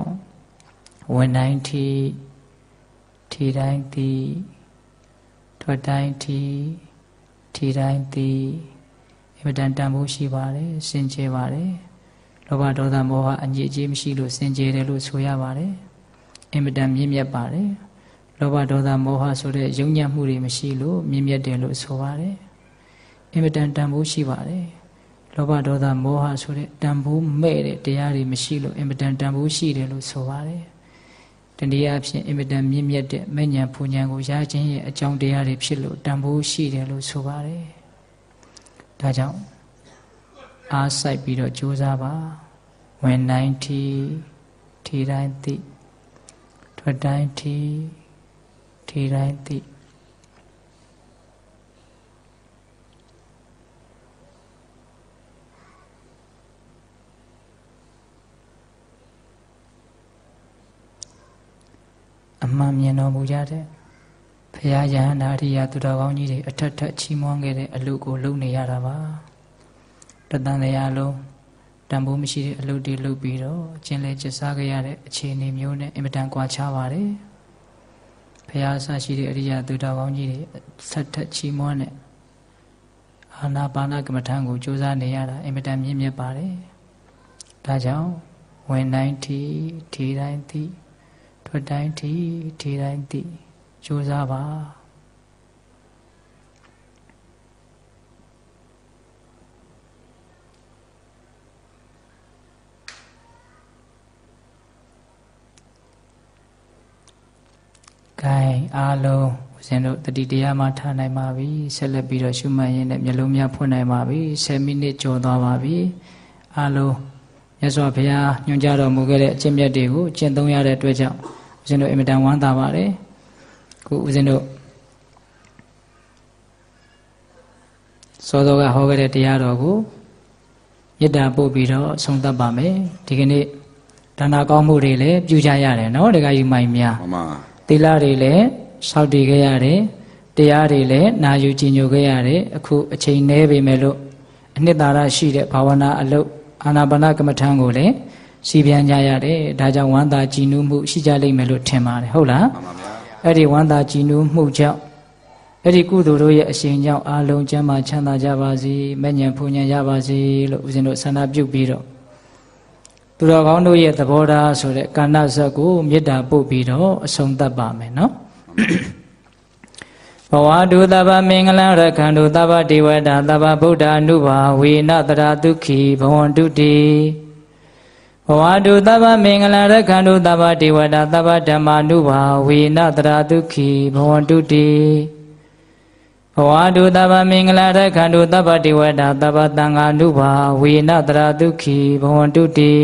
ဝင်တိုင်းထီတိုင်းသိထွက်တိုင်းထီတိုင်းသိအမတန်တန်ဖိုးရှိပါတယ်စင်ကြယ်ပါတယ်လောဘဒေါသမောဟအငြိအကျေးမရှိလို့စင်ကြယ်တယ်လို့ဆိုရပါတယ်အင်မတန်မြင့်မြတ်ပါတယ်လောဘဒေါသမောဟဆိုတဲ့ယုံညံ့မှုတွေမရှိလို့မြင့်မြတ်တယ်လို့ဆိုပါတယ်အင်မတန်တန်ဖိုးရှိပါတယ်လောဘဒေါသမောဟဆိုတဲ့တန်ဖိုးမဲ့တဲ့တရားတွေမရှိလို့အင်မတန်တန်ဖိုးရှိတယ်လို့ဆိုပါတယ်တနည်းအားဖြင့်အင်မတန်မြင့်မြတ်တဲ့မဉ္ဇဉ်ဖူဉ္ဇဉ်ကိုရခြင်းရဲ့အကြောင်းတရားတွေဖြစ်လို့တန်ဖိုးရှိတယ်လို့ဆိုပါတယ်ဒါကြောင့်အားစိုက်ပြီးတော့ကြိုးစားပါဝင်တိုင်းထီတိုင်းသိထွက်တိုင်းထီတိုင်းသိ မှန်မြင်တော်မူကြတဲ့ဘုရားယဟန္တာရိယသူတော်ကောင်းကြီးတွေအထက်ထက်ချီးမွမ်းခဲ့တဲ့အလုပ်ကိုလုပ်နေရတာပါတသံတရားလုံးတန်ဖိုးမရှိတဲ့အလုပ်တွေလုပ်ပြီးတော့အချင်းလဲကျစားခဲ့ရတဲ့အခြေအနေမျိုးနဲ့အင်မတန်ကွာခြားပါတယ်ဘုရားအစရှိတဲ့အရိယသူတော်ကောင်းကြီးတွေဆက်ထက်ချီးမွမ်းတဲ့အာနာပါနကမ္မထံကိုကြိုးစားနေရတာအင်မတန်မြင့်မြတ်ပါတယ်ဒါကြောင့်ဝင်တိုင်းထီတိုင်းသီထွက်တိုင်းထီတိုင်းသီကြိုးစားပါကဲအားလုံးဦးဇင်းတို့တတိတရားမှထားနိုင်ပါပြီဆက်လက်ပြီးတော့ရှုမှတ်ရင်းနဲ့မျက်လုံးများဖွင့်နိုင်ပါပြီ10မိနစ်ကျော်သွားပါပြီအားလုံးမြတ်စွာဘုရားညွှန်ကြားတော်မူခဲ့တဲ့အကျင့်မြတ်တွေကိုကျင့်သုံးရတဲ့အတွက်ကြောင့်ဦးဇင်းတို့အင်မတန်ဝမ်းသာပါတယ်ခုဦးဇင်းတို့စောစောကဟောခဲ့တဲ့တရားတော်ကိုမေတ္တာပို့ပြီးတော့ဆုံးသတ်ပါမယ်ဒီကနေ့ဒါနကောင်းမှုတွေလည်းပြုကြရတယ်နော်တခါယူမိုင်များမှန်ပါသီလတွေလည်းစောင့်တည်ခဲ့ရတယ်တရားတွေလည်းနာယူကြည်ညိုခဲ့ရတယ်အခုအချိန်နည်းပေမဲ့လို့အနှစ်သာရရှိတဲ့ဘာဝနာအလုပ်အာနာပါနကမ္မထံကိုလည်းစီပြန်ကြရတယ်ဒါကြောင့်ဝမ်းသာကြည်နူးမှုရှိကြလိမ့်မယ်လို့ထင်ပါတယ်ဟုတ်လားမှန်ပါဗျာအဲ့ဒီဝမ်းသာကြည်နူးမှုကြောင့်အဲ့ဒီကုသိုလ်တို့ရဲ့အရှင်ကြောင့်အာလုံးကျမ်းမာချမ်းသာကြပါစေမဲ့ညံဖူညံရပါစေလို့ဦးဇင်းတို့ဆန္ဒပြုပြီးတော့သူတော်ကောင်းတို့ရဲ့သဘောထားဆိုတဲ့ကာဏဇတ်ကိုမေတ္တာပို့ပြီးတော့အဆုံးသတ်ပါမယ်နော်ဘဝတုသဗ္ဗမင်္ဂလံရခန္တုသဗ္ဗဒေဝတာသဗ္ဗဗုဒ္ဓ ानु ဘာဝေနတရာဒုက္ခိဘဝန္တုတိဘဝတုသဗ္ဗမင်္ဂလံရခန္တုသဗ္ဗဒေဝတာသဗ္ဗဓမ္မာ ानु ဘာဝေနတရာဒုက္ခိဘဝန္တုတိဘဝတုသဗ္ဗမင်္ဂလံရခန္တုသဗ္ဗဒေဝတာသဗ္ဗသံဃာ ानु ဘာဝေနတရာဒုက္ခိဘဝန္တုတိ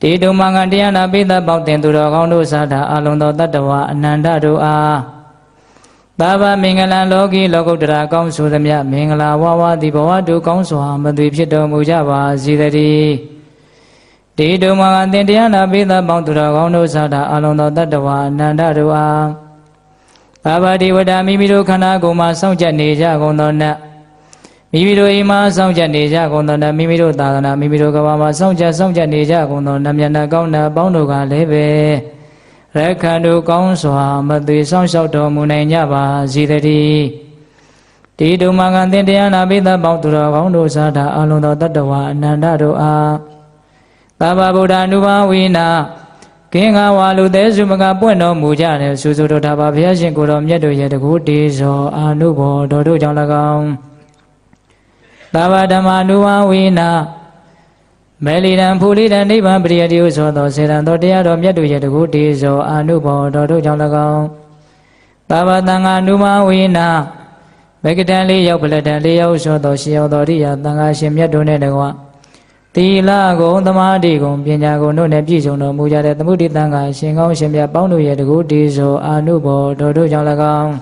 တေတုမင်္ဂတရားနာပိသပေါတင်သူတော်ကောင်းတို့သာသာအလုံးသောတတ္တဝါအနန္တတို့အားသဗ္ဗမင်္ဂလံလောကီလောကုတ္တရာကောင်းဆိုသမျှမင်္ဂလာဝါဝတိဘဝတုကောင်းစွာမသွေဖြစ်တော်မူကြပါစေတည်းတေတုမင်္ဂတင်တရားနာပိသပေါသူတော်ကောင်းတို့သာသာအလုံးသောတတ္တဝါအနန္တတို့အားသဗ္ဗဒေဝတာမိမိတို့ခန္ဓာကိုယ်မှာစောင့်ကြနေကြကုန်သောနတ်မိမိတို့အိမ်မှာစောင့်ကြနေကြကုန်သောနတ်မိမိတို့သာသနာမိမိတို့ကဘာမှာစောင့်ကြနေကြကုန်သောနတ်မြတ်ကောင်းနတ်အပေါင်းတို့ကလည်းပဲရခန္တုကောင်းစွာမသွေဆောင်လျှောက်တော်မူနိုင်ကြပါစေတည်းတေတုမင်္ဂသင်တရားနာပိသပေါသူတော်ကောင်းတို့သာသာအလုံးသောတတ္တဝါအနန္တတို့အားသဗ္ဗဗုဒ္ဓ ानु ဘာဝေနကင်္ဂဝါလူသေးစုမကပွင့်တော်မူကြတဲ့စုစုတော်တာပါဘုရားရှင်ကိုတော်မြတ်တို့ရဲ့တကူတေဇောအာနုဘောတော်တို့ကြောင့်၎င်းသဗ္ဗဓမ္မာ ानु ဘာဝေနမေလီရန်ဖူလီရန်နိဗ္ဗာန်ပရိယတိဟုဆိုသောစေတံတော်တရားတော်မြတ်တို့ရဲ့တကူတေဇောအာနုဘောတော်တို့ကြောင့်၎င်းသဗ္ဗသံဃာ ानु ဘာဝေနမေကတံလေးရောက်ပလတံလေးရောက်ဆိုသောရှင်ရောက်တော်ရိယသံဃာရှင်မြတ်တို့နဲ့တကွသီလဂုံသမာဓိဂုံပညာဂုံတို့နဲ့ပြည့်စုံတော်မူကြတဲ့သမုဒိတံဃာရှင်ကောင်းရှင်မြတ်ပေါင်းတို့ရဲ့တကူတေဇောအာနုဘောတော်တို့ကြောင့်၎င်း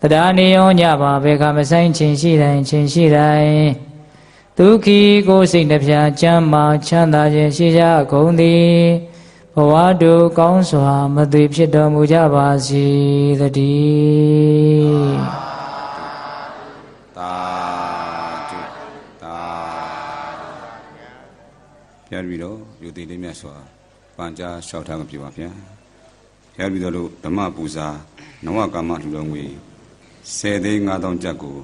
တရားနေရောညပါဘေခမဆိုင်ခြင်းရှိတိုင်းဒုက္ခိကိုစိတ်နှပြချမ်းမာချမ်းသာခြင်းရှိကြကုန်သည်ဘဝတုကောင်းစွာမသွေဖြစ်တော်မူကြပါစေတည်းသာဓုသာပြန်ပြီးတော့ယူတည်လေးမြတ်စွာပန်ကြားလျှောက်ထားမှာပြပါဗျာပြန်ပြီးတော့လို့ဓမ္မပူဇာနဝကာမလူတော်ငွေ10သိန်း5000ကျပ်ကို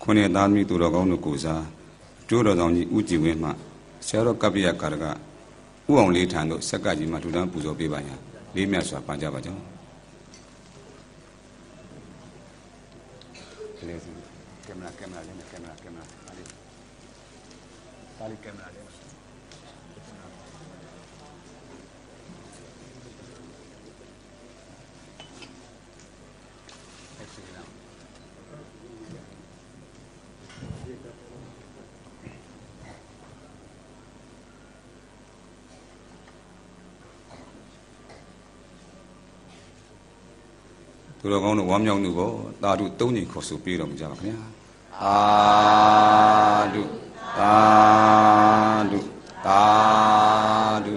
ခုနှစ်သားသမီးသူတော်ကောင်းတို့ကိုစားကျိုးတော်ဆောင်ကြီးဦးကြည်ဝင်းမှဆရာတော်ကပ္ပိယကာရကဥအောင်လေးထံတို့ဆက်ကကြီးမှထူထမ်းပူဇော်ပေးပါရန်လေးမြတ်စွာပန်ကြားပါကြောင်းကင်မရာလေးကင်မရာအားလေးပါလီကင်မရာလေးသူတော်ကောင်းတို့ဝမ်းမြောက်မှုကိုသာဓု၃ညခေါ်ဆိုပေးတော်မူကြပါခင်ဗျာသာဓုသာဓုသာဓု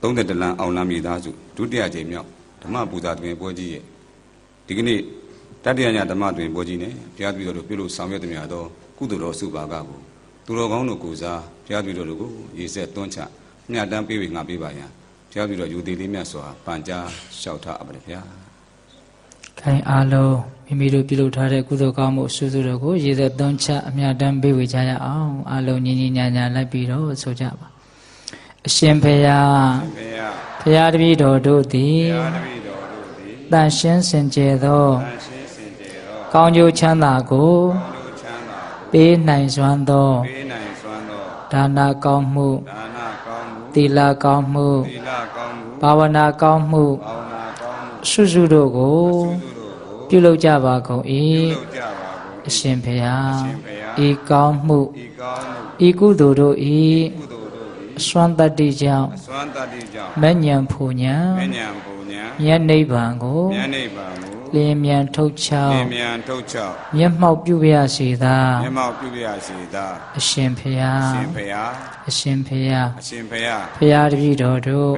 32လမ်းအောင်လမ်းမိသားစုဒုတိယကြိမ်မြောက်ဓမ္မပူဇာတွင်ပွဲကြီးရဲ့ဒီကနေ့တတိယညဓမ္မတွင်ပွဲကြီးနဲ့ဘုရားတပည့်တော်တို့ပြုလို့ဆောင်ရွက်သမျှသောကုသိုလ်တော်စုပါကကိုသူတော်ကောင်းတို့ကိုစားဘုရားတပည့်တော်တို့ကိုရေဆက်သွန်းချမြတ်တမ်းပေးဝေငါပေးပါရန်ဘုရားတပည့်တော်ယူသည်လေးမြတ်စွာပန်ကြားလျှောက်ထားအပ်ပါဗျာခိုင်အားလုံးမိမိတို့ပြုလုပ်ထားတဲ့ကုသိုလ်ကောင်းမှုအစွစုတို့ကိုရေသက်သွန်းချအမြတ်တမ်းပေးဝေကြရအောင်အားလုံးညီညီညာညာလိုက်ပြီးတော့ဆိုကြပါအရှင်ဖေယဖရာတပည့်တော်တို့သည်တန်ရှင်းစင်ကြယ်သောကောင်းကျိုးချမ်းသာကိုပေးနိုင်စွမ်းသောဒါနကောင်းမှုသီလကောင်းမှုဘာဝနာကောင်းမှုစွစုတို့ကိုပြုလုပ်ကြပါကုန်၏အရှင်ဖေယဤကောင်းမှုဤကုသိုလ်တို့ဤအစွမ်းတတ္တိကြောင့်မဉ္ဇဉ်ဖူညာမြတ်နိဗ္ဗာန်ကိုလင်းမြန်ထုတ်ချောက်မျက်မှောက်ပြုပြရစေသာအရှင်ဖေယအရှင်ဖေယဖရာတပည့်တော်တို့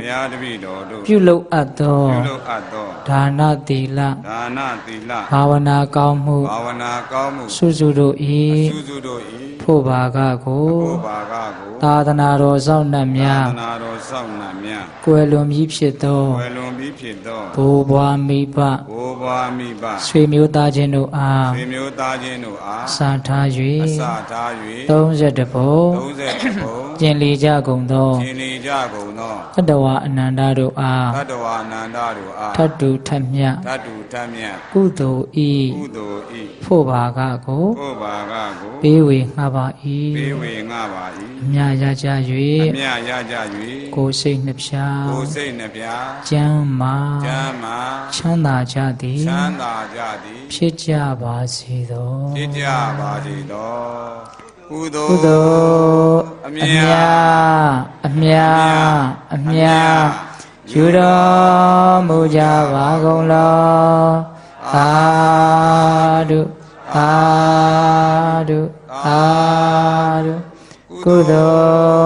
ပြုလုပ်အပ်သောဒါနသီလဘာဝနာကောင်းမှုစွစုတို့ဤဖို့ဘာကကိုသာသနာတော်စောင့်နှံ့များကွယ်လွန်ပြီးဖြစ်သောဘိုးဘွားမိဘဆွေမျိုးသားချင်းတို့အားစာထား၍32ဘုံကျင်လီကြကုန်သောတတဝအနန္တတို့အားထတ်တူထက်မြတ်ကုသိုလ်ဤဖို့ဘာကကိုပေးဝေငှပါ၏အမြရကြ၍ကိုယ်စိတ်နှပြကျမ်းမာချမ်းသာကြသည်ဖြစ်ကြပါစေသောကုသိုလ်အမြယူတော်မူကြပါကုန်လောသာဓုသာဓုသာဓုကုသို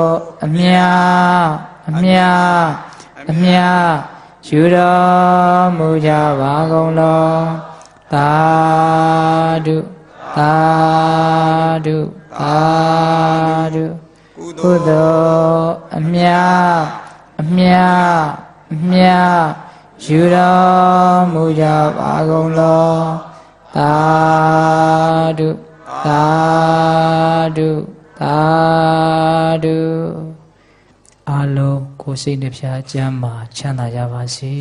လ်အမြယူတော်မူကြပါကုန်လောသာဓုသာဓုသာဓုကုသိုလ်အမြယူတော်မူကြပါကုန်လောသာဓုသာဓုသာဓုအလုံးကိုယ်စိတ်နှပြချမ်းသာချမ်းသာကြပါစေ